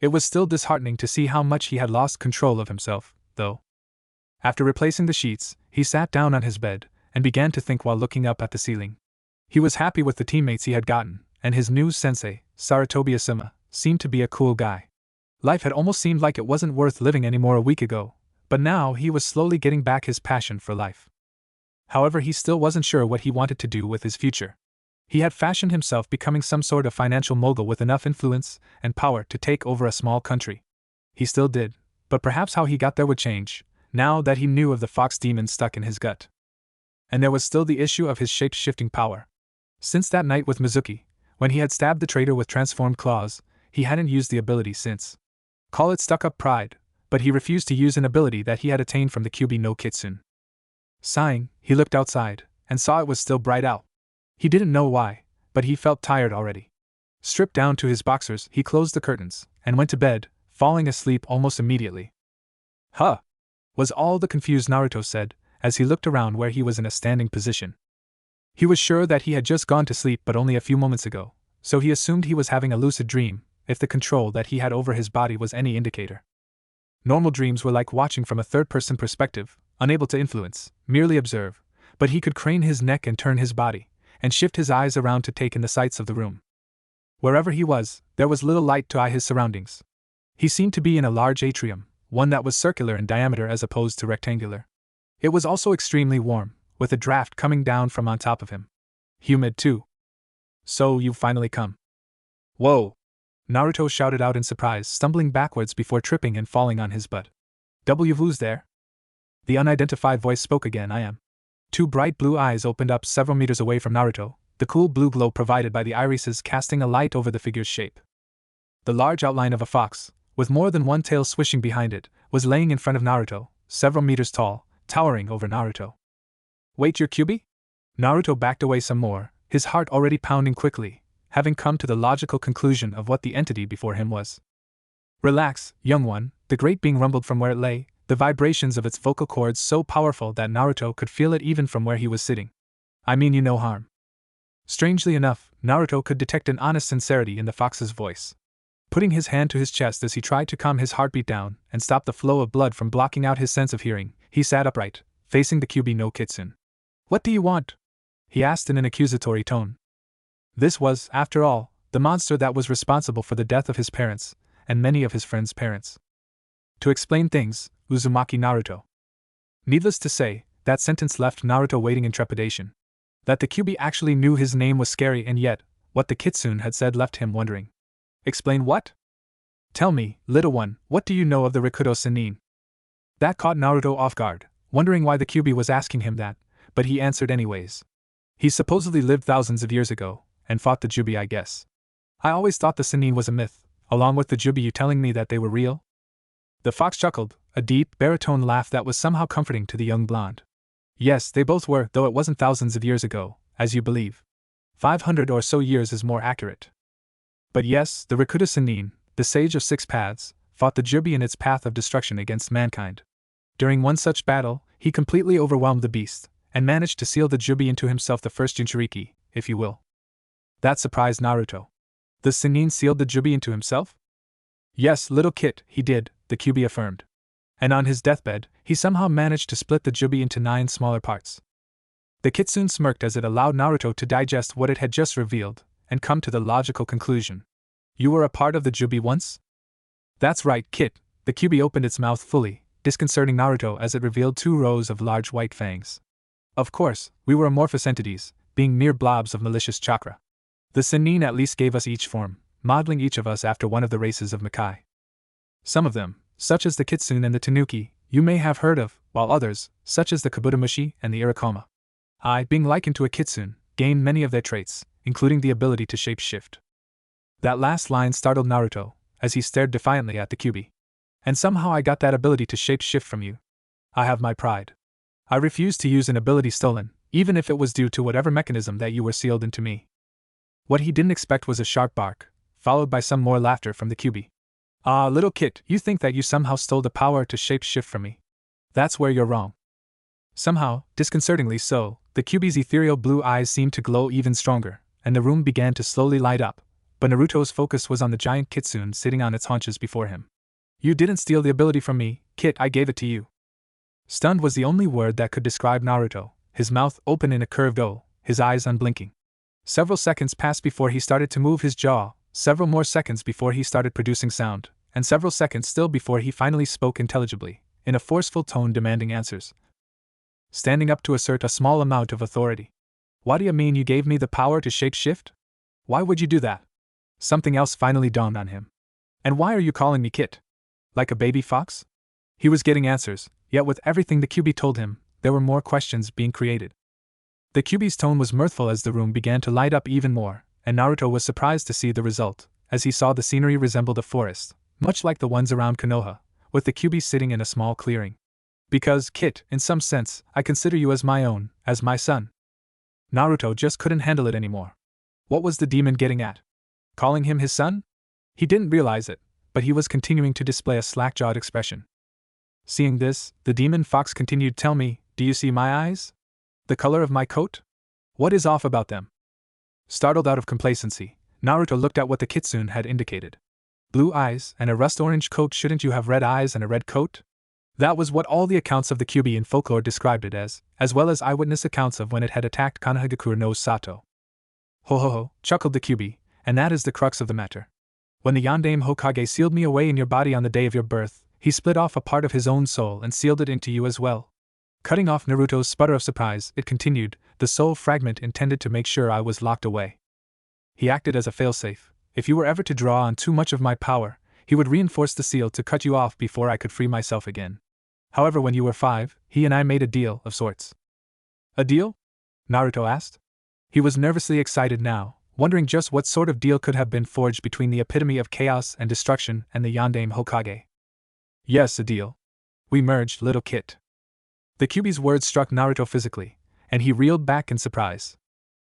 It was still disheartening to see how much he had lost control of himself, though. After replacing the sheets, he sat down on his bed and began to think while looking up at the ceiling. He was happy with the teammates he had gotten, and his new sensei, Saratobi-sama, seemed to be a cool guy. Life had almost seemed like it wasn't worth living anymore a week ago, but now he was slowly getting back his passion for life. However, he still wasn't sure what he wanted to do with his future. He had fashioned himself becoming some sort of financial mogul with enough influence and power to take over a small country. He still did, but perhaps how he got there would change, now that he knew of the fox demon stuck in his gut. And there was still the issue of his shape-shifting power. Since that night with Mizuki, when he had stabbed the traitor with transformed claws, he hadn't used the ability since. Call it stuck-up pride, but he refused to use an ability that he had attained from the Kyuubi no Kitsune. Sighing, he looked outside, and saw it was still bright out. He didn't know why, but he felt tired already. Stripped down to his boxers, he closed the curtains, and went to bed, falling asleep almost immediately. Huh! Was all the confused Naruto said, as he looked around where he was in a standing position. He was sure that he had just gone to sleep but only a few moments ago, so he assumed he was having a lucid dream, if the control that he had over his body was any indicator. Normal dreams were like watching from a third-person perspective, unable to influence, merely observe, but he could crane his neck and turn his body, and shift his eyes around to take in the sights of the room. Wherever he was, there was little light to eye his surroundings. He seemed to be in a large atrium, one that was circular in diameter as opposed to rectangular. It was also extremely warm, with a draft coming down from on top of him. Humid too. So you've finally come. Whoa! Naruto shouted out in surprise, stumbling backwards before tripping and falling on his butt. Who's there? The unidentified voice spoke again. I am. Two bright blue eyes opened up several meters away from Naruto, the cool blue glow provided by the irises casting a light over the figure's shape. The large outline of a fox, with more than one tail swishing behind it, was laying in front of Naruto, several meters tall, towering over Naruto. Wait, you're Kyuubi? Naruto backed away some more, his heart already pounding quickly, having come to the logical conclusion of what the entity before him was. Relax, young one, the great being rumbled from where it lay, the vibrations of its vocal cords so powerful that Naruto could feel it even from where he was sitting. I mean you no harm. Strangely enough, Naruto could detect an honest sincerity in the fox's voice. Putting his hand to his chest as he tried to calm his heartbeat down and stop the flow of blood from blocking out his sense of hearing, he sat upright, facing the Kyuubi no Kitsune. What do you want? He asked in an accusatory tone. This was, after all, the monster that was responsible for the death of his parents, and many of his friends' parents. To explain things, Uzumaki Naruto. Needless to say, that sentence left Naruto waiting in trepidation. That the Kyuubi actually knew his name was scary, and yet, what the Kitsune had said left him wondering. Explain what? Tell me, little one, what do you know of the Rikudo Sennin? That caught Naruto off guard, wondering why the Kyuubi was asking him that, but he answered anyways. He supposedly lived thousands of years ago, and fought the Jubi, I guess. I always thought the Sennin was a myth, along with the Jubi. You telling me that they were real? The fox chuckled, a deep, baritone laugh that was somehow comforting to the young blonde. Yes, they both were, though it wasn't thousands of years ago, as you believe. 500 or so years is more accurate. But yes, the Rikudo Sennin, the sage of six paths, fought the Jubi in its path of destruction against mankind. During one such battle, he completely overwhelmed the beast, and managed to seal the Jubi into himself, the first Jinchuriki, if you will. That surprised Naruto. The Sennin sealed the Jubi into himself? Yes, little kit, he did, the Kyuubi affirmed. And on his deathbed, he somehow managed to split the Jubi into 9 smaller parts. The Kitsune smirked as it allowed Naruto to digest what it had just revealed, and come to the logical conclusion. You were a part of the Jubi once? That's right, Kit, the Kyuubi opened its mouth fully, disconcerting Naruto as it revealed 2 rows of large white fangs. Of course, we were amorphous entities, being mere blobs of malicious chakra. The Sennin at least gave us each form, modeling each of us after one of the races of Makai. Some of them, such as the Kitsune and the Tanuki, you may have heard of, while others, such as the Kabutomushi and the Irikoma, I, being likened to a Kitsune, gained many of their traits, including the ability to shape-shift. That last line startled Naruto, as he stared defiantly at the Kyuubi. And somehow I got that ability to shape-shift from you. I have my pride. I refuse to use an ability stolen, even if it was due to whatever mechanism that you were sealed into me. What he didn't expect was a sharp bark, followed by some more laughter from the Kyuubi. Ah, little kid, you think that you somehow stole the power to shapeshift from me. That's where you're wrong. Somehow, disconcertingly so, the Kyuubi's ethereal blue eyes seemed to glow even stronger, and the room began to slowly light up, but Naruto's focus was on the giant kitsune sitting on its haunches before him. You didn't steal the ability from me, kid, I gave it to you. Stunned was the only word that could describe Naruto, his mouth open in a curved O, his eyes unblinking. Several seconds passed before he started to move his jaw, several more seconds before he started producing sound, and several seconds still before he finally spoke intelligibly, in a forceful tone demanding answers. Standing up to assert a small amount of authority. What do you mean you gave me the power to shapeshift? Why would you do that? Something else finally dawned on him. And why are you calling me Kit? Like a baby fox? He was getting answers, yet with everything the Kyuubi told him, there were more questions being created. The Kyuubi's tone was mirthful as the room began to light up even more, and Naruto was surprised to see the result, as he saw the scenery resembled a forest, much like the ones around Konoha, with the Kyuubi sitting in a small clearing. Because, Kit, in some sense, I consider you as my own, as my son. Naruto just couldn't handle it anymore. What was the demon getting at? Calling him his son? He didn't realize it, but he was continuing to display a slack-jawed expression. Seeing this, the demon fox continued, Tell me, do you see my eyes? The color of my coat? What is off about them? Startled out of complacency, Naruto looked at what the kitsune had indicated. Blue eyes and a rust-orange coat, shouldn't you have red eyes and a red coat? That was what all the accounts of the Kyuubi in folklore described it as well as eyewitness accounts of when it had attacked Konohagakure no Sato. Ho ho ho, chuckled the Kyuubi, and that is the crux of the matter. When the Yondaime Hokage sealed me away in your body on the day of your birth, he split off a part of his own soul and sealed it into you as well. Cutting off Naruto's sputter of surprise, it continued, the soul fragment intended to make sure I was locked away. He acted as a failsafe. If you were ever to draw on too much of my power, he would reinforce the seal to cut you off before I could free myself again. However, when you were 5, he and I made a deal of sorts. A deal? Naruto asked. He was nervously excited now, wondering just what sort of deal could have been forged between the epitome of chaos and destruction and the Yondaime Hokage. Yes, a deal. We merged, little Kit. The Kyuubi's words struck Naruto physically, and he reeled back in surprise.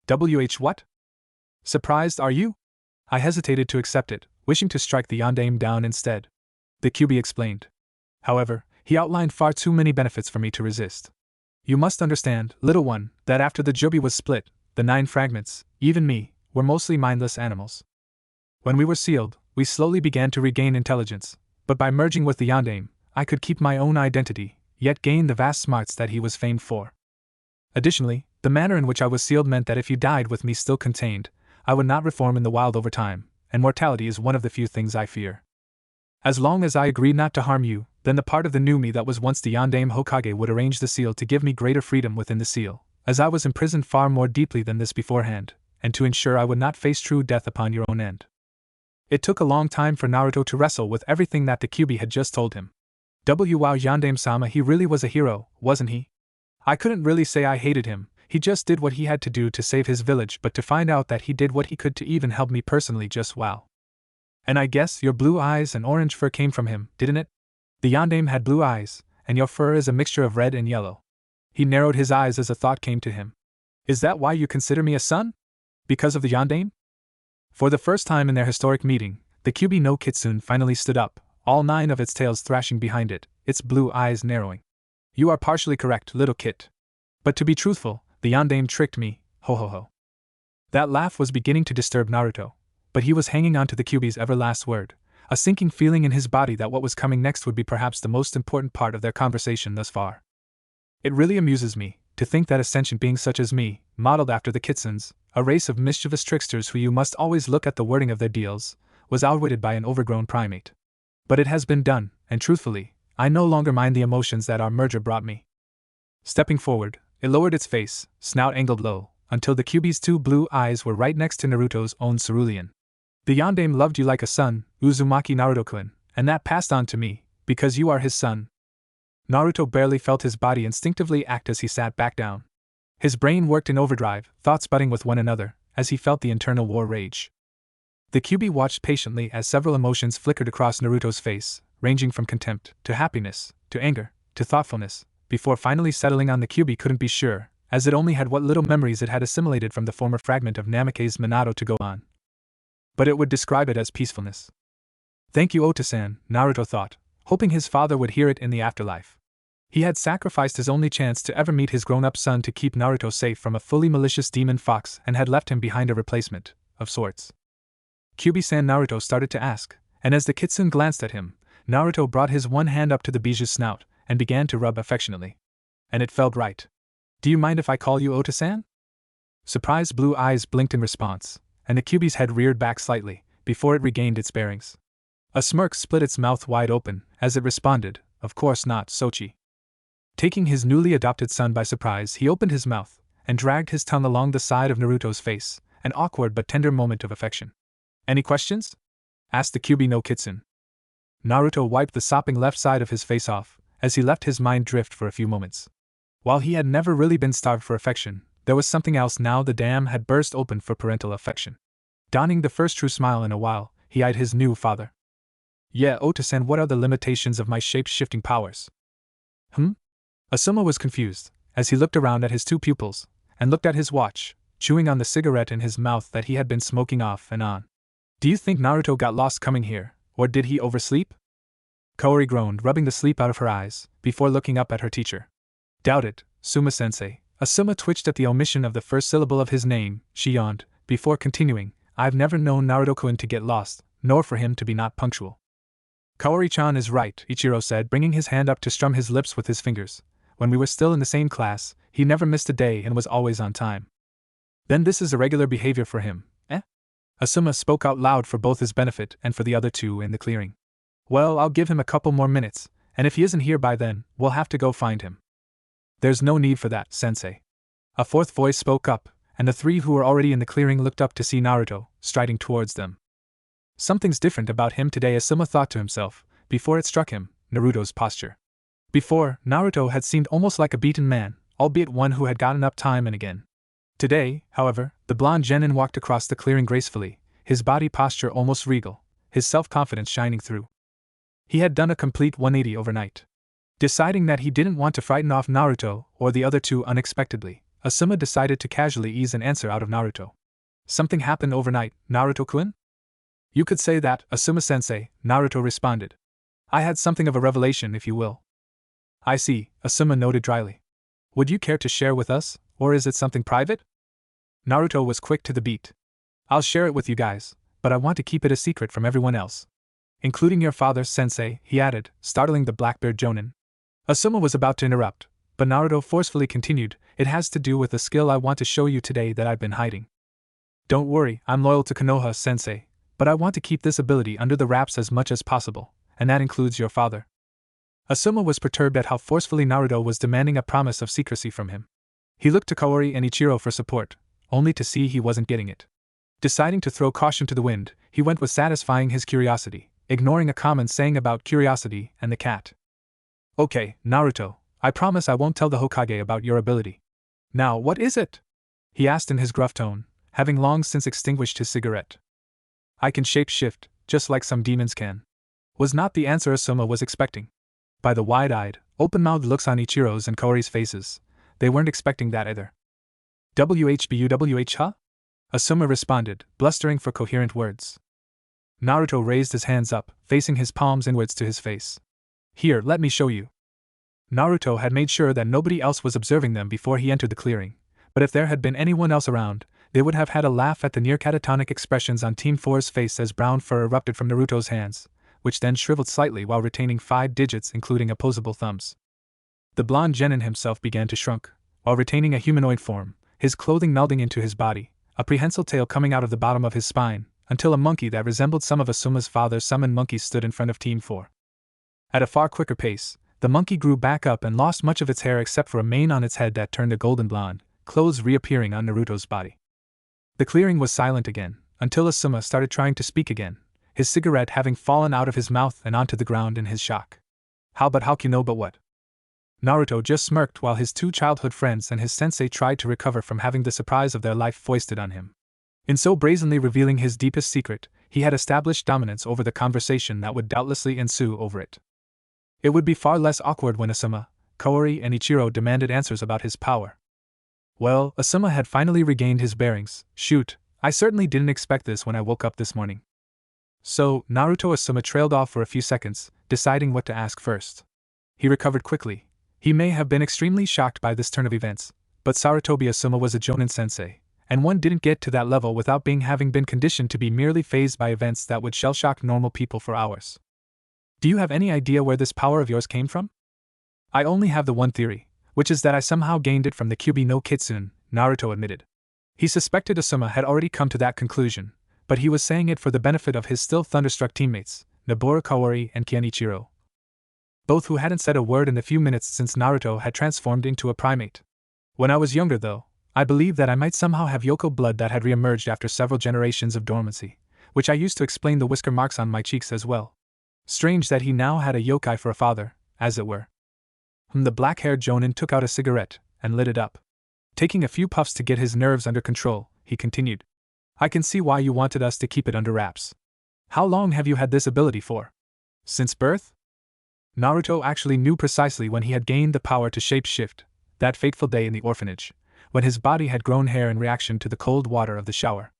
What? Surprised, are you? I hesitated to accept it, wishing to strike the Yondaime down instead. The Kyuubi explained. However, he outlined far too many benefits for me to resist. You must understand, little one, that after the Jobi was split, the 9 fragments, even me, were mostly mindless animals. When we were sealed, we slowly began to regain intelligence, but by merging with the Yondaime, I could keep my own identity, yet gain the vast smarts that he was famed for. Additionally, the manner in which I was sealed meant that if you died with me still contained, I would not reform in the wild over time, and mortality is one of the few things I fear. As long as I agreed not to harm you, then the part of the new me that was once the Yondaime Hokage would arrange the seal to give me greater freedom within the seal, as I was imprisoned far more deeply than this beforehand, and to ensure I would not face true death upon your own end. It took a long time for Naruto to wrestle with everything that the Kyuubi had just told him. Wow, Yondaime-sama, he really was a hero, wasn't he? I couldn't really say I hated him, he just did what he had to do to save his village, but to find out that he did what he could to even help me personally, just wow. And I guess your blue eyes and orange fur came from him, didn't it? The Yondaime had blue eyes, and your fur is a mixture of red and yellow. He narrowed his eyes as a thought came to him. Is that why you consider me a son? Because of the Yondaime? For the first time in their historic meeting, the Kyuubi no Kitsune finally stood up, all 9 of its tails thrashing behind it, its blue eyes narrowing. You are partially correct, little Kit. But to be truthful, the Yondaime tricked me, ho ho ho. That laugh was beginning to disturb Naruto, but he was hanging on to the Kyuubi's everlast word, a sinking feeling in his body that what was coming next would be perhaps the most important part of their conversation thus far. It really amuses me to think that a sentient being such as me, modeled after the Kitsunes, a race of mischievous tricksters who you must always look at the wording of their deals, was outwitted by an overgrown primate. But it has been done, and truthfully, I no longer mind the emotions that our merger brought me. Stepping forward, it lowered its face, snout angled low, until the Kyuubi's 2 blue eyes were right next to Naruto's own cerulean. The Yondaime loved you like a son, Uzumaki Naruto-kun, and that passed on to me, because you are his son. Naruto barely felt his body instinctively act as he sat back down. His brain worked in overdrive, thoughts butting with one another, as he felt the internal war rage. The Kyuubi watched patiently as several emotions flickered across Naruto's face, ranging from contempt, to happiness, to anger, to thoughtfulness, before finally settling on the Kyuubi couldn't be sure, as it only had what little memories it had assimilated from the former fragment of Namake's Minato to go on. But it would describe it as peacefulness. Thank you, Ota-san, Naruto thought, hoping his father would hear it in the afterlife. He had sacrificed his only chance to ever meet his grown-up son to keep Naruto safe from a fully malicious demon fox and had left him behind a replacement, of sorts. Kyubi-san, Naruto started to ask, and as the kitsune glanced at him, Naruto brought his one hand up to the Biju's snout and began to rub affectionately. And it felt right. Do you mind if I call you Ota-san? Surprised blue eyes blinked in response, and the Kyubi's head reared back slightly, before it regained its bearings. A smirk split its mouth wide open, as it responded, of course not, Sochi. Taking his newly adopted son by surprise, he opened his mouth, and dragged his tongue along the side of Naruto's face, an awkward but tender moment of affection. Any questions? Asked the Kyubi no Kitsune. Naruto wiped the sopping left side of his face off, as he left his mind drift for a few moments. While he had never really been starved for affection, there was something else now. The dam had burst open for parental affection. Donning the first true smile in a while, he eyed his new father. Yeah, Ota-san, what are the limitations of my shape-shifting powers? Asuma was confused, as he looked around at his two pupils, and looked at his watch, chewing on the cigarette in his mouth that he had been smoking off and on. Do you think Naruto got lost coming here, or did he oversleep? Kaori groaned, rubbing the sleep out of her eyes, before looking up at her teacher. Doubt it, Suma-sensei. Asuma twitched at the omission of the first syllable of his name. She yawned, before continuing, I've never known Naruto-kun to get lost, nor for him to be not punctual. Kaori-chan is right, Ichiro said, bringing his hand up to strum his lips with his fingers. When we were still in the same class, he never missed a day and was always on time. Then this is irregular behavior for him, eh? Asuma spoke out loud for both his benefit and for the other two in the clearing. Well, I'll give him a couple more minutes, and if he isn't here by then, we'll have to go find him. There's no need for that, sensei. A fourth voice spoke up, and the three who were already in the clearing looked up to see Naruto, striding towards them. Something's different about him today, Asuma thought to himself, before it struck him, Naruto's posture. Before, Naruto had seemed almost like a beaten man, albeit one who had gotten up time and again. Today, however, the blonde genin walked across the clearing gracefully, his body posture almost regal, his self-confidence shining through. He had done a complete 180 overnight. Deciding that he didn't want to frighten off Naruto or the other two unexpectedly, Asuma decided to casually ease an answer out of Naruto. Something happened overnight, Naruto-kun? You could say that, Asuma-sensei, Naruto responded. I had something of a revelation, if you will. I see, Asuma noted dryly. Would you care to share with us, or is it something private? Naruto was quick to the beat. I'll share it with you guys, but I want to keep it a secret from everyone else. Including your father, sensei, he added, startling the Blackbeard Jonin. Asuma was about to interrupt, but Naruto forcefully continued, it has to do with a skill I want to show you today that I've been hiding. Don't worry, I'm loyal to Konoha, sensei, but I want to keep this ability under the wraps as much as possible, and that includes your father. Asuma was perturbed at how forcefully Naruto was demanding a promise of secrecy from him. He looked to Kaori and Ichiro for support, only to see he wasn't getting it. Deciding to throw caution to the wind, he went with satisfying his curiosity, ignoring a common saying about curiosity and the cat. Okay, Naruto, I promise I won't tell the Hokage about your ability. Now, what is it? He asked in his gruff tone, having long since extinguished his cigarette. I can shape-shift, just like some demons can. Was not the answer Asuma was expecting. By the wide-eyed, open-mouthed looks on Ichiro's and Kaori's faces, they weren't expecting that either. WHBUWH, huh? Asuma responded, blustering for coherent words. Naruto raised his hands up, facing his palms inwards to his face. Here, let me show you. Naruto had made sure that nobody else was observing them before he entered the clearing, but if there had been anyone else around, they would have had a laugh at the near catatonic expressions on Team 4's face as brown fur erupted from Naruto's hands, which then shriveled slightly while retaining 5 digits including opposable thumbs. The blonde genin himself began to shrunk, while retaining a humanoid form, his clothing melding into his body, a prehensile tail coming out of the bottom of his spine, until a monkey that resembled some of Asuma's father's summoned monkeys stood in front of Team 4. At a far quicker pace, the monkey grew back up and lost much of its hair except for a mane on its head that turned a golden blonde, clothes reappearing on Naruto's body. The clearing was silent again, until Asuma started trying to speak again, his cigarette having fallen out of his mouth and onto the ground in his shock. How you know but what? Naruto just smirked while his two childhood friends and his sensei tried to recover from having the surprise of their life foisted on him. In so brazenly revealing his deepest secret, he had established dominance over the conversation that would doubtlessly ensue over it. It would be far less awkward when Asuma, Kaori and Ichiro demanded answers about his power. Well, Asuma had finally regained his bearings. Shoot, I certainly didn't expect this when I woke up this morning. So, Naruto Asuma trailed off for a few seconds, deciding what to ask first. He recovered quickly. He may have been extremely shocked by this turn of events, but Sarutobi Asuma was a Jonin sensei, and one didn't get to that level without having been conditioned to be merely fazed by events that would shell-shock normal people for hours. Do you have any idea where this power of yours came from? I only have the one theory, which is that I somehow gained it from the Kyuubi no Kitsune, Naruto admitted. He suspected Asuma had already come to that conclusion, but he was saying it for the benefit of his still thunderstruck teammates, Nobara Kaori and Kienichiro, both who hadn't said a word in the few minutes since Naruto had transformed into a primate. When I was younger though, I believed that I might somehow have Yoko blood that had re-emerged after several generations of dormancy, which I used to explain the whisker marks on my cheeks as well. Strange that he now had a yokai for a father, as it were. The black-haired Jonin took out a cigarette and lit it up. Taking a few puffs to get his nerves under control, he continued. I can see why you wanted us to keep it under wraps. How long have you had this ability for? Since birth? Naruto actually knew precisely when he had gained the power to shape-shift, that fateful day in the orphanage, when his body had grown hair in reaction to the cold water of the shower.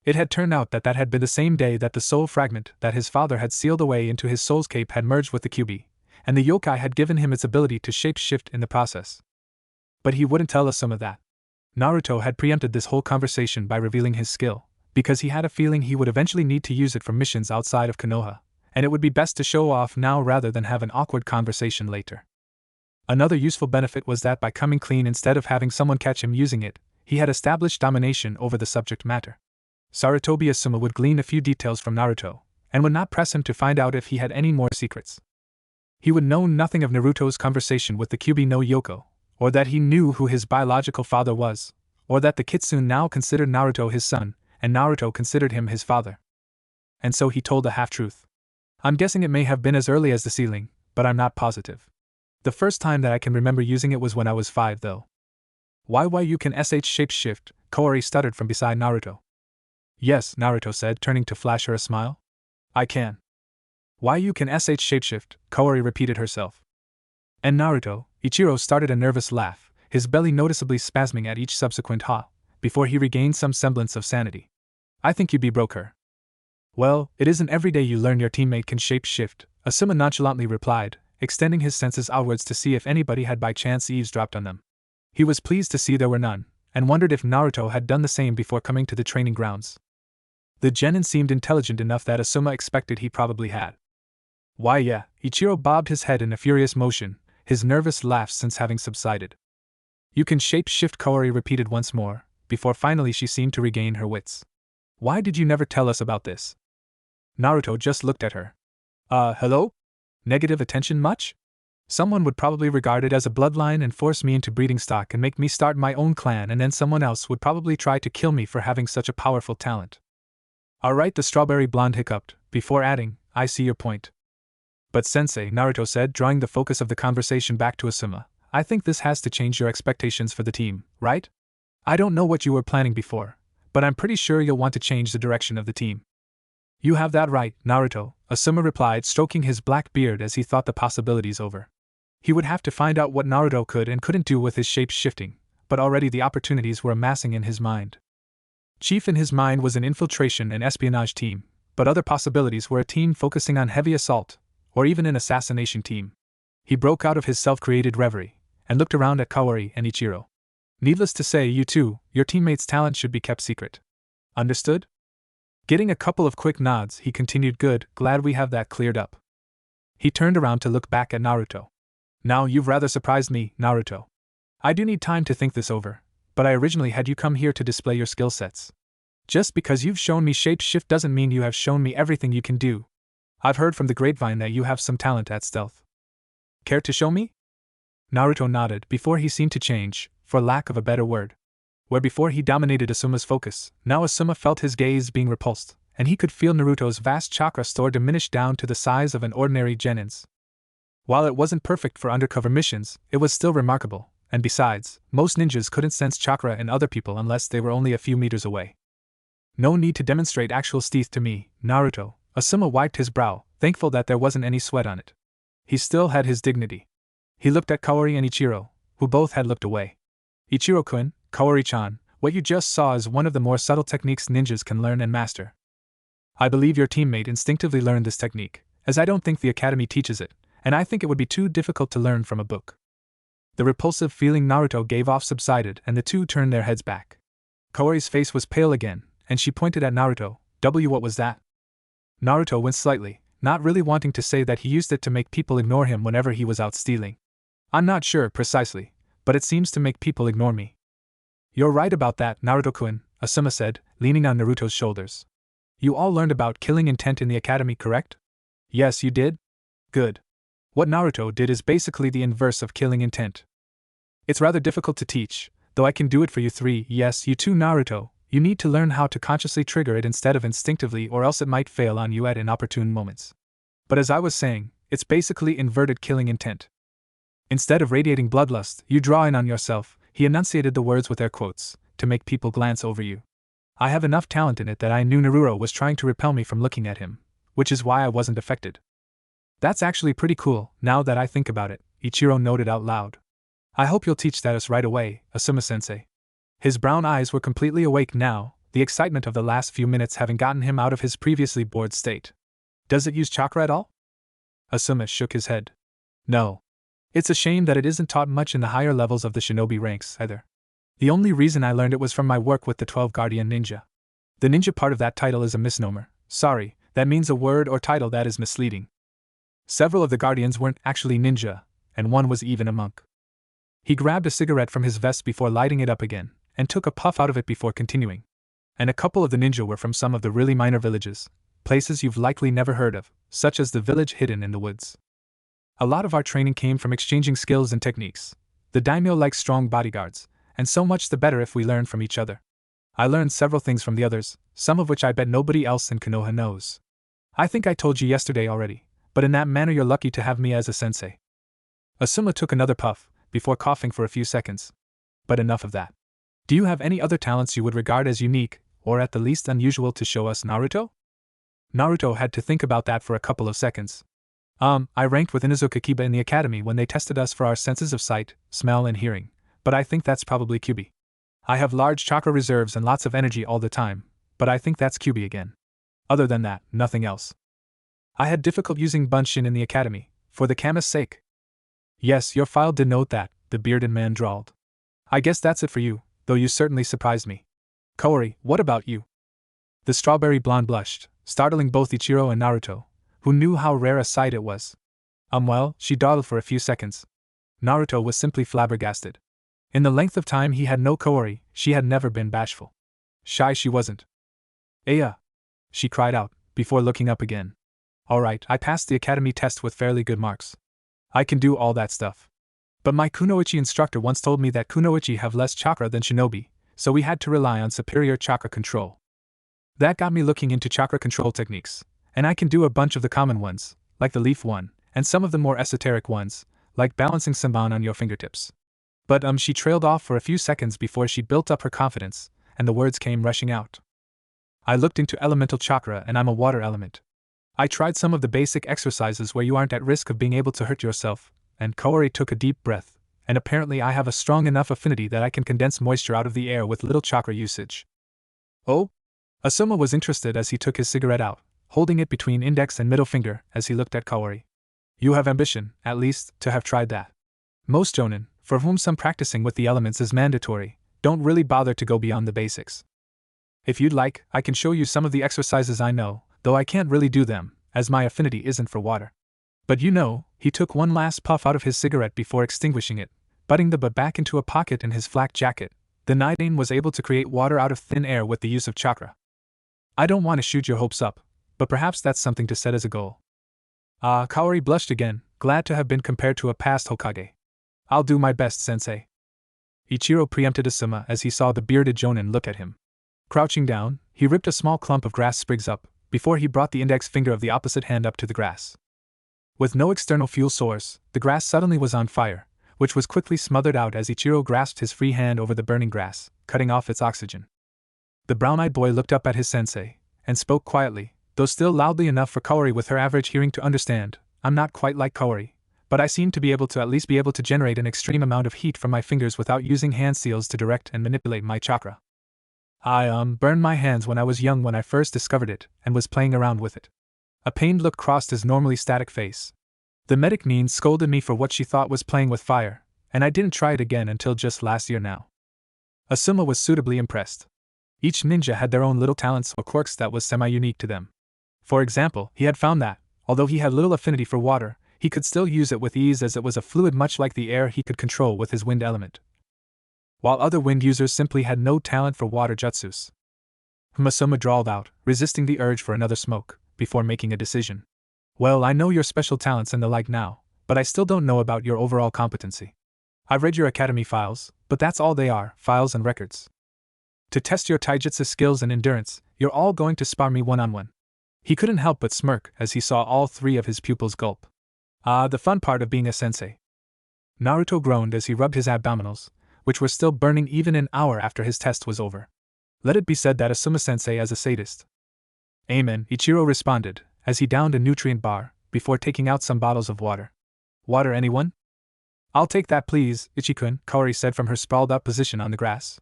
It had turned out that had been the same day that the soul fragment that his father had sealed away into his soul's cape had merged with the Kyuubi, and the yokai had given him its ability to shape-shift in the process. But he wouldn't tell Asuma that. Naruto had preempted this whole conversation by revealing his skill, because he had a feeling he would eventually need to use it for missions outside of Konoha, and it would be best to show off now rather than have an awkward conversation later. Another useful benefit was that by coming clean instead of having someone catch him using it, he had established domination over the subject matter. Sarutobi Asuma would glean a few details from Naruto, and would not press him to find out if he had any more secrets. He would know nothing of Naruto's conversation with the Kyuubi no Yoko, or that he knew who his biological father was, or that the Kitsune now considered Naruto his son, and Naruto considered him his father. And so he told a half-truth. I'm guessing it may have been as early as the ceiling, but I'm not positive. The first time that I can remember using it was when I was 5 though. Why you can shape-shift, Kaori stuttered from beside Naruto. Yes, Naruto said, turning to flash her a smile. I can. Why you can shape-shift, Kaori repeated herself. And Naruto, Ichiro started a nervous laugh, his belly noticeably spasming at each subsequent ha, before he regained some semblance of sanity. I think you broke her. Well, it isn't every day you learn your teammate can shape-shift, Asuma nonchalantly replied, extending his senses outwards to see if anybody had by chance eavesdropped on them. He was pleased to see there were none, and wondered if Naruto had done the same before coming to the training grounds. The genin seemed intelligent enough that Asuma expected he probably had. Why yeah, Ichiro bobbed his head in a furious motion, his nervous laughs since having subsided. You can shape-shift, Kaori repeated once more, before finally she seemed to regain her wits. Why did you never tell us about this? Naruto just looked at her. Hello? Negative attention much? Someone would probably regard it as a bloodline and force me into breeding stock and make me start my own clan, and then someone else would probably try to kill me for having such a powerful talent. Alright, the strawberry blonde hiccuped, before adding, I see your point. But sensei, Naruto said, drawing the focus of the conversation back to Asuma, I think this has to change your expectations for the team, right? I don't know what you were planning before, but I'm pretty sure you'll want to change the direction of the team. You have that right, Naruto, Asuma replied, stroking his black beard as he thought the possibilities over. He would have to find out what Naruto could and couldn't do with his shape-shifting, but already the opportunities were amassing in his mind. Chief in his mind was an infiltration and espionage team, but other possibilities were a team focusing on heavy assault, or even an assassination team. He broke out of his self-created reverie, and looked around at Kaori and Ichiro. Needless to say, you two, your teammates' talent should be kept secret. Understood? Getting a couple of quick nods, he continued, good, glad we have that cleared up. He turned around to look back at Naruto. Now you've rather surprised me, Naruto. I do need time to think this over, but I originally had you come here to display your skill sets. Just because you've shown me shape-shift doesn't mean you have shown me everything you can do. I've heard from the grapevine that you have some talent at stealth. Care to show me? Naruto nodded before he seemed to change, for lack of a better word. Where before he dominated Asuma's focus, now Asuma felt his gaze being repulsed, and he could feel Naruto's vast chakra store diminish down to the size of an ordinary genin's. While it wasn't perfect for undercover missions, it was still remarkable, and besides, most ninjas couldn't sense chakra in other people unless they were only a few meters away. No need to demonstrate actual teeth to me, Naruto, Asuma wiped his brow, thankful that there wasn't any sweat on it. He still had his dignity. He looked at Kaori and Ichiro, who both had looked away. Ichiro-kun, Kaori-chan, what you just saw is one of the more subtle techniques ninjas can learn and master. I believe your teammate instinctively learned this technique, as I don't think the academy teaches it, and I think it would be too difficult to learn from a book. The repulsive feeling Naruto gave off subsided and the two turned their heads back. Kaori's face was pale again, and she pointed at Naruto. What was that? Naruto winced slightly, not really wanting to say that he used it to make people ignore him whenever he was out stealing. I'm not sure precisely, but it seems to make people ignore me. You're right about that, Naruto-kun, Asuma said, leaning on Naruto's shoulders. You all learned about killing intent in the academy, correct? Yes, you did? Good. What Naruto did is basically the inverse of killing intent. It's rather difficult to teach, though I can do it for you three. Yes, you too, Naruto. You need to learn how to consciously trigger it instead of instinctively, or else it might fail on you at inopportune moments. But as I was saying, it's basically inverted killing intent. Instead of radiating bloodlust, you draw in on yourself, he enunciated the words with air quotes, to make people glance over you. I have enough talent in it that I knew Naruto was trying to repel me from looking at him, which is why I wasn't affected. That's actually pretty cool, now that I think about it, Ichiro noted out loud. I hope you'll teach that us right away, Asuma-sensei. His brown eyes were completely awake now, the excitement of the last few minutes having gotten him out of his previously bored state. Does it use chakra at all? Asuma shook his head. No. It's a shame that it isn't taught much in the higher levels of the shinobi ranks, either. The only reason I learned it was from my work with the 12 Guardian Ninja. The ninja part of that title is a misnomer. Sorry, that means a word or title that is misleading. Several of the Guardians weren't actually ninja, and one was even a monk. He grabbed a cigarette from his vest before lighting it up again, and took a puff out of it before continuing. And a couple of the ninja were from some of the really minor villages, places you've likely never heard of, such as the village hidden in the woods. A lot of our training came from exchanging skills and techniques. The daimyo likes strong bodyguards, and so much the better if we learn from each other. I learned several things from the others, some of which I bet nobody else in Konoha knows. I think I told you yesterday already, but in that manner you're lucky to have me as a sensei. Asuma took another puff, before coughing for a few seconds. But enough of that. Do you have any other talents you would regard as unique, or at the least unusual to show us, Naruto? Naruto had to think about that for a couple of seconds. I ranked with Inuzuka Kiba in the academy when they tested us for our senses of sight, smell and hearing, but I think that's probably Kyubi. I have large chakra reserves and lots of energy all the time, but I think that's Kyubi again. Other than that, nothing else. I had difficult using Bunshin in the academy, for the Kama's sake. Yes, your file did note that, the bearded man drawled. I guess that's it for you, though you certainly surprised me. Kaori, what about you? The strawberry blonde blushed, startling both Ichiro and Naruto, who knew how rare a sight it was. Well, she dawdled for a few seconds. Naruto was simply flabbergasted. In the length of time he had known Kaori, she had never been bashful. Shy she wasn't. Aya! She cried out, before looking up again. Alright, I passed the academy test with fairly good marks. I can do all that stuff. But my kunoichi instructor once told me that kunoichi have less chakra than shinobi, so we had to rely on superior chakra control. That got me looking into chakra control techniques, and I can do a bunch of the common ones, like the leaf one, and some of the more esoteric ones, like balancing Senban on your fingertips. But she trailed off for a few seconds before she built up her confidence, and the words came rushing out. I looked into elemental chakra and I'm a water element. I tried some of the basic exercises where you aren't at risk of being able to hurt yourself, and Kaori took a deep breath, and apparently I have a strong enough affinity that I can condense moisture out of the air with little chakra usage. Oh? Asuma was interested as he took his cigarette out, holding it between index and middle finger as he looked at Kaori. You have ambition, at least, to have tried that. Most jonin, for whom some practicing with the elements is mandatory, don't really bother to go beyond the basics. If you'd like, I can show you some of the exercises I know, though I can't really do them, as my affinity isn't for water. But he took one last puff out of his cigarette before extinguishing it, butting the butt back into a pocket in his flak jacket. The Nidain was able to create water out of thin air with the use of chakra. I don't want to shoot your hopes up, but perhaps that's something to set as a goal. Kaori blushed again, glad to have been compared to a past Hokage. I'll do my best, sensei. Ichiro preempted Asuma as he saw the bearded jonin look at him. Crouching down, he ripped a small clump of grass sprigs up, before he brought the index finger of the opposite hand up to the grass. With no external fuel source, the grass suddenly was on fire, which was quickly smothered out as Ichiro grasped his free hand over the burning grass, cutting off its oxygen. The brown-eyed boy looked up at his sensei, and spoke quietly, though still loudly enough for Kaori with her average hearing to understand. I'm not quite like Kaori, but I seem to be able to generate an extreme amount of heat from my fingers without using hand seals to direct and manipulate my chakra. I burned my hands when I was young when I first discovered it and was playing around with it. A pained look crossed his normally static face. The medic Neen scolded me for what she thought was playing with fire, and I didn't try it again until just last year now. Asuma was suitably impressed. Each ninja had their own little talents or quirks that was semi-unique to them. For example, he had found that, although he had little affinity for water, he could still use it with ease as it was a fluid much like the air he could control with his wind element. While other wind users simply had no talent for water jutsus. Asuma drawled out, resisting the urge for another smoke, before making a decision. Well, I know your special talents and the like now, but I still don't know about your overall competency. I've read your academy files, but that's all they are, files and records. To test your taijutsu skills and endurance, you're all going to spar me one-on-one. He couldn't help but smirk as he saw all three of his pupils gulp. The fun part of being a sensei. Naruto groaned as he rubbed his abdominals, which were still burning even an hour after his test was over. Let it be said that Asuma-sensei is a sadist. Amen, Ichiro responded, as he downed a nutrient bar, before taking out some bottles of water. Water, anyone? I'll take that please, Ichikun, Kaori said from her sprawled-out position on the grass.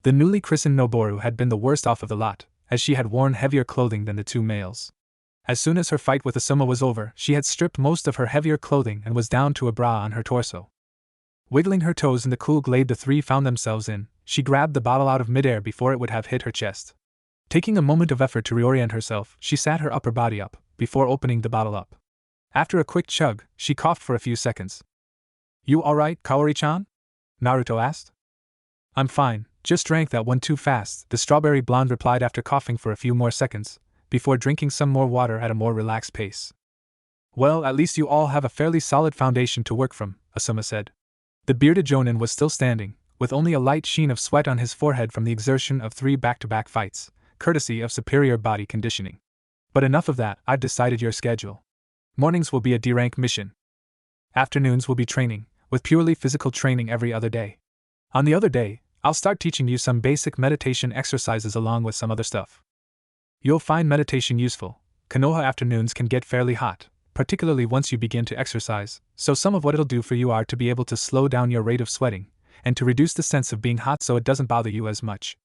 The newly christened Noboru had been the worst off of the lot, as she had worn heavier clothing than the two males. As soon as her fight with Asuma was over, she had stripped most of her heavier clothing and was down to a bra on her torso. Wiggling her toes in the cool glade the three found themselves in, she grabbed the bottle out of midair before it would have hit her chest. Taking a moment of effort to reorient herself, she sat her upper body up, before opening the bottle up. After a quick chug, she coughed for a few seconds. You alright, Kaori-chan? Naruto asked. I'm fine, just drank that one too fast, the strawberry blonde replied after coughing for a few more seconds, before drinking some more water at a more relaxed pace. Well, at least you all have a fairly solid foundation to work from, Asuma said. The bearded jonin was still standing, with only a light sheen of sweat on his forehead from the exertion of 3 back-to-back fights, courtesy of superior body conditioning. But enough of that, I've decided your schedule. Mornings will be a D-rank mission. Afternoons will be training, with purely physical training every other day. On the other day, I'll start teaching you some basic meditation exercises along with some other stuff. You'll find meditation useful. Konoha afternoons can get fairly hot, particularly once you begin to exercise, so some of what it'll do for you are to be able to slow down your rate of sweating, and to reduce the sense of being hot so it doesn't bother you as much.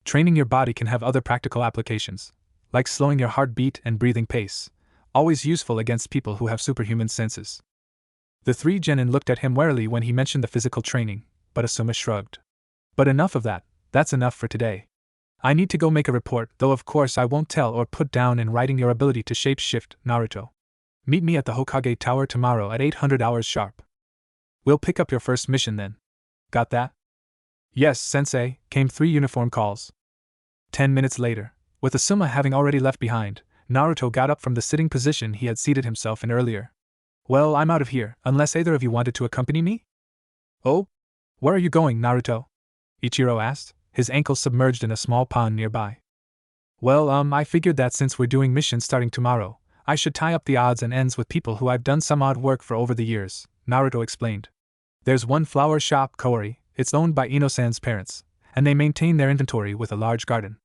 Training your body can have other practical applications, like slowing your heartbeat and breathing pace, always useful against people who have superhuman senses. The three genin looked at him warily when he mentioned the physical training, but Asuma shrugged. But enough of that, that's enough for today. I need to go make a report, though of course I won't tell or put down in writing your ability to shapeshift, Naruto. Meet me at the Hokage Tower tomorrow at 800 hours sharp. We'll pick up your first mission then. Got that? Yes, sensei, came 3 uniform calls. 10 minutes later, with Asuma having already left behind, Naruto got up from the sitting position he had seated himself in earlier. Well, I'm out of here, unless either of you wanted to accompany me? Oh? Where are you going, Naruto? Ichiro asked, his ankles submerged in a small pond nearby. Well, I figured that since we're doing missions starting tomorrow, I should tie up the odds and ends with people who I've done some odd work for over the years, Naruto explained. There's one flower shop, Kaori, it's owned by Ino-san's parents, and they maintain their inventory with a large garden.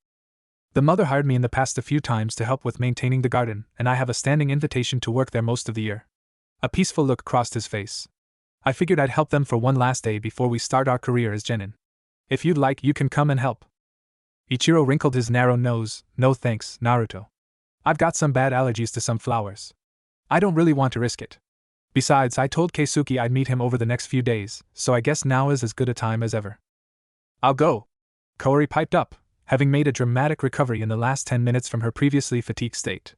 The mother hired me in the past a few times to help with maintaining the garden, and I have a standing invitation to work there most of the year. A peaceful look crossed his face. I figured I'd help them for one last day before we start our career as genin. If you'd like, you can come and help. Ichiro wrinkled his narrow nose. No thanks, Naruto. I've got some bad allergies to some flowers. I don't really want to risk it. Besides, I told Keisuke I'd meet him over the next few days, so I guess now is as good a time as ever. I'll go. Kaori piped up, having made a dramatic recovery in the last 10 minutes from her previously fatigued state.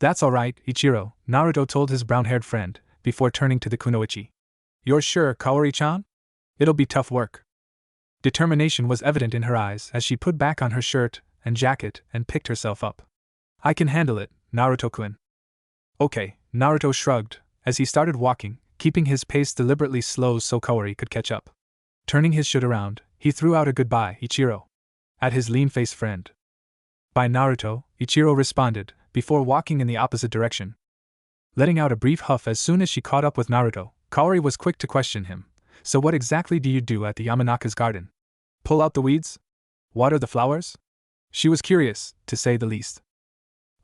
That's alright, Ichiro, Naruto told his brown-haired friend, before turning to the kunoichi. You're sure, Kaori-chan? It'll be tough work. Determination was evident in her eyes as she put back on her shirt and jacket and picked herself up. I can handle it, Naruto-kun. Okay, Naruto shrugged, as he started walking, keeping his pace deliberately slow so Kaori could catch up. Turning his shirt around, he threw out a goodbye, Ichiro, at his lean-faced friend. Bye, Naruto, Ichiro responded, before walking in the opposite direction. Letting out a brief huff as soon as she caught up with Naruto, Kaori was quick to question him. So what exactly do you do at the Yamanaka's garden? Pull out the weeds? Water the flowers? She was curious, to say the least.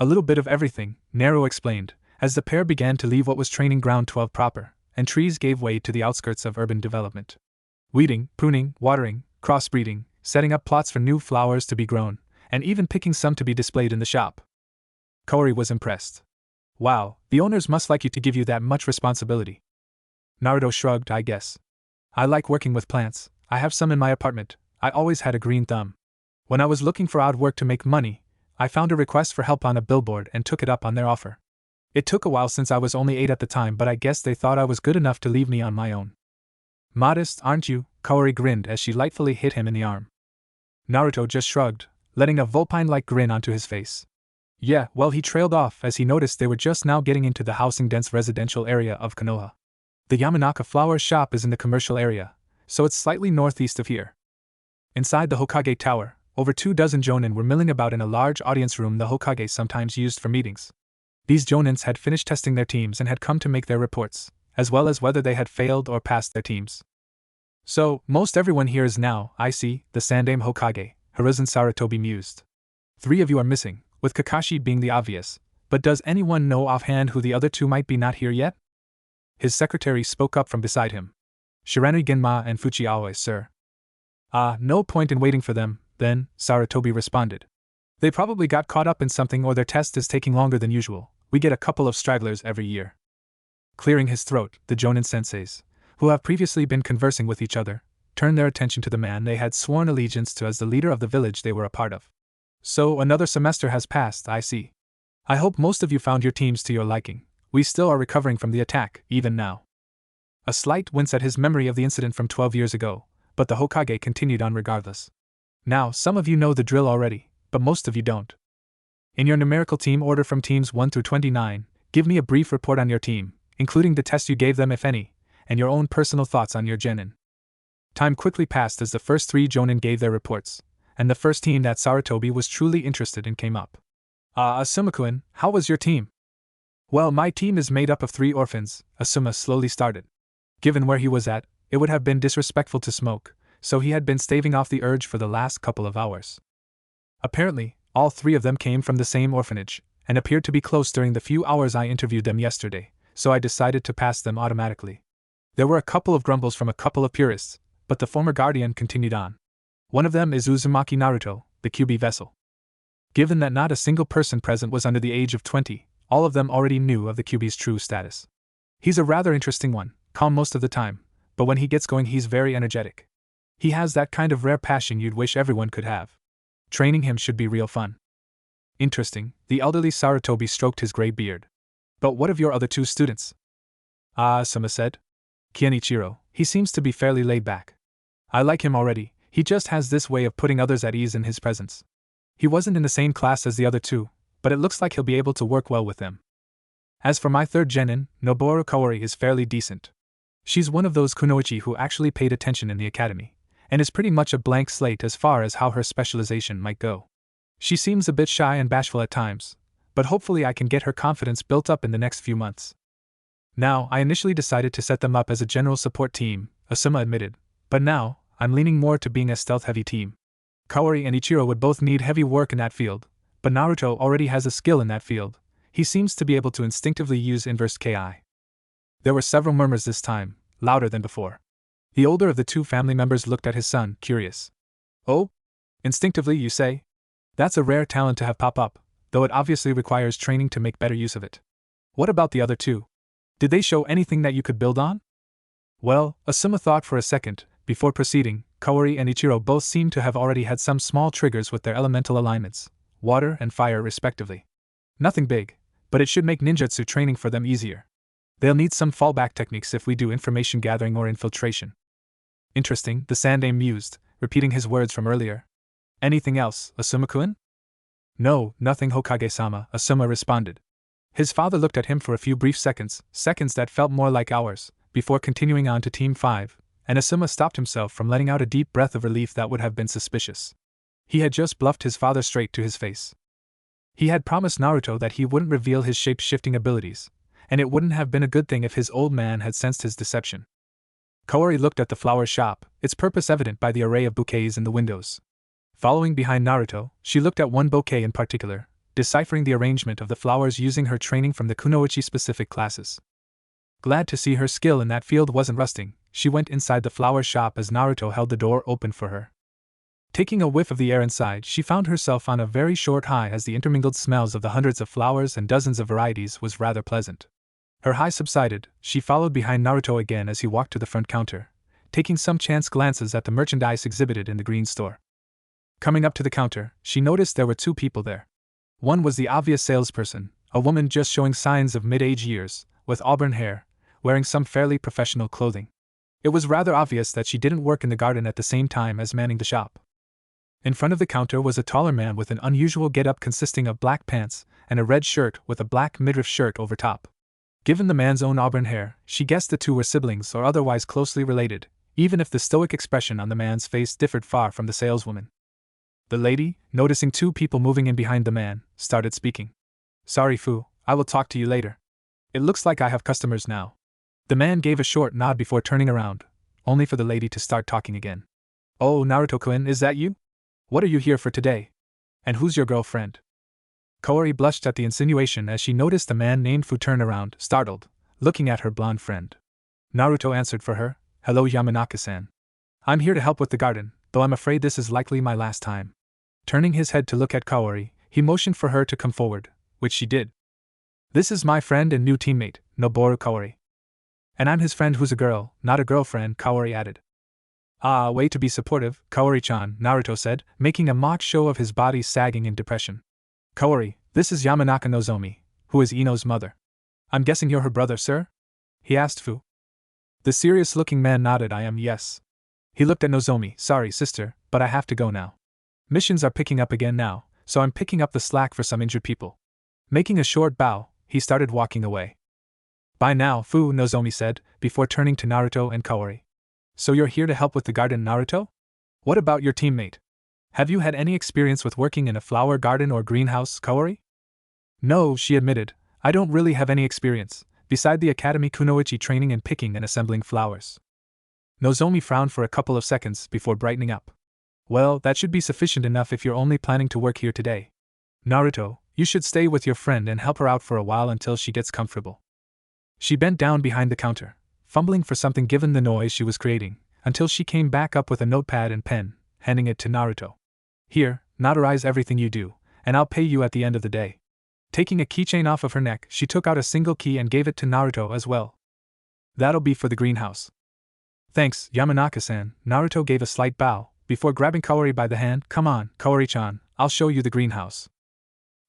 A little bit of everything, Nero explained, as the pair began to leave what was training ground 12 proper, and trees gave way to the outskirts of urban development. Weeding, pruning, watering, crossbreeding, setting up plots for new flowers to be grown, and even picking some to be displayed in the shop. Kaori was impressed. Wow, the owners must like you to give you that much responsibility. Naruto shrugged, I guess. I like working with plants, I have some in my apartment, I always had a green thumb. When I was looking for odd work to make money, I found a request for help on a billboard and took it up on their offer. It took a while since I was only 8 at the time, but I guess they thought I was good enough to leave me on my own. Modest, aren't you? Kaori grinned as she lightly hit him in the arm. Naruto just shrugged, letting a vulpine-like grin onto his face. Yeah, well, he trailed off as he noticed they were just now getting into the housing-dense residential area of Konoha. The Yamanaka flower shop is in the commercial area, so it's slightly northeast of here. Inside the Hokage Tower, over 24 jonin were milling about in a large audience room the Hokage sometimes used for meetings. These jonins had finished testing their teams and had come to make their reports, as well as whether they had failed or passed their teams. So, most everyone here is now, I see, the Sandaime Hokage, Hiruzen Sarutobi mused. 3 of you are missing, with Kakashi being the obvious, but does anyone know offhand who the other 2 might be not here yet? His secretary spoke up from beside him. Shiranu Genma and Fuchi Aoi, sir. Ah, no point in waiting for them, then, Sarutobi responded. They probably got caught up in something or their test is taking longer than usual. We get a couple of stragglers every year. Clearing his throat, the Jonin senseis, who have previously been conversing with each other, turned their attention to the man they had sworn allegiance to as the leader of the village they were a part of. So another semester has passed, I see. I hope most of you found your teams to your liking. We still are recovering from the attack, even now. A slight wince at his memory of the incident from 12 years ago, but the Hokage continued on regardless. Now, some of you know the drill already, but most of you don't. In your numerical team order from teams 1 through 29, give me a brief report on your team, including the test you gave them if any, and your own personal thoughts on your genin. Time quickly passed as the first 3 jonin gave their reports, and the first team that Sarutobi was truly interested in came up. Asuma-kun, how was your team? Well, my team is made up of 3 orphans, Asuma slowly started. Given where he was at, it would have been disrespectful to smoke, so he had been staving off the urge for the last couple of hours. Apparently, all 3 of them came from the same orphanage, and appeared to be close during the few hours I interviewed them yesterday, so I decided to pass them automatically. There were a couple of grumbles from a couple of purists, but the former guardian continued on. One of them is Uzumaki Naruto, the QB vessel. Given that not a single person present was under the age of 20, all of them already knew of the QB's true status. He's a rather interesting one, calm most of the time, but when he gets going he's very energetic. He has that kind of rare passion you'd wish everyone could have. Training him should be real fun. Interesting, the elderly Sarutobi stroked his gray beard. But what of your other 2 students? Asuma said. Kienichiro, he seems to be fairly laid back. I like him already, he just has this way of putting others at ease in his presence. He wasn't in the same class as the other 2, but it looks like he'll be able to work well with them. As for my 3rd genin, Noboru Kaori is fairly decent. She's one of those kunoichi who actually paid attention in the academy, and is pretty much a blank slate as far as how her specialization might go. She seems a bit shy and bashful at times, but hopefully I can get her confidence built up in the next few months. Now, I initially decided to set them up as a general support team, Asuma admitted, but now, I'm leaning more to being a stealth-heavy team. Kaori and Ichiro would both need heavy work in that field, but Naruto already has a skill in that field. He seems to be able to instinctively use inverse Ki. There were several murmurs this time, louder than before. The older of the 2 family members looked at his son, curious. Oh? Instinctively, you say? That's a rare talent to have pop up, though it obviously requires training to make better use of it. What about the other 2? Did they show anything that you could build on? Well, Asuma thought for a second, before proceeding. Kaori and Ichiro both seemed to have already had some small triggers with their elemental alignments, water and fire respectively. Nothing big, but it should make ninjutsu training for them easier. They'll need some fallback techniques if we do information gathering or infiltration. Interesting, the Sandaime mused, repeating his words from earlier. Anything else, Asuma-kun? No, nothing Hokage-sama, Asuma responded. His father looked at him for a few brief seconds that felt more like hours, before continuing on to Team 5, and Asuma stopped himself from letting out a deep breath of relief that would have been suspicious. He had just bluffed his father straight to his face. He had promised Naruto that he wouldn't reveal his shape-shifting abilities, and it wouldn't have been a good thing if his old man had sensed his deception. Kaori looked at the flower shop, its purpose evident by the array of bouquets in the windows. Following behind Naruto, she looked at one bouquet in particular, deciphering the arrangement of the flowers using her training from the kunoichi-specific classes. Glad to see her skill in that field wasn't rusting, she went inside the flower shop as Naruto held the door open for her. Taking a whiff of the air inside, she found herself on a very short high as the intermingled smells of the hundreds of flowers and dozens of varieties was rather pleasant. Her high subsided, she followed behind Naruto again as he walked to the front counter, taking some chance glances at the merchandise exhibited in the green store. Coming up to the counter, she noticed there were two people there. One was the obvious salesperson, a woman just showing signs of mid-age years, with auburn hair, wearing some fairly professional clothing. It was rather obvious that she didn't work in the garden at the same time as manning the shop. In front of the counter was a taller man with an unusual get-up consisting of black pants and a red shirt with a black midriff shirt over top. Given the man's own auburn hair, she guessed the two were siblings or otherwise closely related, even if the stoic expression on the man's face differed far from the saleswoman. The lady, noticing two people moving in behind the man, started speaking. "Sorry, Fu, I will talk to you later. It looks like I have customers now." The man gave a short nod before turning around, only for the lady to start talking again. "Oh, Naruto-kun, is that you? What are you here for today? And who's your girlfriend?" Kaori blushed at the insinuation as she noticed a man named Fu turn around, startled, looking at her blonde friend. Naruto answered for her, "Hello, Yamanaka-san. I'm here to help with the garden, though I'm afraid this is likely my last time." Turning his head to look at Kaori, he motioned for her to come forward, which she did. "This is my friend and new teammate, Noboru Kaori. And I'm his friend who's a girl, not a girlfriend," Kaori added. "Ah, way to be supportive, Kaori-chan," Naruto said, making a mock show of his body sagging in depression. "Kaori, this is Yamanaka Nozomi, who is Ino's mother. I'm guessing you're her brother, sir?" he asked Fu. The serious-looking man nodded. "I am, yes." He looked at Nozomi. "Sorry, sister, but I have to go now. Missions are picking up again now, so I'm picking up the slack for some injured people." Making a short bow, he started walking away. "Bye now, Fu," Nozomi said, before turning to Naruto and Kaori. "So you're here to help with the garden, Naruto? What about your teammate? Have you had any experience with working in a flower garden or greenhouse, Kaori?" "No," she admitted, "I don't really have any experience, beside the Academy Kunoichi training in picking and assembling flowers." Nozomi frowned for a couple of seconds before brightening up. "Well, that should be sufficient enough if you're only planning to work here today. Naruto, you should stay with your friend and help her out for a while until she gets comfortable." She bent down behind the counter, fumbling for something given the noise she was creating, until she came back up with a notepad and pen, handing it to Naruto. "Here, notarize everything you do, and I'll pay you at the end of the day." Taking a keychain off of her neck, she took out a single key and gave it to Naruto as well. "That'll be for the greenhouse." "Thanks, Yamanaka-san," Naruto gave a slight bow, before grabbing Kaori by the hand. "Come on, Kaori-chan, I'll show you the greenhouse."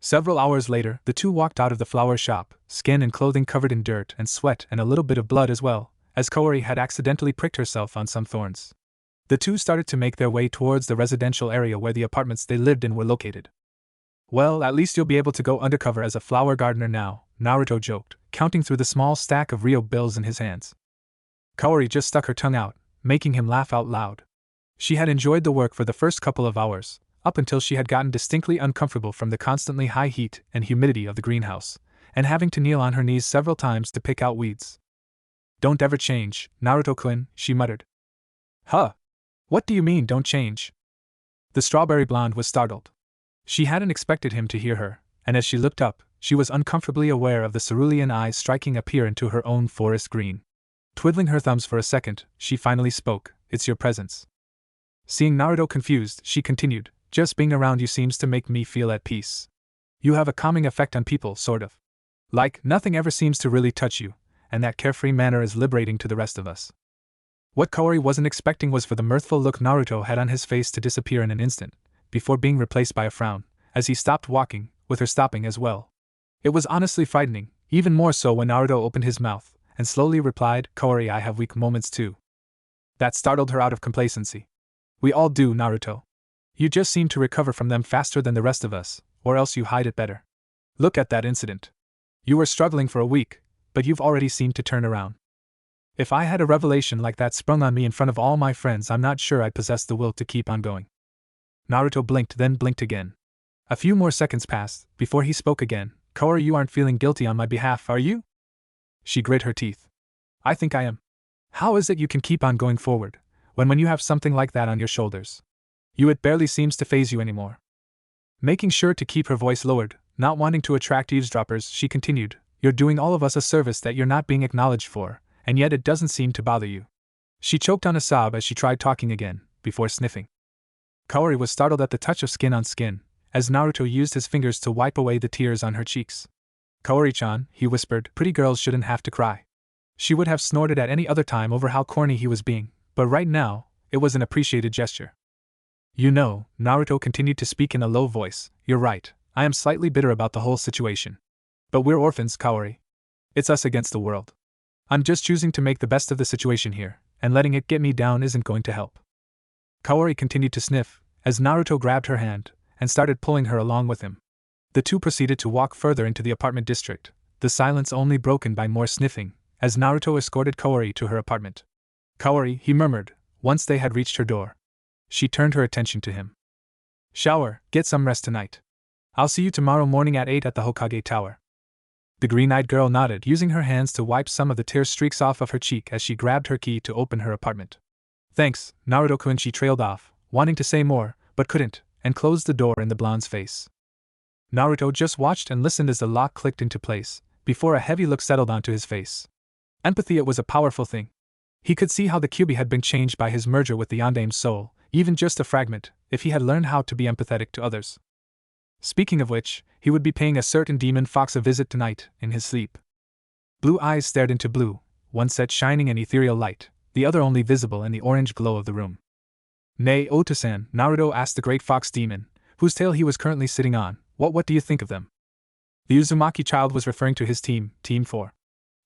Several hours later, the two walked out of the flower shop, skin and clothing covered in dirt and sweat and a little bit of blood as well, as Kaori had accidentally pricked herself on some thorns. The two started to make their way towards the residential area where the apartments they lived in were located. "Well, at least you'll be able to go undercover as a flower gardener now," Naruto joked, counting through the small stack of Rio bills in his hands. Kaori just stuck her tongue out, making him laugh out loud. She had enjoyed the work for the first couple of hours, up until she had gotten distinctly uncomfortable from the constantly high heat and humidity of the greenhouse, and having to kneel on her knees several times to pick out weeds. "Don't ever change, Naruto-kun," she muttered. "Huh? What do you mean, don't change?" The strawberry blonde was startled. She hadn't expected him to hear her, and as she looked up, she was uncomfortably aware of the cerulean eyes striking a peer into her own forest green. Twiddling her thumbs for a second, she finally spoke, "It's your presence." Seeing Naruto confused, she continued, "Just being around you seems to make me feel at peace. You have a calming effect on people, sort of. Like, nothing ever seems to really touch you, and that carefree manner is liberating to the rest of us." What Kaori wasn't expecting was for the mirthful look Naruto had on his face to disappear in an instant, before being replaced by a frown, as he stopped walking, with her stopping as well. It was honestly frightening, even more so when Naruto opened his mouth, and slowly replied, "Kaori, I have weak moments too." That startled her out of complacency. "We all do, Naruto. You just seem to recover from them faster than the rest of us, or else you hide it better. Look at that incident. You were struggling for a week, but you've already seemed to turn around. If I had a revelation like that sprung on me in front of all my friends, I'm not sure I'd possess the will to keep on going." Naruto blinked, then blinked again. A few more seconds passed, before he spoke again. "Kaori, you aren't feeling guilty on my behalf, are you?" She grit her teeth. "I think I am. How is it you can keep on going forward, when you have something like that on your shoulders? It barely seems to faze you anymore." Making sure to keep her voice lowered, not wanting to attract eavesdroppers, she continued, "You're doing all of us a service that you're not being acknowledged for, and yet it doesn't seem to bother you." She choked on a sob as she tried talking again, before sniffing. Kaori was startled at the touch of skin on skin, as Naruto used his fingers to wipe away the tears on her cheeks. "Kaori-chan," he whispered, "pretty girls shouldn't have to cry." She would have snorted at any other time over how corny he was being, but right now, it was an appreciated gesture. "You know," Naruto continued to speak in a low voice, "you're right, I am slightly bitter about the whole situation. But we're orphans, Kaori. It's us against the world. I'm just choosing to make the best of the situation here, and letting it get me down isn't going to help." Kaori continued to sniff, as Naruto grabbed her hand, and started pulling her along with him. The two proceeded to walk further into the apartment district, the silence only broken by more sniffing, as Naruto escorted Kaori to her apartment. "Kaori," he murmured, once they had reached her door. She turned her attention to him. "Shower, get some rest tonight. I'll see you tomorrow morning at 8 at the Hokage Tower." The green-eyed girl nodded, using her hands to wipe some of the tear streaks off of her cheek as she grabbed her key to open her apartment. "Thanks, Naruto-kun," she trailed off, wanting to say more, but couldn't, and closed the door in the blonde's face. Naruto just watched and listened as the lock clicked into place, before a heavy look settled onto his face. Empathy, it was a powerful thing. He could see how the Kyuubi had been changed by his merger with the Yandame's soul, even just a fragment, if he had learned how to be empathetic to others. Speaking of which, he would be paying a certain demon fox a visit tonight, in his sleep. Blue eyes stared into blue, one set shining an ethereal light, the other only visible in the orange glow of the room. "Nay, Oto-san," Naruto asked the great fox demon, whose tail he was currently sitting on, what do you think of them?" The Uzumaki child was referring to his team, Team 4.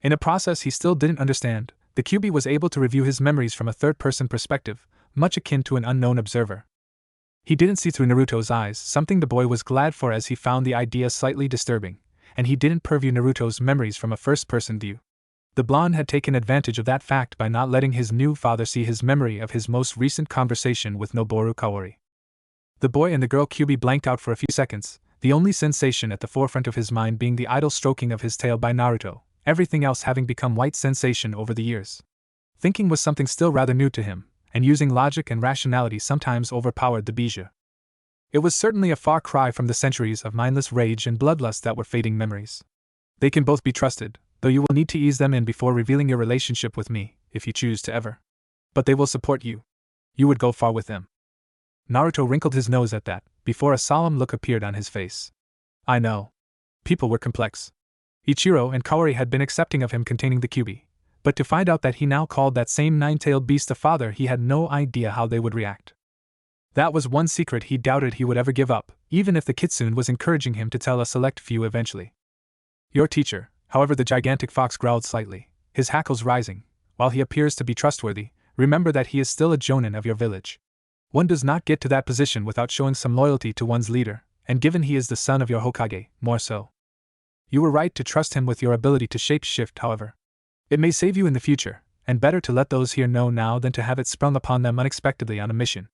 In a process he still didn't understand, the Kyuubi was able to review his memories from a third-person perspective, much akin to an unknown observer. He didn't see through Naruto's eyes, something the boy was glad for as he found the idea slightly disturbing, and he didn't purview Naruto's memories from a first-person view. The blonde had taken advantage of that fact by not letting his new father see his memory of his most recent conversation with Noboru Kaori. The boy and the girl Kyuubi blanked out for a few seconds, the only sensation at the forefront of his mind being the idle stroking of his tail by Naruto, everything else having become white sensation over the years. Thinking was something still rather new to him, and using logic and rationality sometimes overpowered the bijou. It was certainly a far cry from the centuries of mindless rage and bloodlust that were fading memories. "They can both be trusted, though you will need to ease them in before revealing your relationship with me, if you choose to ever. But they will support you. You would go far with them." Naruto wrinkled his nose at that, before a solemn look appeared on his face. "I know. People were complex. Ichiro and Kaori had been accepting of him containing the Kyuubi, but to find out that he now called that same nine-tailed beast a father, he had no idea how they would react. That was one secret he doubted he would ever give up, even if the kitsune was encouraging him to tell a select few eventually. "Your teacher," however, the gigantic fox growled slightly, his hackles rising, "while he appears to be trustworthy, remember that he is still a jonin of your village. One does not get to that position without showing some loyalty to one's leader, and given he is the son of your Hokage, more so. You were right to trust him with your ability to shape-shift, however. It may save you in the future, and better to let those here know now than to have it sprung upon them unexpectedly on a mission."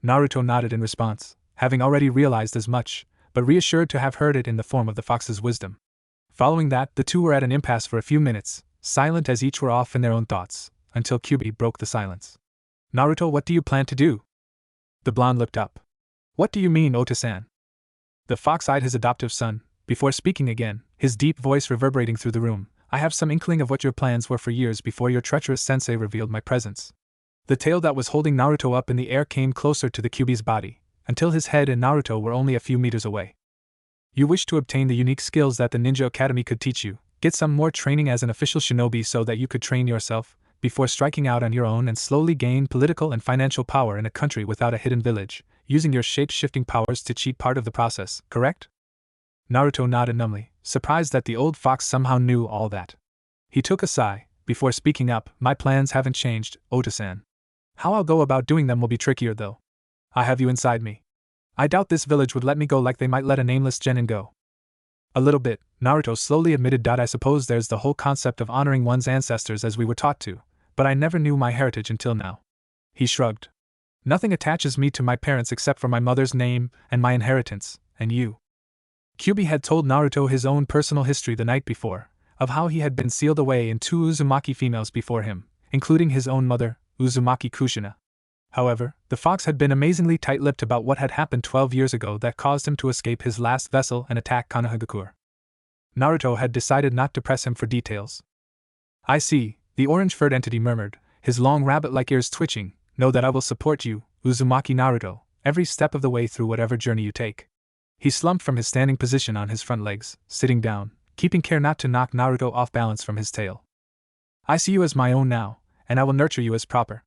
Naruto nodded in response, having already realized as much, but reassured to have heard it in the form of the fox's wisdom. Following that, the two were at an impasse for a few minutes, silent as each were off in their own thoughts, until Kyuubi broke the silence. "Naruto, what do you plan to do?" The blonde looked up. "What do you mean, Oto-san?" The fox eyed his adoptive son, before speaking again, his deep voice reverberating through the room. "I have some inkling of what your plans were for years before your treacherous sensei revealed my presence." The tail that was holding Naruto up in the air came closer to the Kyuubi's body, until his head and Naruto were only a few meters away. "You wish to obtain the unique skills that the Ninja Academy could teach you, get some more training as an official shinobi so that you could train yourself, before striking out on your own and slowly gain political and financial power in a country without a hidden village, using your shape-shifting powers to cheat part of the process, correct?" Naruto nodded numbly, surprised that the old fox somehow knew all that. He took a sigh, before speaking up. "My plans haven't changed, Oto-san. How I'll go about doing them will be trickier though. I have you inside me. I doubt this village would let me go like they might let a nameless genin go." "A little bit," Naruto slowly admitted. "I suppose there's the whole concept of honoring one's ancestors as we were taught to, but I never knew my heritage until now." He shrugged. "Nothing attaches me to my parents except for my mother's name and my inheritance, and you." Kyuubi had told Naruto his own personal history the night before, of how he had been sealed away in two Uzumaki females before him, including his own mother, Uzumaki Kushina. However, the fox had been amazingly tight-lipped about what had happened 12 years ago that caused him to escape his last vessel and attack Konohagakure. Naruto had decided not to press him for details. "I see," the orange-furred entity murmured, his long rabbit-like ears twitching. "Know that I will support you, Uzumaki Naruto, every step of the way through whatever journey you take. He slumped from his standing position on his front legs, sitting down, keeping care not to knock Naruto off balance from his tail. I see you as my own now, and I will nurture you as proper.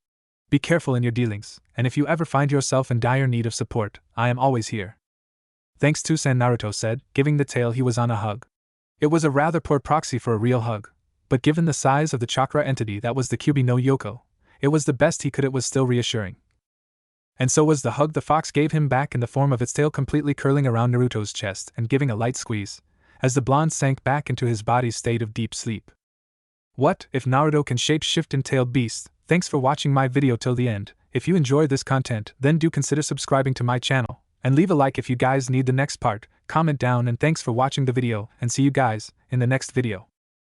Be careful in your dealings, and if you ever find yourself in dire need of support, I am always here. Thanks Tusan, Naruto said, giving the tail he was on a hug. It was a rather poor proxy for a real hug, but given the size of the chakra entity that was the Kyuubi no Yoko, it was the best he could. It was still reassuring. And so was the hug the fox gave him back, in the form of its tail completely curling around Naruto's chest and giving a light squeeze, as the blonde sank back into his body's state of deep sleep. What if Naruto can shape-shift in tailed beast? Thanks for watching my video till the end. If you enjoyed this content, then do consider subscribing to my channel, and leave a like if you guys need the next part. Comment down, and thanks for watching the video, and see you guys in the next video.